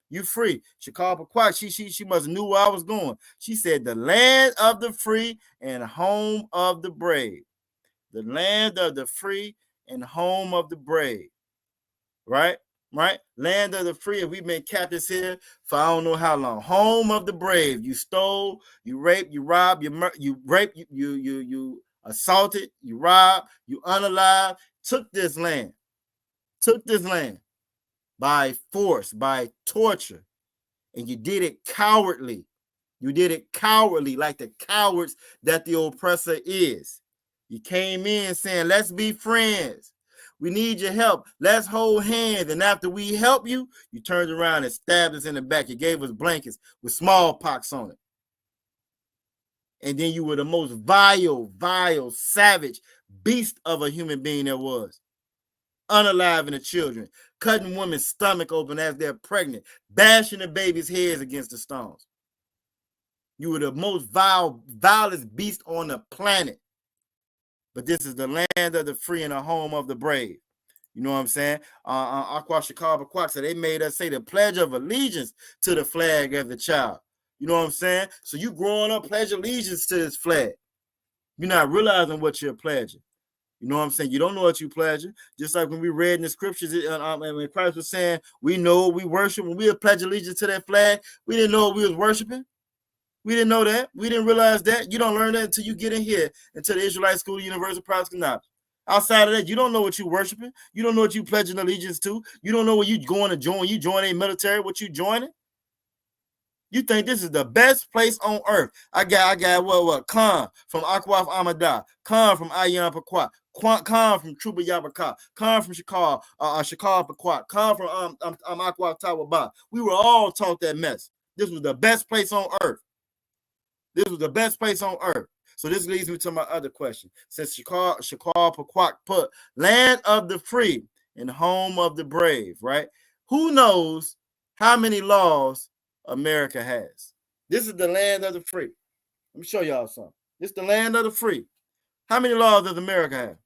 You free. Chicago Quack, she must have knew where I was going. She said, the land of the free and home of the brave. The land of the free and home of the brave. Right? Land of the free. We've been captives here for I don't know how long. Home of the brave. You stole, you raped, you robbed, you raped, you assaulted, you robbed, you unalived. Took this land by force, by torture, and you did it cowardly. You did it cowardly, like the cowards that the oppressor is. You came in saying, let's be friends. We need your help. Let's hold hands. And after we help you, you turned around and stabbed us in the back. You gave us blankets with smallpox on it. And then you were the most vile, savage beast of a human being there was. Unaliving the children, cutting women's stomach open as they're pregnant, bashing the babies' heads against the stones. You were the most vilest beast on the planet. But this is the land of the free and the home of the brave. You know what I'm saying? Aqua Chicago Quack said they made us say the Pledge of Allegiance to the flag as a child. You know what I'm saying? So you growing up, pledge allegiance to this flag. You're not realizing what you're pledging. You know what I'm saying? You don't know what you're pledging. Just like when we read in the scriptures, when Christ was saying, we know what we worship. When we pledge allegiance to that flag, we didn't know what we was worshiping. We didn't know that. We didn't realize that. You don't learn that until you get in here, into the Israelite School of Universal Practical Knowledge. Outside of that, you don't know what you're worshiping. You don't know what you're pledging allegiance to. You don't know what you're going to join. You join a military, what you joining? You think this is the best place on earth. I got what? Khan from Akwaf Amadah. Khan from ISUPK. Khan from Truba Yabaka, Khan from Shakar, Paquat, Khan from Aqua Tawaba. We were all taught that mess. This was the best place on earth. This was the best place on earth. So this leads me to my other question. Since Shakar Paquat put land of the free and home of the brave, right? Who knows how many laws America has? This is the land of the free. Let me show y'all something. This is the land of the free. How many laws does America have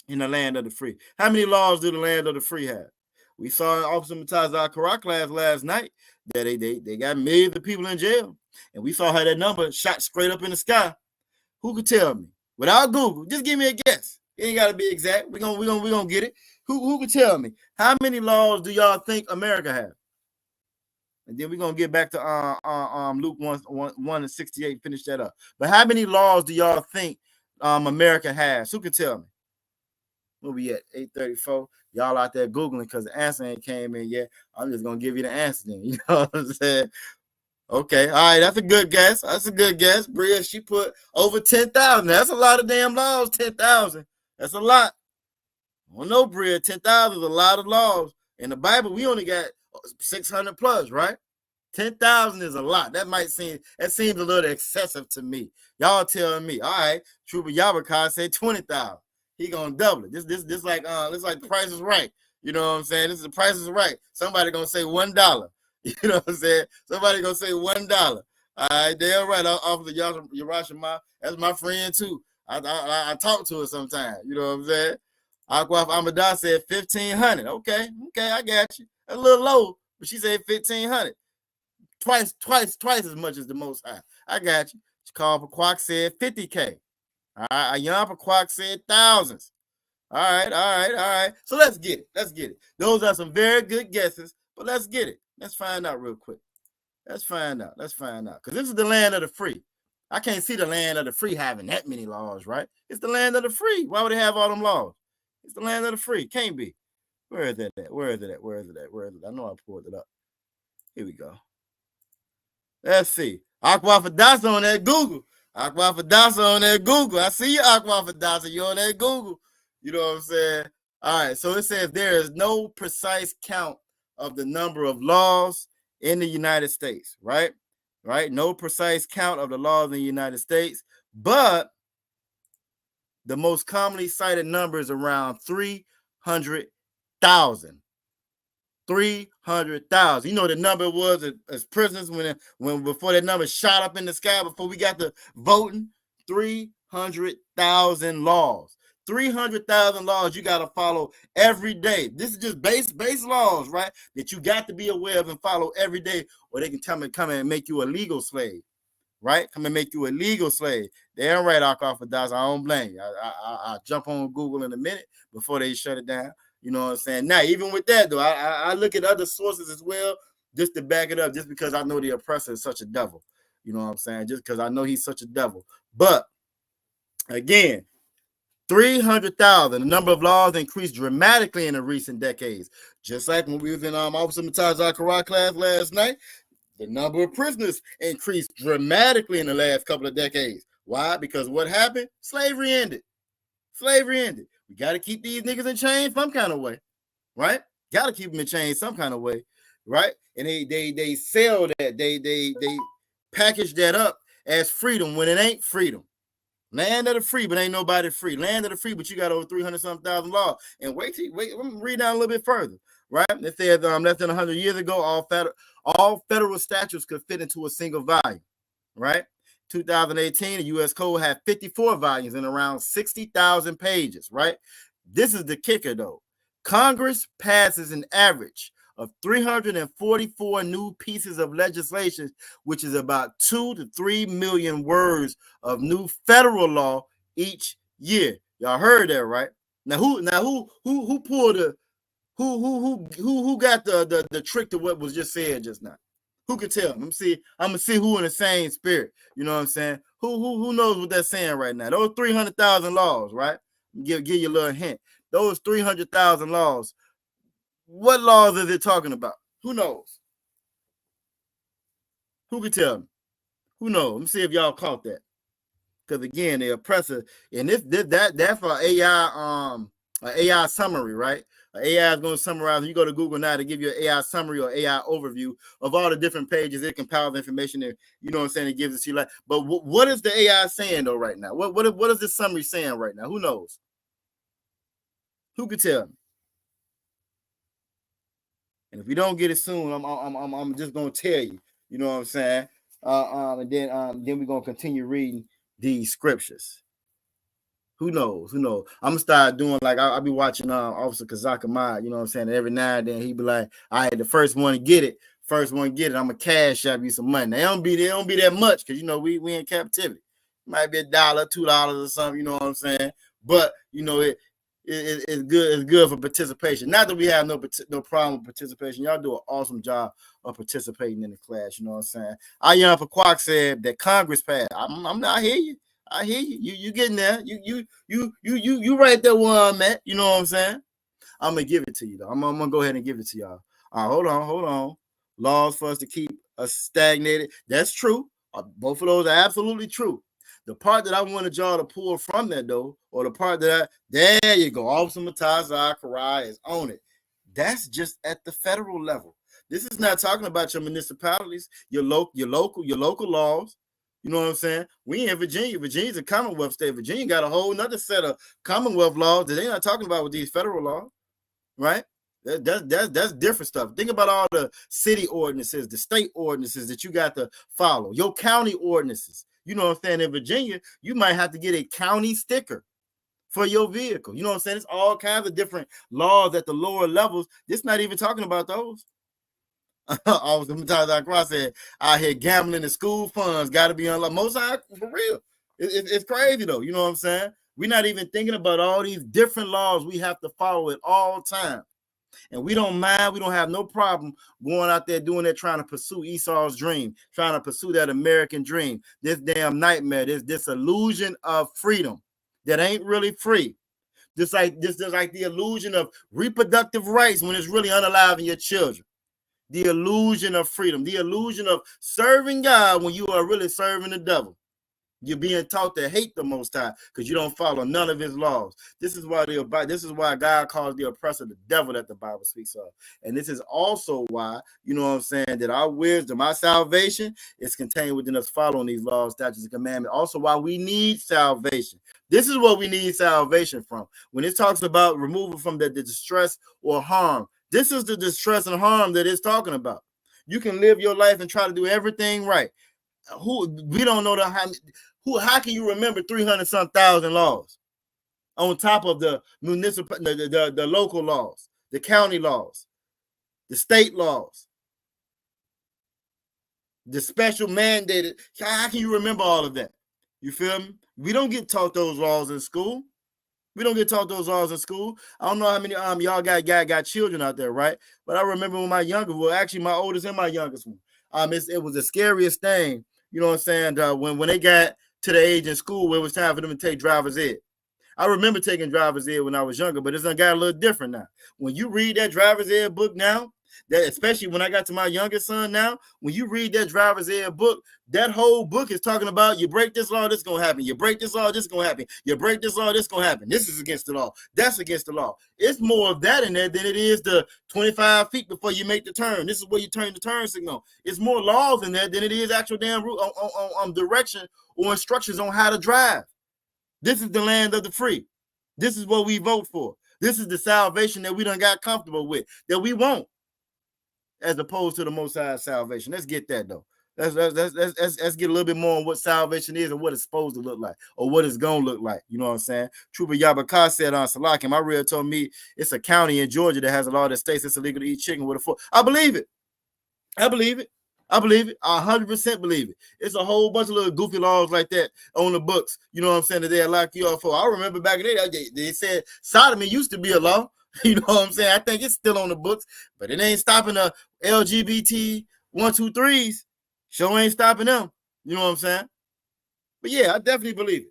in the land of the free? How many laws do the land of the free have? We saw in Officer Mataza Karak class last night that they got millions of people in jail. And we saw how that number shot straight up in the sky. Who could tell me? Without Google, just give me a guess. It ain't gotta be exact. We're gonna get it. Who could tell me? How many laws do y'all think America has? And then we're gonna get back to Luke 1:68 and finish that up. But how many laws do y'all think America has? Who can tell me? Where we at? 8:34. Y'all out there Googling because the answer ain't came in yet. I'm just gonna give you the answer then. You know what I'm saying? Okay, all right, that's a good guess. That's a good guess. Bria, she put over 10,000. That's a lot of damn laws. 10,000. That's a lot. I don't know, Bria. 10,000 is a lot of laws. In the Bible, we only got 600 plus, right? 10,000 is a lot. That seems a little excessive to me. Y'all telling me, all right, Trooper Yabaka said 20,000. He gonna double it. This like the Price is Right. You know what I'm saying? This is the Price is Right. Somebody gonna say $1. You know what I'm saying? Somebody gonna say $1. All right, damn right. Officer Yarashima, that's my friend too. I talk to her sometimes. You know what I'm saying? Aquaf Amadah said 1,500. Okay, I got you. That's a little low, but she said 1,500. Twice as much as the Most High. I got you. Chicago Quack said 50K. All right, Ayampa Quack said thousands. All right. So let's get it. Those are some very good guesses, but let's get it. Let's find out real quick. Let's find out. Because this is the land of the free. I can't see the land of the free having that many laws, right? It's the land of the free. Why would they have all them laws? It's the land of the free. Can't be. Where is it at? Where is it? I know I pulled it up. Here we go. Let's see. Aqua Fadasa on that Google. I see you, Aqua Fadasa. You on that Google. You know what I'm saying? All right. So it says there is no precise count of the number of laws in the United States, right? No precise count of the laws in the United States, but the most commonly cited number is around 300,000. 300,000. You know the number was as prisoners when before that number shot up in the sky before we got to voting. 300,000 laws. 300,000 laws you got to follow every day. This is just base laws, right? That you got to be aware of and follow every day, or they can come and make you a legal slave, right? Come and make you a legal slave. Damn right, Akar Fadas. I don't blame you. I'll jump on Google in a minute before they shut it down. You know what I'm saying? Now, even with that, though, I look at other sources as well, just to back it up, just because I know the oppressor is such a devil. You know what I'm saying? Just because I know he's such a devil. But, again, 300,000. The number of laws increased dramatically in the recent decades. Just like when we was in Officer Mataza Karak class last night, the number of prisoners increased dramatically in the last couple of decades. Why? Because what happened? Slavery ended. We got to keep these niggas in chains some kind of way, right? Got to keep them in chains some kind of way, right? And they sell that, they package that up as freedom when it ain't freedom. Land of the free, but ain't nobody free. Land of the free, but you got over 300,000 laws. And wait, let me read down a little bit further, right? It says less than 100 years ago, all federal statutes could fit into a single volume, right? 2018, the U.S. Code had 54 volumes and around 60,000 pages, right? This is the kicker, though. Congress passes an average of 344 new pieces of legislation, which is about 2 to 3 million words of new federal law each year. Y'all heard that, right? Now who pulled who got the trick to what was just said just now? Who can tell? I'm gonna see who in the same spirit. You know what I'm saying? Who knows what they're saying right now? Those 300,000 laws, right? Give you a little hint. Those 300,000 laws. What laws is it talking about? Who knows? Who can tell me? Who knows? Let me see if y'all caught that. Because again, the oppressor, and that's for AI summary, right? AI is going to summarize. You go to Google now to give you an AI summary or AI overview of all the different pages. It compiles information there. You know what I'm saying? It gives it to you. Like, but what is the AI saying though right now? What is this summary saying right now? Who knows? Who could tell me? And if we don't get it soon, I'm just gonna tell you. You know what I'm saying? And then we're gonna continue reading these scriptures. Who knows? Who knows? I'm gonna start doing like I'll be watching Officer Kazak Ahmad, you know what I'm saying? And every now and then he be like, all right, the first one to get it, I'm gonna cash out you some money. Now, they don't be that much because you know we in captivity. It might be $1, $2 or something, you know what I'm saying? But you know, it's good, it's good for participation. Not that we have no problem with participation. Y'all do an awesome job of participating in the class, you know what I'm saying? ISUPK said that Congress passed. I hear you. I hear you. You getting there. You right there where I'm at. You know what I'm saying? I'm gonna give it to you though. I'm gonna go ahead and give it to y'all. Hold on. Laws for us to keep us stagnated. That's true. Both of those are absolutely true. The part that I wanted y'all to pull from that though, or the part that there you go, Officer Mataza Karai is on it. That's just at the federal level. This is not talking about your municipalities, your local laws. You know what I'm saying? We in Virginia. Virginia's a Commonwealth state. Virginia got a whole nother set of Commonwealth laws that they're not talking about with these federal laws, right? That's different stuff. Think about all the city ordinances, the state ordinances that you got to follow, your county ordinances. You know what I'm saying? In Virginia, you might have to get a county sticker for your vehicle. You know what I'm saying? It's all kinds of different laws at the lower levels. This not even talking about those. Officer Mataza Akra said, out here gambling and school funds got to be unlocked. Most high, for real. It's crazy though. You know what I'm saying? We're not even thinking about all these different laws we have to follow at all times. And we don't mind. We don't have no problem going out there doing that, trying to pursue Esau's dream, trying to pursue that American dream. This damn nightmare, this illusion of freedom that ain't really free. Just like the illusion of reproductive rights when it's really unaliving your children. The illusion of freedom, the illusion of serving God when you are really serving the devil. You're being taught to hate the Most High because you don't follow none of his laws. This is why God calls the oppressor the devil that the Bible speaks of. And this is also why, you know what I'm saying, that our wisdom, our salvation is contained within us following these laws, statutes, and commandments. Also why we need salvation. This is what we need salvation from. When it talks about removal from the distress or harm, this is the distress and harm that it's talking about. You can live your life and try to do everything right. We don't know how can you remember 300-some thousand laws on top of the municipal, the local laws, the county laws, the state laws, the special mandated? How can you remember all of that? You feel me? We don't get taught those laws in school. We don't get taught those laws in school. I don't know how many y'all got children out there, right? But I remember when my oldest and my youngest one. It was the scariest thing, you know what I'm saying? When they got to the age in school where it was time for them to take driver's ed. I remember taking driver's ed when I was younger, but it's got a little different now. When you read that driver's ed book now, that especially when I got to my youngest son now, when you read that driver's ed book, that whole book is talking about you break this law, this is gonna happen. You break this law, this is gonna happen. You break this law, this is gonna happen. This is against the law. That's against the law. It's more of that in there than it is the 25 feet before you make the turn. This is where you turn the turn signal. It's more laws in there than it is actual damn route on direction or instructions on how to drive. This is the land of the free. This is what we vote for. This is the salvation that we done got comfortable with, that we want, as opposed to the Most High salvation. Let's get that though. Let's get a little bit more on what salvation is and what it's supposed to look like, or what it's gonna look like. You know what I'm saying? Trooper Yabaka said on Salakim, my real told me it's a county in Georgia that has a law that states it's illegal to eat chicken with a fork. I believe it. I 100% believe it. It's a whole bunch of little goofy laws like that on the books. You know what I'm saying? That they'll lock you up for. I remember back in the day, they said sodomy used to be a law. You know what I'm saying? I think it's still on the books, but it ain't stopping the LGBT 1, 2, 3s. Sure ain't stopping them. You know what I'm saying? But yeah, I definitely believe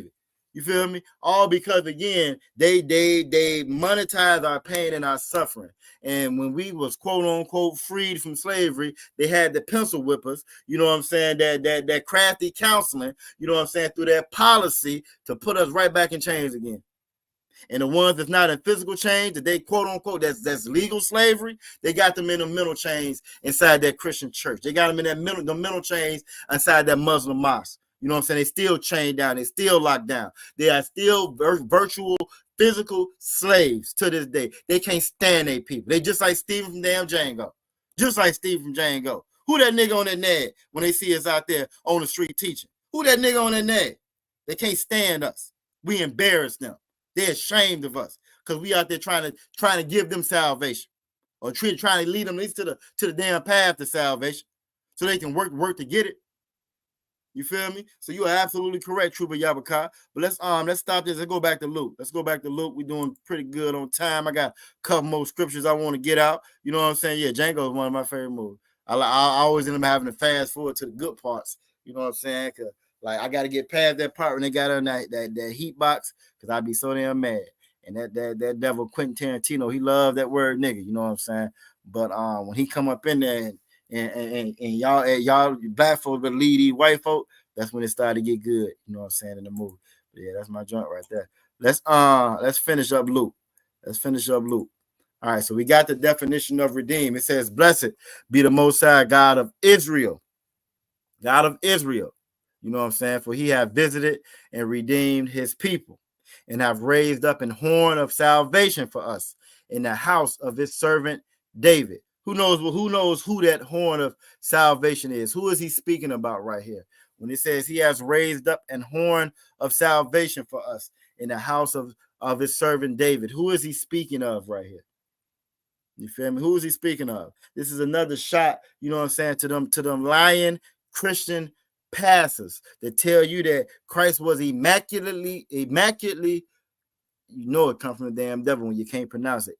it. You feel me? All because again, they monetize our pain and our suffering. And when we was quote unquote freed from slavery, they had the pencil whippers, you know what I'm saying, that crafty counseling, you know what I'm saying, through their policy to put us right back in chains again. And the ones that's not in physical chains, that they quote unquote that's legal slavery, they got them in the mental chains inside that Christian church. They got them in the mental chains inside that Muslim mosque. You know what I'm saying? They still chained down. They still locked down. They are still virtual physical slaves to this day. They can't stand their people. They just like Stephen from damn Django. Just like Stephen from Django. Who that nigga on that nag when they see us out there on the street teaching? Who that nigga on that nag? They can't stand us. We embarrass them. They're ashamed of us because we out there trying to give them salvation, or trying to lead them at least to the damn path to salvation, so they can work to get it. You feel me? So you are absolutely correct, Trooper Yabaka. But let's stop this. Let's go back to Luke. We're doing pretty good on time. I got a couple more scriptures I want to get out. You know what I'm saying? Yeah, Django is one of my favorite movies. I always end up having to fast forward to the good parts. You know what I'm saying? Cause like I got to get past that part when they got on that heat box, because I'd be so damn mad. And that devil Quentin Tarantino, he loved that word nigga. You know what I'm saying? But when he come up in there and y'all black folks but lead these white folk, that's when it started to get good. You know what I'm saying, in the movie. But yeah, that's my joint right there. Let's finish up Luke. All right, so we got the definition of redeem. It says, "Blessed be the Most High God of Israel." God of Israel. You know what I'm saying? For he have visited and redeemed his people, and have raised up an horn of salvation for us in the house of his servant David. Who knows who that horn of salvation is? Who is he speaking about right here? When it says he has raised up an horn of salvation for us in the house of his servant David. Who is he speaking of right here? You feel me? Who is he speaking of? This is another shot, you know what I'm saying, to them lying Christian pastors that tell you that Christ was immaculately, you know it comes from the damn devil when you can't pronounce it,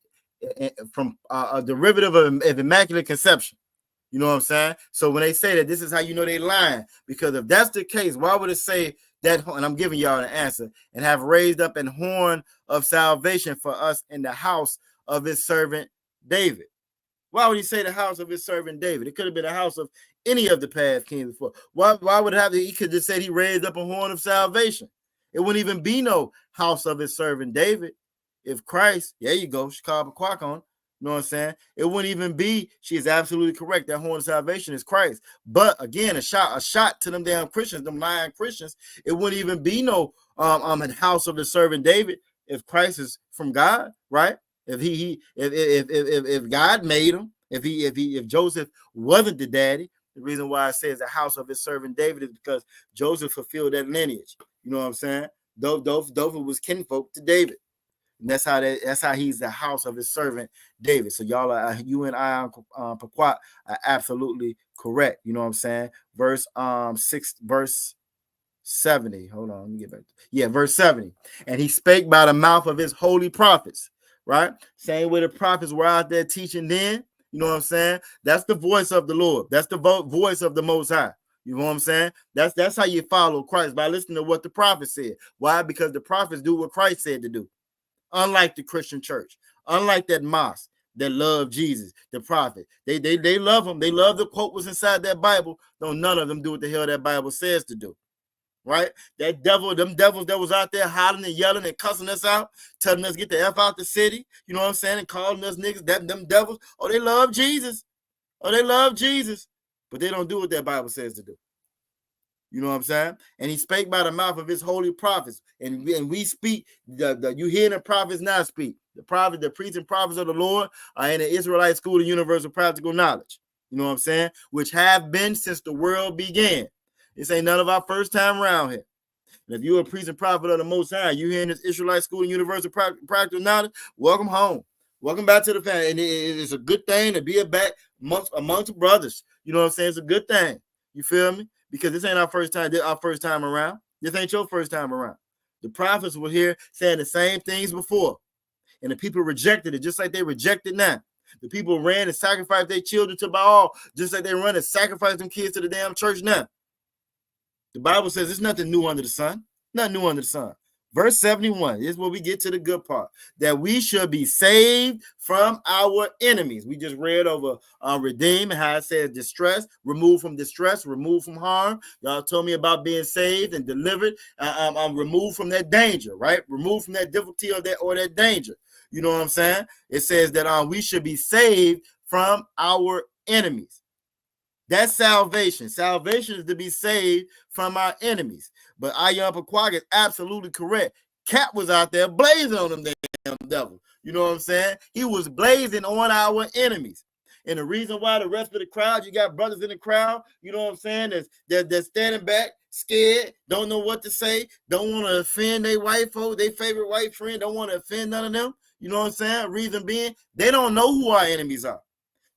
from a derivative of immaculate conception. You know what I'm saying? So when they say that, this is how you know they lying, because if that's the case, why would it say that? And I'm giving y'all an answer. And have raised up an horn of salvation for us in the house of his servant David. Why would he say the house of his servant David? It could have been the house of any of the past kings before. Why would it have? He could just say he raised up a horn of salvation. It wouldn't even be no house of his servant David if Christ. There you go, Chicago Quack on. You know what I'm saying? It wouldn't even be. She is absolutely correct. That horn of salvation is Christ. But again, a shot to them damn Christians, them lying Christians. It wouldn't even be no house of the servant David if Christ is from God, right? If God made him, if Joseph wasn't the daddy, the reason why it says the house of his servant David is because Joseph fulfilled that lineage. You know what I'm saying? David was kinfolk to David. And that's how he's the house of his servant David. So y'all you and I on Pequot are absolutely correct. You know what I'm saying? Verse 70. Hold on, let me get back. Verse 70. And he spake by the mouth of his holy prophets, right? Same way the prophets were out there teaching then. You know what I'm saying? That's the voice of the Lord. That's the voice of the Most High. You know what I'm saying? That's how you follow Christ, by listening to what the prophet said. Why? Because the prophets do what Christ said to do. Unlike the Christian church, unlike that mosque that love Jesus, the prophet, they love him. They love the quote was inside that Bible. Though none of them do what the hell that Bible says to do. Right? Them devils that was out there hollering and yelling and cussing us out, telling us get the F out the city. You know what I'm saying? And calling us niggas. Them devils. Oh, they love Jesus. But they don't do what that Bible says to do. You know what I'm saying? And he spake by the mouth of his holy prophets. And we speak, you hear the prophets now speak. The priests and prophets of the Lord are in the Israelite school of universal practical knowledge. You know what I'm saying? Which have been since the world began. This ain't none of our first time around here. And if you're a priest and prophet of the Most High, you here in this Israelite school of universal practical knowledge, welcome home. Welcome back to the family. And it's a good thing to be back amongst brothers. You know what I'm saying? It's a good thing. You feel me? Because this ain't our first time around. This ain't your first time around. The prophets were here saying the same things before. And the people rejected it just like they reject it now. The people ran and sacrificed their children to Baal just like they run and sacrifice them kids to the damn church now. The Bible says there's nothing new under the sun. Nothing new under the sun. Verse 71 is where we get to the good part, that we should be saved from our enemies. We just read over redeem and how it says distress, remove from distress, remove from harm. Y'all told me about being saved and delivered, removed from that danger, right? Removed from that difficulty or that danger. You know what I'm saying? It says that we should be saved from our enemies. That's salvation. Salvation is to be saved from our enemies. But ISUPK is absolutely correct. Cap was out there blazing on them damn devil. You know what I'm saying? He was blazing on our enemies. And the reason why the rest of the crowd, you got brothers in the crowd, you know what I'm saying, they're standing back, scared, don't know what to say, don't want to offend their white folk, their favorite white friend, don't want to offend none of them. You know what I'm saying? Reason being, they don't know who our enemies are.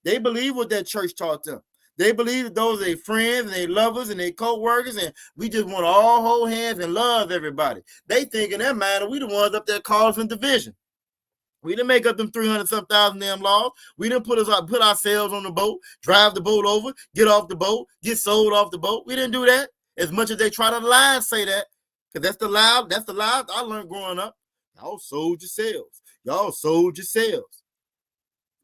They believe what that church taught them. They believe that those are their friends and their lovers and their co-workers, and we just want to all hold hands and love everybody. They think in their mind that we the ones up there causing division. We didn't make up them 300-some-thousand damn laws. We didn't put ourselves on the boat, drive the boat over, get off the boat, get sold off the boat. We didn't do that. As much as they try to lie and say that, because that's the lie I learned growing up. Y'all sold yourselves. Y'all sold yourselves.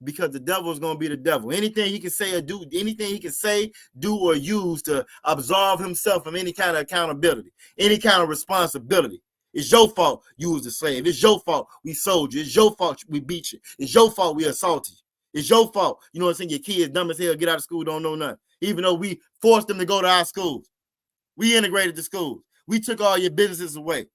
Because the devil is going to be the devil. Anything he can say or do, anything he can say, do, or use to absolve himself from any kind of accountability, any kind of responsibility. It's your fault you was a slave. It's your fault we sold you. It's your fault we beat you. It's your fault we assaulted you. It's your fault. You know what I'm saying? Your kids dumb as hell, get out of school, don't know nothing. Even though we forced them to go to our schools. We integrated the schools. We took all your businesses away.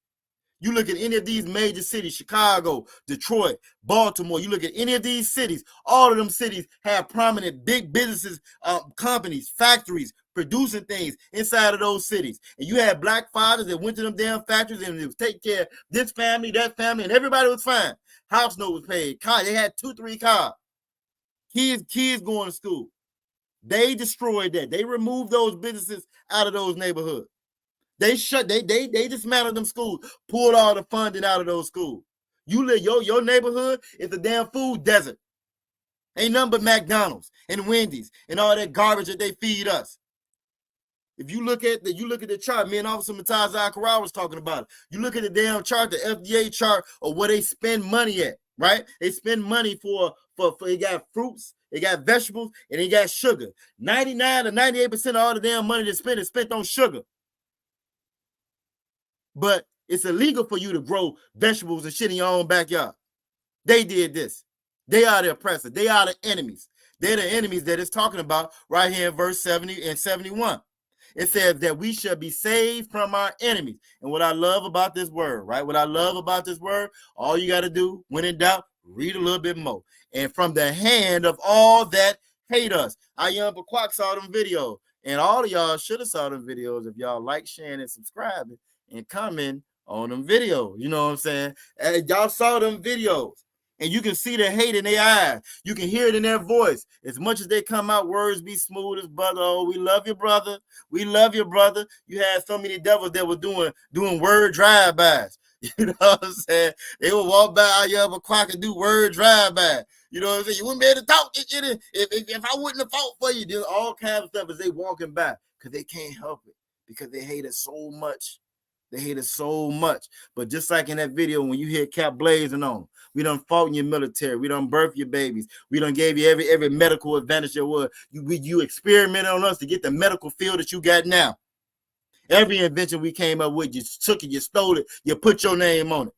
You look at any of these major cities, Chicago, Detroit, Baltimore, you look at any of these cities, all of them cities have prominent big businesses, companies, factories, producing things inside of those cities. And you had black fathers that went to them damn factories and they was taking care of this family, that family, and everybody was fine. House note was paid. Car, they had 2-3 cars. Kids going to school. They destroyed that. They removed those businesses out of those neighborhoods. They dismantled them schools, pulled all the funding out of those schools. You live your neighborhood is a damn food desert. Ain't nothing but McDonald's and Wendy's and all that garbage that they feed us. If you look at the chart, me and Officer Matazai Corral was talking about it. You look at the damn chart, the FDA chart of where they spend money at, right? They spend money for they got fruits, they got vegetables, and they got sugar. 99 to 98% of all the damn money they spend is spent on sugar. But it's illegal for you to grow vegetables and shit in your own backyard. They did this. They are the oppressors. They are the enemies. They're the enemies that it's talking about right here in verse 70 and 71. It says that we shall be saved from our enemies. And what I love about this word, right? What I love about this word, all you got to do, when in doubt, read a little bit more. And from the hand of all that hate us. ISUPK saw them videos. And all of y'all should have saw them videos if y'all like, sharing, and subscribing and comment on them videos. You know what I'm saying? Y'all saw them videos. And you can see the hate in their eyes. You can hear it in their voice. As much as they come out, words be smooth as butter. Oh, we love you, brother. We love you, brother. You had so many devils that were doing word drive-bys. You know what I'm saying? They would walk by ISUPK and do word drive-by. You know what I'm saying? You wouldn't be able to talk if I wouldn't have fought for you. There's all kinds of stuff as they walking by because they can't help it because they hate us so much. They hate us so much. But just like in that video, when you hear Cap blazing on them, we done fought in your military. We done birthed your babies. We done gave you every medical advantage there was. You experimented on us to get the medical field that you got now. Every invention we came up with, you took it, you stole it, you put your name on it.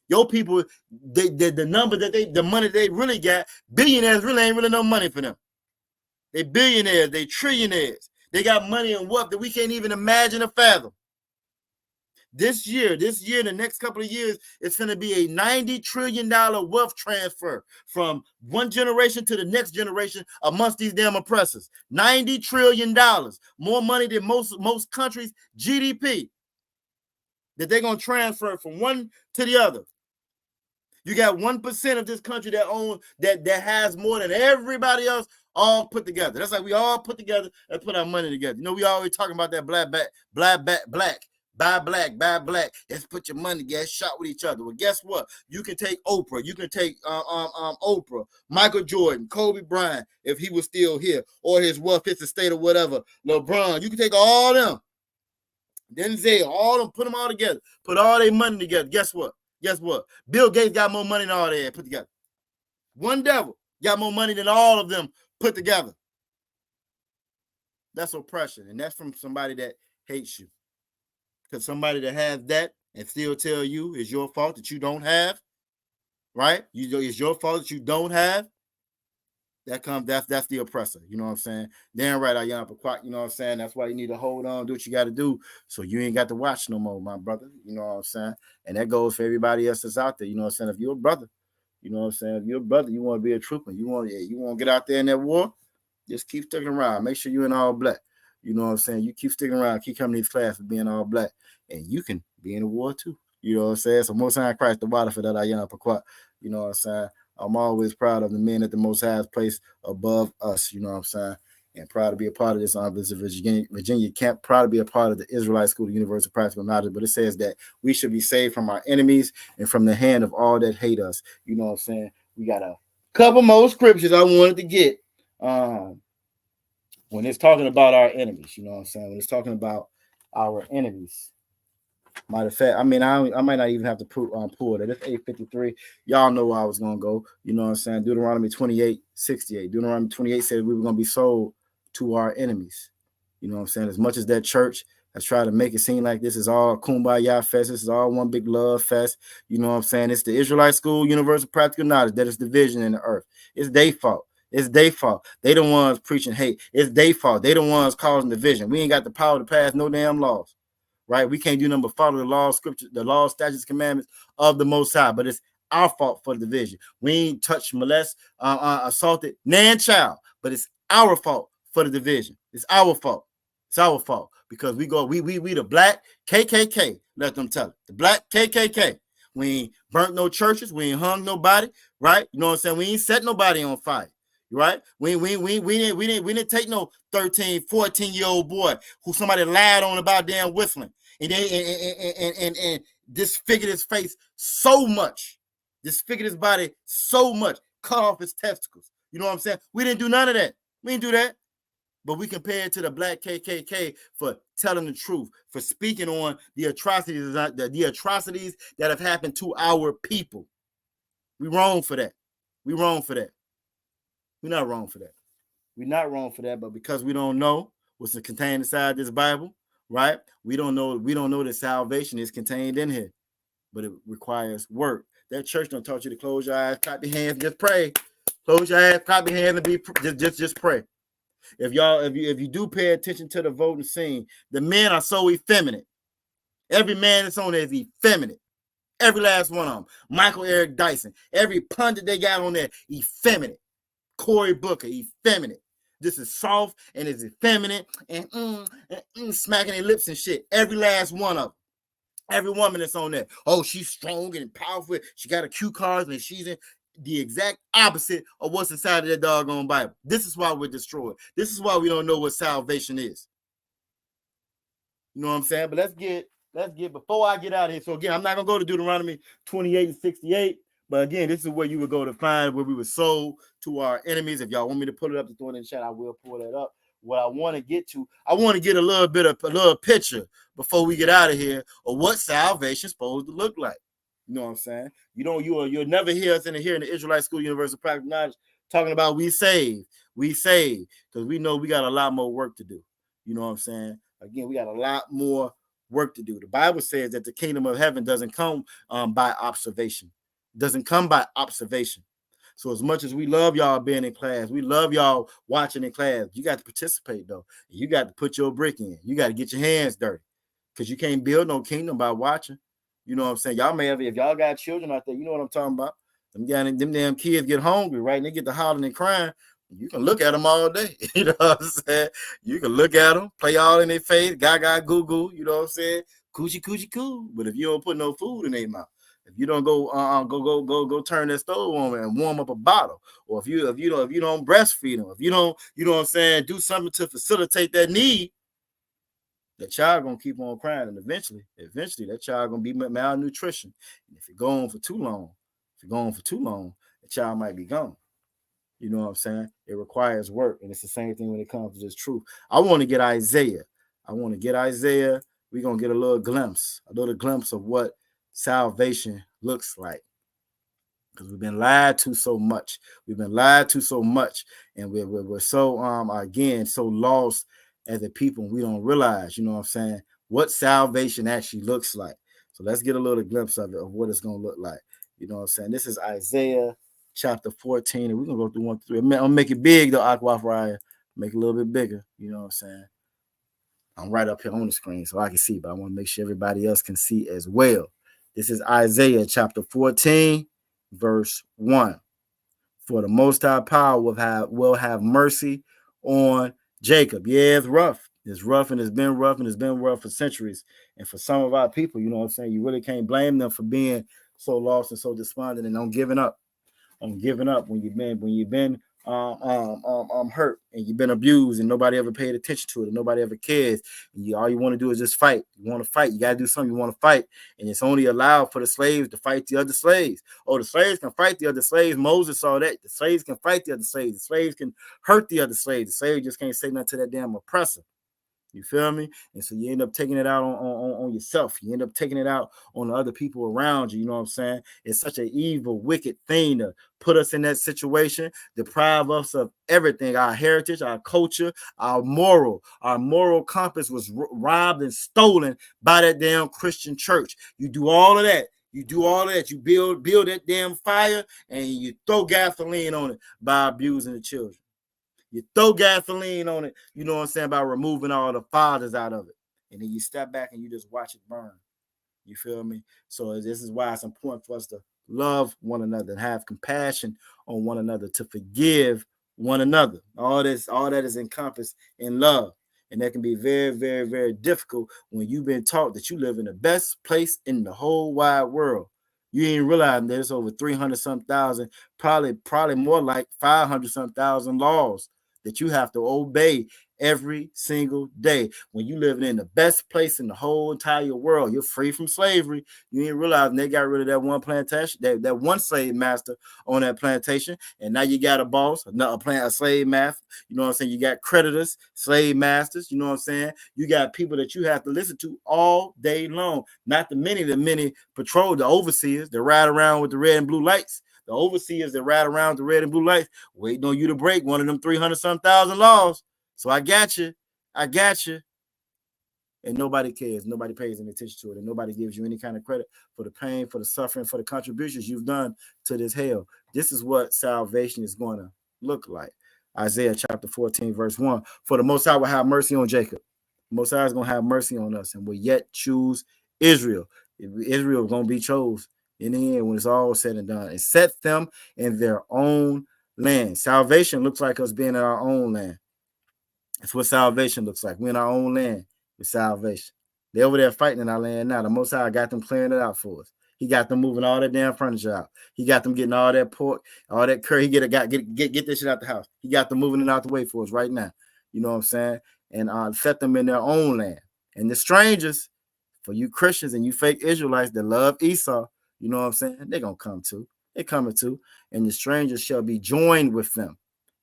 Your people, the money they really got, billionaires really ain't really no money for them. They billionaires, they trillionaires. They got money and wealth that we can't even imagine or fathom. This year, the next couple of years, it's going to be a $90 trillion wealth transfer from one generation to the next generation amongst these damn oppressors. $90 trillion, more money than most countries' GDP that they're going to transfer from one to the other. You got 1% of this country that has more than everybody else all put together. That's like we all put together and put our money together. You know, we always talking about that black. Buy black. Let's put your money together, shot with each other. Well, guess what? You can take Oprah. You can take Oprah, Michael Jordan, Kobe Bryant, if he was still here, or his wealth, his estate or whatever. LeBron. You can take all them. Denzel, all of them, put them all together. Put all their money together. Guess what? Bill Gates got more money than all they had put together. One devil got more money than all of them put together. That's oppression, and that's from somebody that hates you. Because somebody that has that and still tell you it's your fault that you don't have, right? It's your fault that you don't have. That's the oppressor. You know what I'm saying? Damn right, ISUPK. You know what I'm saying? That's why you need to hold on, do what you got to do, so you ain't got to watch no more, my brother. You know what I'm saying? And that goes for everybody else that's out there. You know what I'm saying? If you're a brother, you know what I'm saying? If you're a brother, you want to be a trooper. You want to get out there in that war. Just keep sticking around. Make sure you're in all black. You know what I'm saying? You keep sticking around. Keep coming to these classes being all black, and you can be in the war too. You know what I'm saying? So Most High Christ the water for that ISUPK. You know what I'm saying? I'm always proud of the men that the Most High has placed above us. You know what I'm saying? And proud to be a part of this Virginia camp. Proud to be a part of the Israelite School of Universal Practical Knowledge. But it says that we should be saved from our enemies and from the hand of all that hate us. You know what I'm saying? We got a couple more scriptures I wanted to get. When it's talking about our enemies, you know what I'm saying? When it's talking about our enemies. Matter of fact, I mean, I might not even have to pull it. It's 8:53. Y'all know where I was going to go. You know what I'm saying? Deuteronomy 28:68. Deuteronomy 28 said we were going to be sold to our enemies. You know what I'm saying? As much as that church has tried to make it seem like this is all kumbaya fest, this is all one big love fest. You know what I'm saying? It's the Israelite School, Universal Practical Knowledge that is division in the earth. It's their fault. It's their fault. They the ones preaching hate. It's their fault. They the ones causing division. We ain't got the power to pass no damn laws. Right? We can't do nothing but follow the law, scripture, the law, statutes, commandments of the Most High. But it's our fault for the division. We ain't touched, molest, assaulted, nan child. But it's our fault for the division. It's our fault. It's our fault because we the black KKK. Let them tell it. The black KKK. We ain't burnt no churches. We ain't hung nobody. Right? You know what I'm saying? We ain't set nobody on fire. Right? We didn't take no 13, 14-year-old boy who somebody lied on about damn whistling. And disfigured his face so much, disfigured his body so much, cut off his testicles. You know what I'm saying? We didn't do none of that. We didn't do that. But we compare it to the black KKK for telling the truth, for speaking on the atrocities that have happened to our people. We wrong for that. We wrong for that. We're not wrong for that. We're not wrong for that, but because we don't know what's contained inside this Bible, right? We don't know that salvation is contained in here, but it requires work. That church don't taught you to close your eyes, clap your hands, just pray. Close your eyes, clap your hands, and just pray. If you do pay attention to the voting scene, the men are so effeminate. Every man that's on there is effeminate. Every last one of them. Michael Eric Dyson. Every pundit they got on there, effeminate. Cory Booker, effeminate. This is soft and it's effeminate and smacking their lips and shit. Every last one of them. Every woman that's on there. Oh, she's strong and powerful. She got a cue cards and she's in the exact opposite of what's inside of that doggone Bible. This is why we're destroyed. This is why we don't know what salvation is. You know what I'm saying? But let's get before I get out of here. So again, I'm not gonna go to Deuteronomy 28:68. But again, this is where you would go to find where we were sold to our enemies. If y'all want me to pull it up to throw it in the chat, I will pull that up. What I want to get to, I want to get a little picture before we get out of here of what salvation's supposed to look like. You know what I'm saying? You'll never hear us in the Israelite School Universal Practical Knowledge talking about we saved, because we know we got a lot more work to do. You know what I'm saying? Again, we got a lot more work to do. The Bible says that the kingdom of heaven doesn't come by observation. Doesn't come by observation. So as much as we love y'all being in class, we love y'all watching in class, you got to participate though. You got to put your brick in. You got to get your hands dirty because you can't build no kingdom by watching. You know what I'm saying? Y'all may have, if y'all got children out there, you know what I'm talking about. Them damn kids get hungry, right? And they get to hollering and crying. You can look at them all day. You know what I'm saying? You can look at them, play all in their face, gaga, goo goo. You know what I'm saying? Coochie, coochie, coo. But if you don't put no food in their mouth, if you don't go turn that stove on and warm up a bottle, or if you don't breastfeed them, if you don't, you know what I'm saying, do something to facilitate that need, the child gonna keep on crying, and eventually that child gonna be malnutrition. And if it go on for too long, the child might be gone. You know what I'm saying? It requires work, and it's the same thing when it comes to this truth. I want to get Isaiah we're going to get a little glimpse of what salvation looks like. Because we've been lied to so much. And we're so, again, so lost as a people. We don't realize, you know what I'm saying, what salvation actually looks like. So let's get a little glimpse of it, of what it's going to look like. You know what I'm saying? This is Isaiah chapter 14, and we're going to go through 1 through 3. I'm going to make it big, though, Aquafryer. Make it a little bit bigger. You know what I'm saying? I'm right up here on the screen so I can see, but I want to make sure everybody else can see as well. This is Isaiah chapter 14, verse 1. For the Most High Power will have mercy on Jacob. Yeah, it's rough. It's rough, and it's been rough, and it's been rough for centuries. And for some of our people, you know what I'm saying, you really can't blame them for being so lost and so despondent and on giving up. When you've been hurt and you've been abused and nobody ever paid attention to it and nobody ever cares. And all you want to do is just fight. You want to fight. You got to do something. You want to fight. And it's only allowed for the slaves to fight the other slaves. Oh, the slaves can fight the other slaves. Moses saw that. The slaves can fight the other slaves. The slaves can hurt the other slaves. The slaves just can't say nothing to that damn oppressor. You feel me? And so you end up taking it out on yourself. You end up taking it out on the other people around you. You know what I'm saying? It's such an evil, wicked thing to put us in that situation, deprive us of everything, our heritage, our culture, our moral compass was robbed and stolen by that damn Christian church. You do all of that. You build that damn fire and you throw gasoline on it by abusing the children. You throw gasoline on it, you know what I'm saying, by removing all the fathers out of it. And then you step back and you just watch it burn. You feel me? So this is why it's important for us to love one another and have compassion on one another, to forgive one another. All that is encompassed in love. And that can be very, very, very difficult when you've been taught that you live in the best place in the whole wide world. You ain't realizing there's over 300-some thousand, probably more like 500-some thousand laws that you have to obey every single day. When you living in the best place in the whole entire world, you're free from slavery. You ain't realizing they got rid of that one plantation, that one slave master on that plantation, and now you got a boss, a slave master. You know what I'm saying? You got creditors, slave masters. You know what I'm saying? You got people that you have to listen to all day long. Not the many patrol, the overseers that ride around with the red and blue lights. The overseers that ride around with the red and blue lights, waiting on you to break one of them 300-some thousand laws. So I got you. And nobody cares. Nobody pays any attention to it. And nobody gives you any kind of credit for the pain, for the suffering, for the contributions you've done to this hell. This is what salvation is going to look like. Isaiah chapter 14, verse 1. For the Most High will have mercy on Jacob. The Most High is going to have mercy on us and will yet choose Israel. Israel is going to be chosen in the end when it's all said and done, and set them in their own land. Salvation looks like us being in our own land. That's what salvation looks like. We're in our own land with salvation. They're over there fighting in our land now. The Most High got them clearing it out for us. He got them moving all that damn furniture out. He got them getting all that pork, all that curry. Get this shit out the house. He got them moving it out the way for us right now. You know what I'm saying? And set them in their own land. And the strangers, for you Christians and you fake Israelites that love Esau, you know what I'm saying? They're going to come too. They're coming too. And the strangers shall be joined with them.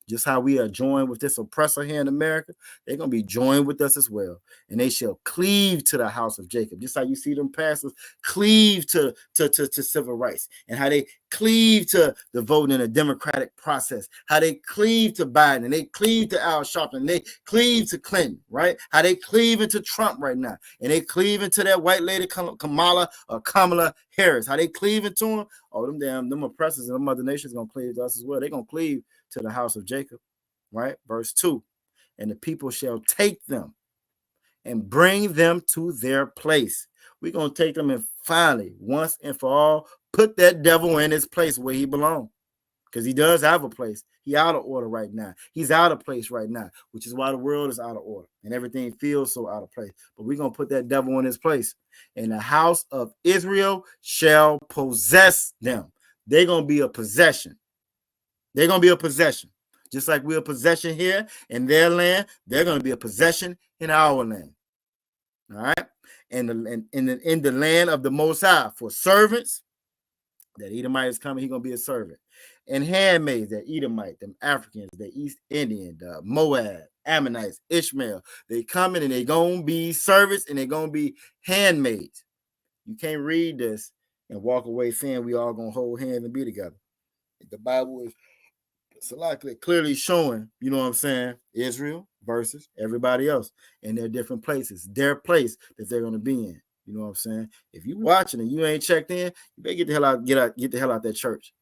Just how we are joined with this oppressor here in America, they're going to be joined with us as well. And they shall cleave to the house of Jacob. Just how you see them pastors cleave to civil rights, and how they cleave to the voting in a democratic process, how they cleave to Biden, and they cleave to Al Sharpton, and they cleave to Clinton, right? How they cleave into Trump right now, and they cleave into that white lady Kamala Harris, how they cleave into them. Oh, them oppressors and them other nations going to cleave to us as well. They're going to cleave to the house of Jacob, right? Verse 2, and the people shall take them and bring them to their place. We're going to take them and finally, once and for all, put that devil in his place where he belongs. Because he does have a place. He's out of order right now. He's out of place right now, which is why the world is out of order and everything feels so out of place. But we're going to put that devil in his place. And the house of Israel shall possess them. They're going to be a possession. They're going to be a possession. Just like we're a possession here in their land, they're going to be a possession in our land. All right? And in the land of the Most High, for servants, that Edomite is coming, he's going to be a servant. And handmaids, that Edomite, them Africans, the East Indian, the Moab, Ammonites, Ishmael. They coming and they gonna be servants and they gonna be handmaids. You can't read this and walk away saying we all gonna hold hands and be together. The Bible is it's a lot clearly showing, you know what I'm saying, Israel versus everybody else in their different places, their place that they're gonna be in. You know what I'm saying? If you watching and you ain't checked in, you better get the hell out that church.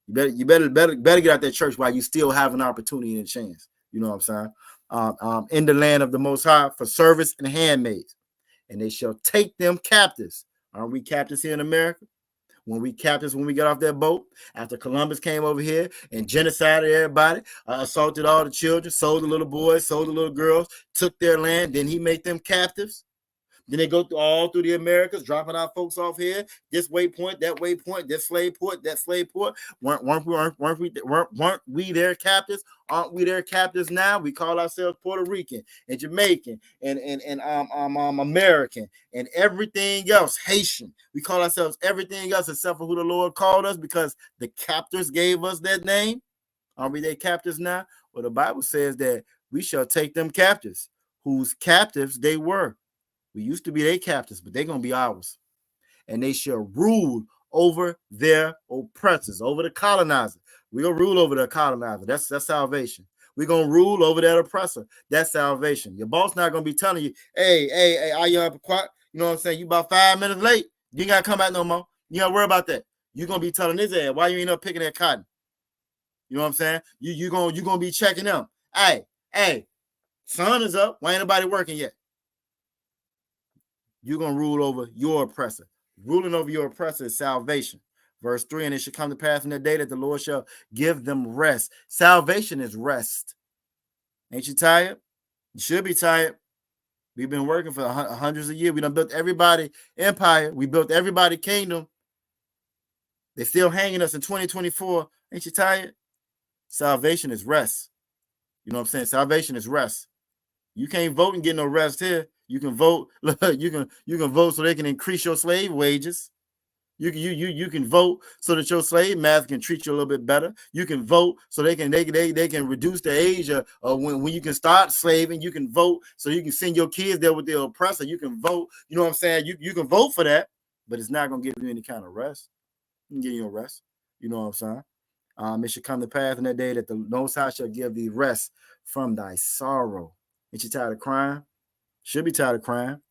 You better get out that church while you still have an opportunity and a chance. You know what I'm saying? In the land of the Most High for service and handmaids, and they shall take them captives. Aren't we captives here in America? When we captives, when we got off that boat, after Columbus came over here and genocided everybody, assaulted all the children, sold the little boys, sold the little girls, took their land, then he made them captives. Then they go through the Americas, dropping our folks off here. This waypoint, that waypoint, this slave port, that slave port. Weren't we their captives? Aren't we their captives now? We call ourselves Puerto Rican and Jamaican and American and everything else, Haitian. We call ourselves everything else except for who the Lord called us because the captors gave us that name. Aren't we their captives now? Well, the Bible says that we shall take them captives, whose captives they were. We used to be their captives, but they're going to be ours. And they shall rule over their oppressors, over the colonizer. We're going to rule over the colonizer. That's salvation. We're going to rule over that oppressor. That's salvation. Your boss not going to be telling you, hey, are you up quiet? You know what I'm saying? You about 5 minutes late. You ain't got to come back no more. You got to worry about that. You're going to be telling his ass, why you ain't up picking that cotton? You know what I'm saying? You're going to be checking them. Hey, sun is up. Why ain't nobody working yet? You're going to rule over your oppressor. Ruling over your oppressor is salvation. Verse 3, and it shall come to pass in the day that the Lord shall give them rest. Salvation is rest. Ain't you tired? You should be tired. We've been working for hundreds of years. We done built everybody empire. We built everybody kingdom. They're still hanging us in 2024. Ain't you tired? Salvation is rest. You know what I'm saying? Salvation is rest. You can't vote and get no rest here. You can vote. You can vote so they can increase your slave wages. You can vote so that your slave master can treat you a little bit better. You can vote so they can reduce the age of when you can start slaving. You can vote so you can send your kids there with their oppressor. You can vote. You know what I'm saying? You can vote for that, but it's not gonna give you any kind of rest. It can give you a rest. You know what I'm saying? It should come to pass in that day that the Most High shall give thee rest from thy sorrow. Ain't you tired of crying? Should be tired of crime.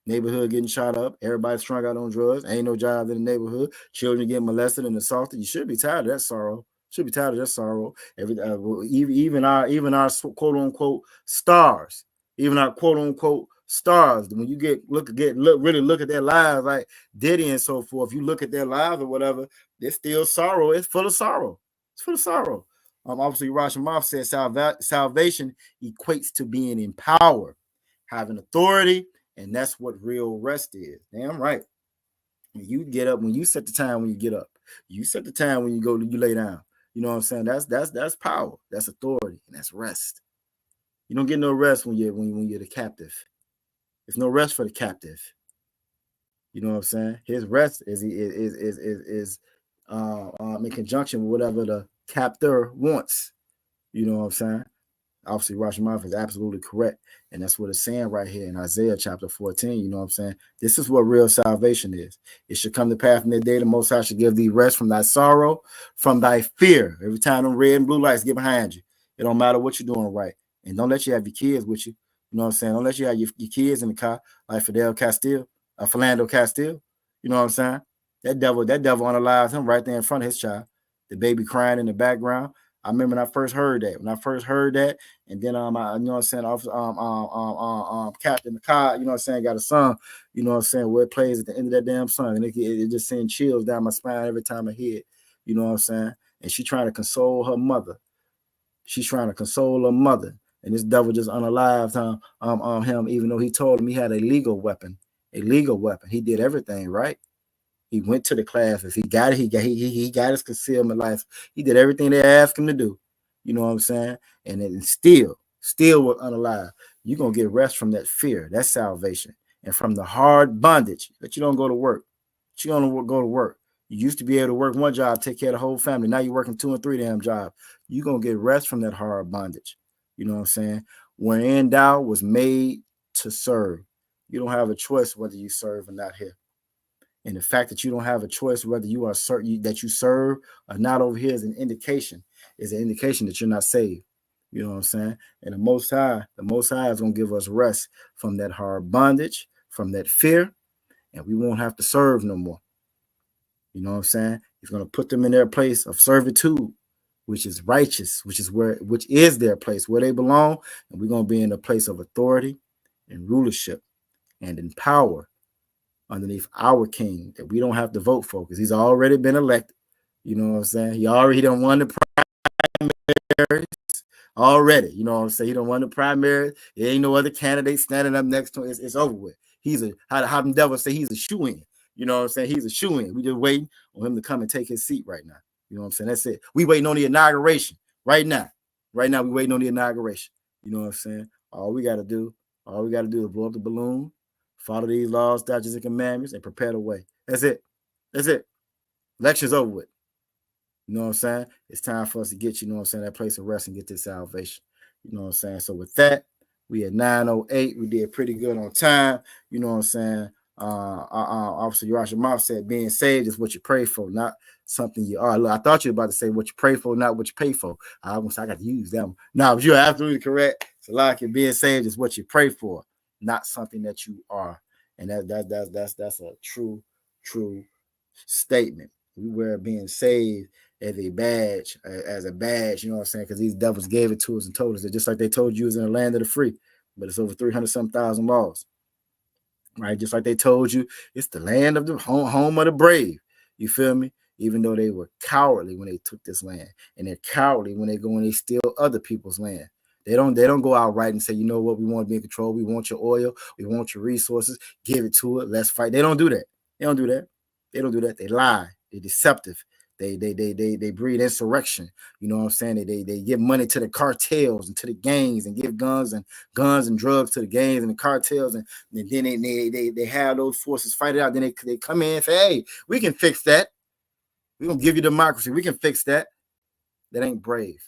Neighborhood getting shot up. Everybody strung out on drugs. Ain't no job in the neighborhood. Children getting molested and assaulted. You should be tired of that sorrow. Should be tired of that sorrow. Even our quote unquote stars. Even our quote unquote stars. When you really look at their lives, like Diddy and so forth. You look at their lives or whatever. There's still sorrow. It's full of sorrow. It's full of sorrow. Obviously, Rosh Hashanah says salvation equates to being empowered, having authority, and that's what real rest is. Damn right. When you get up, when you set the time when you get up, you set the time when you lay down. You know what I'm saying? That's power, that's authority, and that's rest. You don't get no rest when you're the captive. There's no rest for the captive. You know what I'm saying? His rest is in conjunction with whatever the captor wants. You know what I'm saying? Obviously, Rosh Hashanah is absolutely correct. And that's what it's saying right here in Isaiah chapter 14. You know what I'm saying? This is what real salvation is. It should come to pass in that day. The Most High should give thee rest from thy sorrow, from thy fear. Every time them red and blue lights get behind you, it don't matter what you're doing right. And don't let you have your kids with you. You know what I'm saying? Don't let you have your kids in the car like Philando Castile. You know what I'm saying? That devil unalives him right there in front of his child. The baby crying in the background. I remember when I first heard that. And then you know what I'm saying, Captain the Car, you know what I'm saying, got a song, you know what I'm saying, where it plays at the end of that damn song. And it just sends chills down my spine every time I hear it. You know what I'm saying? And she trying to console her mother. And this devil just unalived him, even though he told him he had a legal weapon. He did everything right. He went to the classes. He got it. He got his concealment license. He did everything they asked him to do. You know what I'm saying? And it still was unalive. You're going to get rest from that fear. That's salvation. And from the hard bondage that you don't go to work. You don't go to work. You used to be able to work one job, take care of the whole family. Now you're working 2 and 3 damn jobs. You're going to get rest from that hard bondage. You know what I'm saying? wherein thou was made to serve. You don't have a choice whether you serve or not here. And the fact that you don't have a choice whether you are certain that you serve or not over here is an indication that you're not saved. You know what I'm saying? And the Most High is going to give us rest from that hard bondage, from that fear, and we won't have to serve no more. You know what I'm saying? He's going to put them in their place of servitude, which is righteous, which is their place where they belong, and we're going to be in a place of authority and rulership and in power underneath our king that we don't have to vote for because he's already been elected. You know what I'm saying? He already done won the primaries already. You know what I'm saying? He done won the primaries. There ain't no other candidate standing up next to him. It's over with. He's how them devils say he's a shoe-in. You know what I'm saying? He's a shoe-in. We just waiting on him to come and take his seat right now. You know what I'm saying? That's it. We waiting on the inauguration right now. Right now, we waiting on the inauguration. You know what I'm saying? All we got to do is blow up the balloon, follow these laws, statutes, and commandments, and prepare the way. That's it. That's it. Election's over with. You know what I'm saying? It's time for us to get, you know what I'm saying, that place of rest and get this salvation. You know what I'm saying? So with that, we at 9:08. We did pretty good on time. You know what I'm saying? Officer Urash Mouth said being saved is what you pray for, not something you are. Look, I thought you were about to say what you pray for, not what you pay for. I got to use that one. No, but you're absolutely correct. So like it, being saved is what you pray for, not something that you are. And that's a true statement. We wear being saved as a badge, you know what I'm saying? Because these devils gave it to us and told us that just like they told you, it's in the land of the free, but it's over 300,000 laws, right? Just like they told you, it's the land of the home of the brave. You feel me? Even though they were cowardly when they took this land, and they're cowardly when they go and they steal other people's land. They don't go out right and say, you know what, we want to be in control. We want your oil. We want your resources. Give it to it. Let's fight. They don't do that. They don't do that. They lie. They're deceptive. They breed insurrection. You know what I'm saying? They give money to the cartels and to the gangs and give guns and drugs to the gangs and the cartels, and then they have those forces fight it out. Then they come in and say, hey, we can fix that. We're gonna give you democracy. We can fix that. That ain't brave.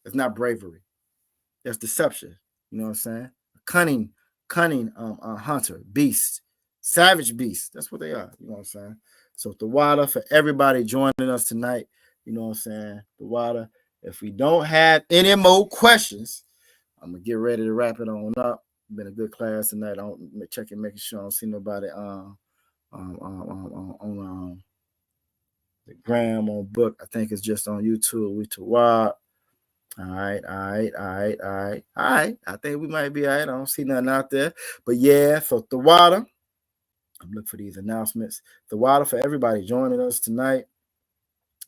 That's not bravery. That's deception. You know what I'm saying? Cunning hunter, beast, savage beast. That's what they are. You know what I'm saying? So the water for everybody joining us tonight. You know what I'm saying? The water. If we don't have any more questions, I'm gonna get ready to wrap it on up. Been a good class tonight. I'm checking, making sure I don't see nobody on the gram on book. I think it's just on YouTube. We to Wad. All right. I think we might be all right. I don't see nothing out there. But yeah, so the water. I'm looking for these announcements. The water for everybody joining us tonight.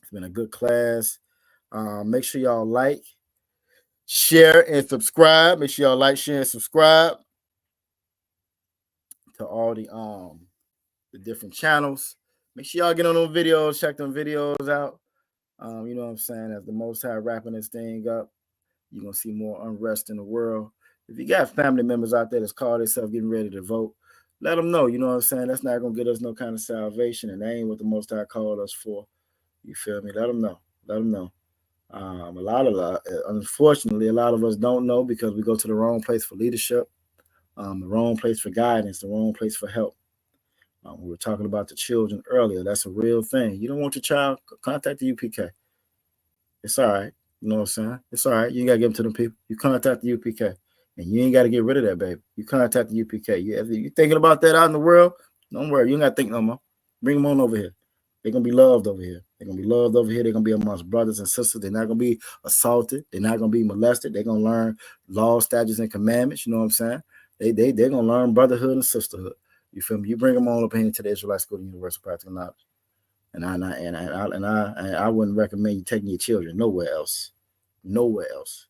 It's been a good class. Make sure y'all like, share, and subscribe. Make sure y'all like, share, and subscribe to all the different channels. Make sure y'all get on those videos, check them videos out. You know what I'm saying? As the Most High wrapping this thing up, you're going to see more unrest in the world. If you got family members out there that's called themselves getting ready to vote, let them know, you know what I'm saying? That's not going to get us no kind of salvation, and that ain't what the Most High called us for. You feel me? Let them know. Unfortunately, a lot of us don't know because we go to the wrong place for leadership, the wrong place for guidance, the wrong place for help. We were talking about the children earlier. That's a real thing. You don't want your child, contact the UPK. It's all right. You know what I'm saying? It's all right. You got to give them to them people. You contact the UPK. And you ain't got to get rid of that baby. You contact the UPK. You thinking about that out in the world? Don't worry. You ain't got to think no more. Bring them on over here. They're going to be loved over here. They're going to be loved over here. They're going to be amongst brothers and sisters. They're not going to be assaulted. They're not going to be molested. They're going to learn laws, statutes, and commandments. You know what I'm saying? They're going to learn brotherhood and sisterhood. You feel me? You bring them on up here into the Israelite School of Universal Practical Knowledge. And I wouldn't recommend you taking your children nowhere else. Nowhere else.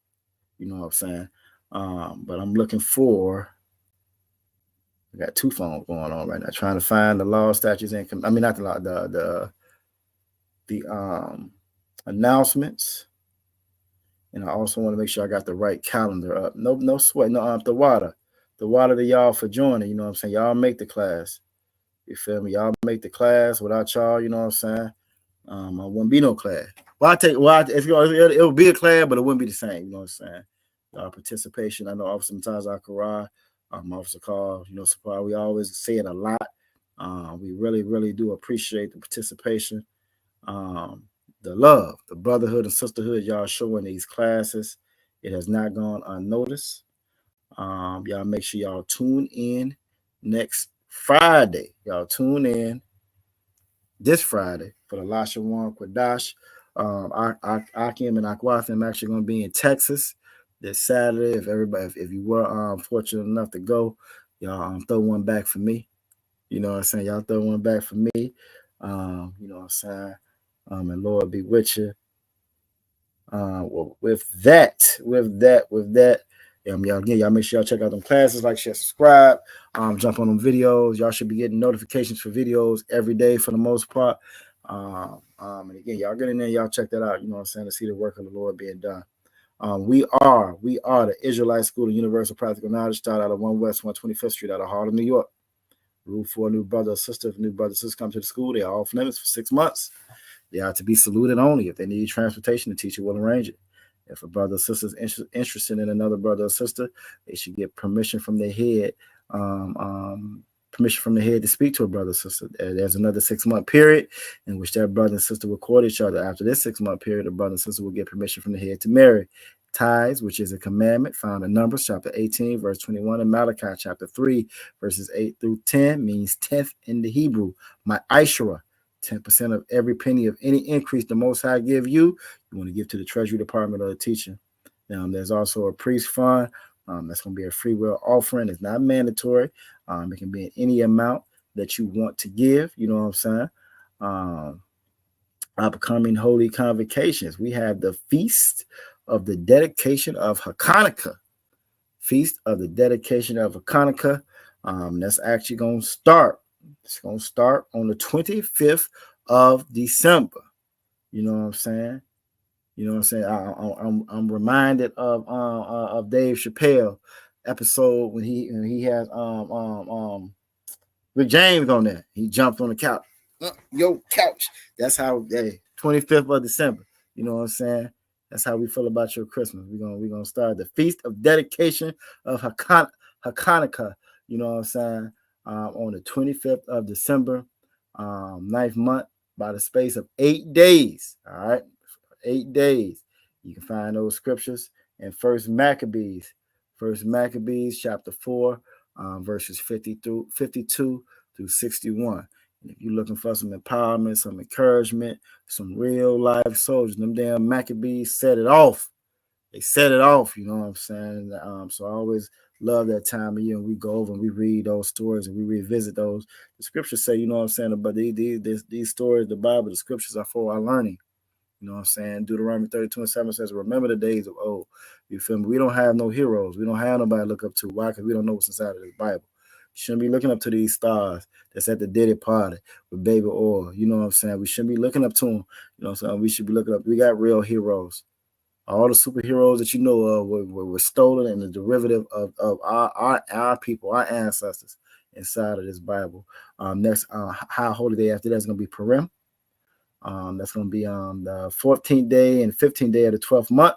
You know what I'm saying? But I'm looking for. I got two phones going on right now, trying to find the law, statutes, and not the law, the announcements. And I also want to make sure I got the right calendar up. No sweat. No, the water to y'all for joining. You know what I'm saying? Y'all make the class. You feel me? Y'all make the class. Without y'all, you know what I'm saying? I wouldn't be no class. It would be a class, but it wouldn't be the same. You know what I'm saying? participation. I know Officer Mutaz Akara, Officer Carl, Supply. We always say it a lot. We really, really do appreciate the participation, the love, the brotherhood and sisterhood y'all show in these classes. It has not gone unnoticed. Y'all make sure y'all tune in next Friday. Y'all tune in this Friday for the Lasha Warren Kwadash. Akim and Akwatham actually going to be in Texas this Saturday. If you were fortunate enough to go, y'all throw one back for me. You know what I'm saying? Y'all throw one back for me. You know what I'm saying? And Lord be with you. With that, y'all make sure y'all check out them classes, like, share, subscribe, jump on them videos. Y'all should be getting notifications for videos every day for the most part. And again, y'all get in there, y'all check that out. You know what I'm saying? To see the work of the Lord being done. We are the Israelite School of Universal Practical Knowledge, started out of 1 West 125th Street out of Harlem, New York. Rule for a new brother or sister. If new brother or sister come to the school, they are off limits for 6 months. They are to be saluted only. If they need transportation, the teacher will arrange it. If a brother or sister is interested in another brother or sister, they should get permission from their head. Permission from the head to speak to a brother or sister. There's another 6-month period in which that brother and sister will court each other. After this 6-month period, the brother and sister will get permission from the head to marry. Tithes, which is a commandment found in Numbers chapter 18, verse 21, and Malachi chapter 3, verses 8 through 10, means 10th in the Hebrew. My Ishra, 10% of every penny of any increase the Most High give you, you want to give to the Treasury Department or the teacher. There's also a priest fund. That's going to be a free will offering. It's not mandatory. It can be in any amount that you want to give. You know what I'm saying? Upcoming holy convocations. We have the Feast of the Dedication of Hanukkah. Feast of the Dedication of Hanukkah. That's actually going to start. It's going to start on the 25th of December. You know what I'm saying? You know what I'm saying? I'm reminded of Dave Chappelle episode when he has Rick James on there. He jumped on the couch. Yo, couch. That's how 25th of December. You know what I'm saying? That's how we feel about your Christmas. We're gonna start the Feast of Dedication of Hanukkah. You know what I'm saying? On the 25th of December, 9th month, by the space of 8 days. All right, 8 days. You can find those scriptures in First Maccabees chapter 4, verses 52 through 61. And if you're looking for some empowerment, some encouragement, some real life soldiers, them damn Maccabees set it off. They set it off, you know what I'm saying? So I always love that time of year, and we go over and we read those stories and we revisit those. The scriptures say, you know what I'm saying, about these stories, the Bible, the scriptures are for our learning. You know what I'm saying? Deuteronomy 32:7 says, remember the days of old. You feel me? We don't have no heroes. We don't have nobody to look up to. Why? Because we don't know what's inside of this Bible. You shouldn't be looking up to these stars that's at the Diddy party with baby oil. You know what I'm saying? We shouldn't be looking up to them. You know what I'm saying? We should be looking up. We got real heroes. All the superheroes that you know of were stolen and the derivative of our people, our ancestors inside of this Bible. Next, High Holy Day after that is going to be Purim. That's going to be on the 14th day and 15th day of the 12th month,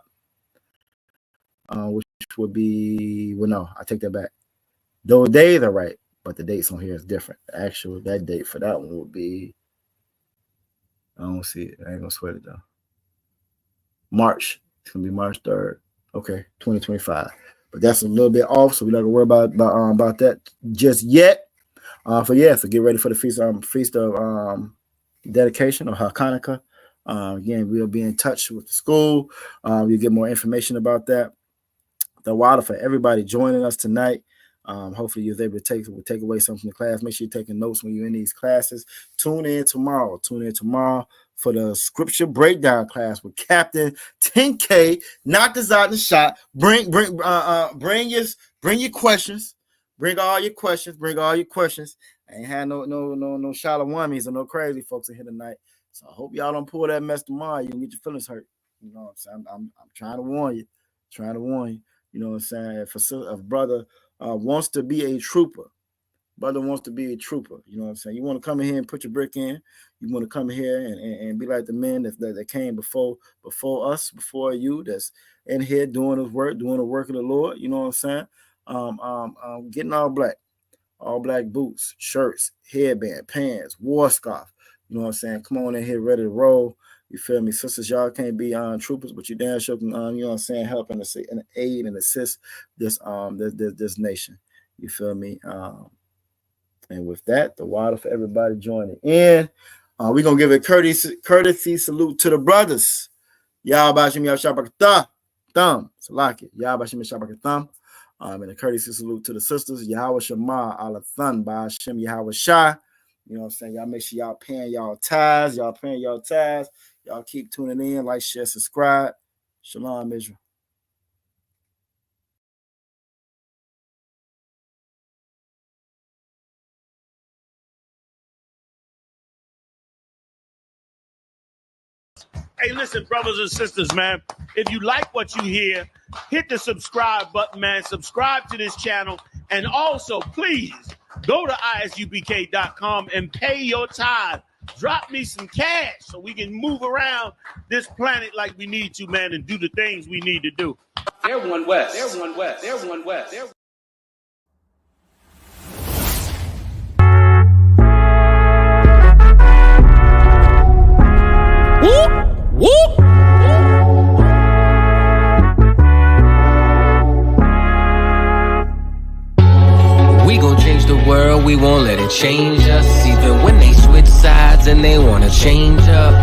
which would be, well, no, I take that back. Those days are right, but the dates on here is different. Actually, that date for that one would be, I don't see it. I ain't going to sweat it, though. March. It's going to be March 3rd. Okay, 2025. But that's a little bit off, so we're not going to worry about that just yet. So get ready for the feast of dedication or Hanukkah. Again, we'll be in touch with the school. You'll get more information about that. The water for everybody joining us tonight. Hopefully you're able to take away something from the class. Make sure you're taking notes when you're in these classes. Tune in tomorrow for the scripture breakdown class with Captain 10K. Knock this out in the shot. Bring your questions. Bring all your questions. I ain't had no Shalawamis or no crazy folks in here tonight. So I hope y'all don't pull that mess tomorrow. You can get your feelings hurt. You know what I'm saying? I'm trying to warn you. You know what I'm saying? If a brother wants to be a trooper, Brother wants to be a trooper. You know what I'm saying? You want to come in here and put your brick in. You want to come here and be like the men that came before us, before you, that's in here doing his work, doing the work of the Lord. You know what I'm saying? Getting all black boots, shirts, headband, pants, war scarf. You know what I'm saying? Come on in here, ready to roll. You feel me? Sisters, y'all can't be troopers, but you damn sure can, you know what I'm saying, help and aid and assist this nation. You feel me? And with that, the water for everybody joining in. We're going to give a courtesy salute to the brothers. Yahbashim Yahshabakatah. Thumb. Salaki. Yahbashim Yahshabakatah. And a courtesy salute to the sisters. Yahweh Shema Alathan Ba'ashem Yahweh Shah. You know what I'm saying? Y'all make sure y'all paying y'all tithes. Y'all keep tuning in. Like, share, subscribe. Shalom, Israel. Hey, listen, brothers and sisters, man. If you like what you hear, hit the subscribe button, man. Subscribe to this channel. And also, please, go to ISUPK.com and pay your tithe. Drop me some cash so we can move around this planet like we need to, man, and do the things we need to do. They're one West. They're one West. They're one West. They're Whoop! We gon' change the world, we won't let it change us. Even when they switch sides and they wanna change up.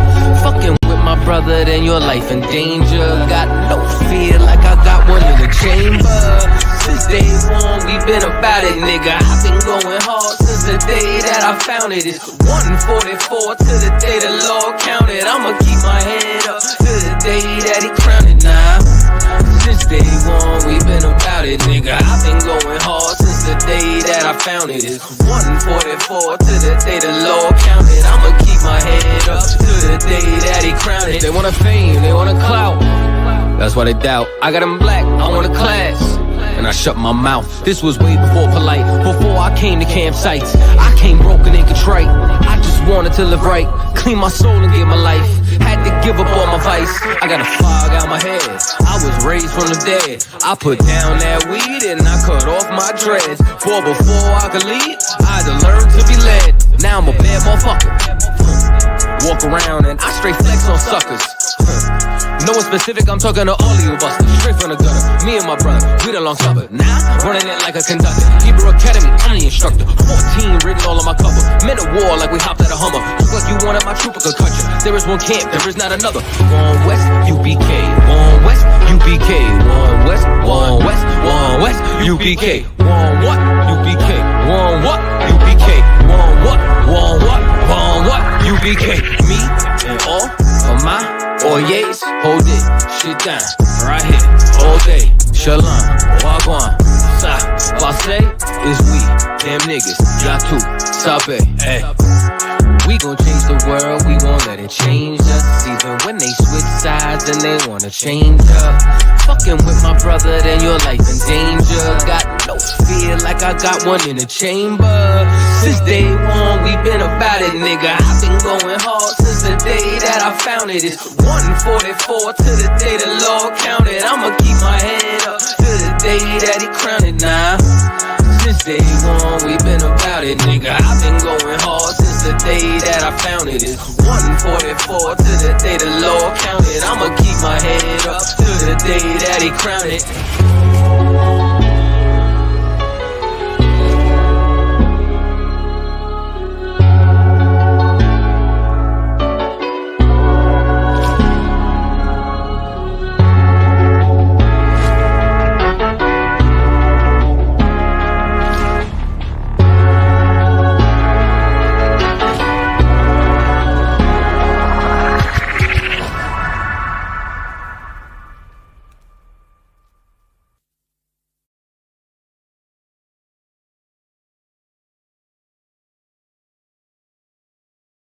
Fucking with my brother, then your life in danger. Got no fear like I got one in the chamber. Since day one, we been about it, nigga. I've been going hard since the day that I found it. It's 144 to the day the Lord counted. I'ma keep my head up to the day that he crowned it now. Since day one, we been about it, nigga. I've been going hard since the day that I found it. It's 144 to the day the Lord counted. I'ma keep my head up to the day that he crowned it. They want a fame, they want a clout. That's why they doubt. I got them black, I want a class. And I shut my mouth. This was way before polite, before I came to campsites. I came broken and contrite. I just wanted to live right, clean my soul and give my life. Had to give up all my vice. I got a fog out my head. I was raised from the dead. I put down that weed and I cut off my dreads. For before I could lead, I had to learn to be led. Now I'm a bad motherfucker. Walk around and I straight flex on suckers. No one specific, I'm talking to all of you busters. Straight from the gutter, me and my brother, we the long supper. Now, running it like a conductor. Hebrew Academy, I'm the instructor. 14 written all on my cover. Men of war like we hopped at a Hummer. Look like you wanted my trooper could cut you. There is one camp, there is not another. One West, UPK. One West, UPK. One West, one West, one West, UPK. One what? UPK. One what? UPK. One what? One what? One what? UPK. Me and all of my Oyes, hold it, shit down, right here, all day. Shalom, wagwan, sa, passe, is we, damn niggas, yatu, sabe, hey. We gon' change the world, we won't let it change us. Even when they switch sides and they wanna change up. Fucking with my brother, then your life in danger. Got no fear like I got one in the chamber. Since day one, we been about it, nigga. I've been going hard since the day that I found it. It's 144 to the day the Lord counted. I'ma keep my head up to the day that he crowned it now. Since day one, we been about it, nigga. I've been going hard since the day that I found it. It's 144 to the day the Lord counted. I'ma keep my head up to the day that he crowned it.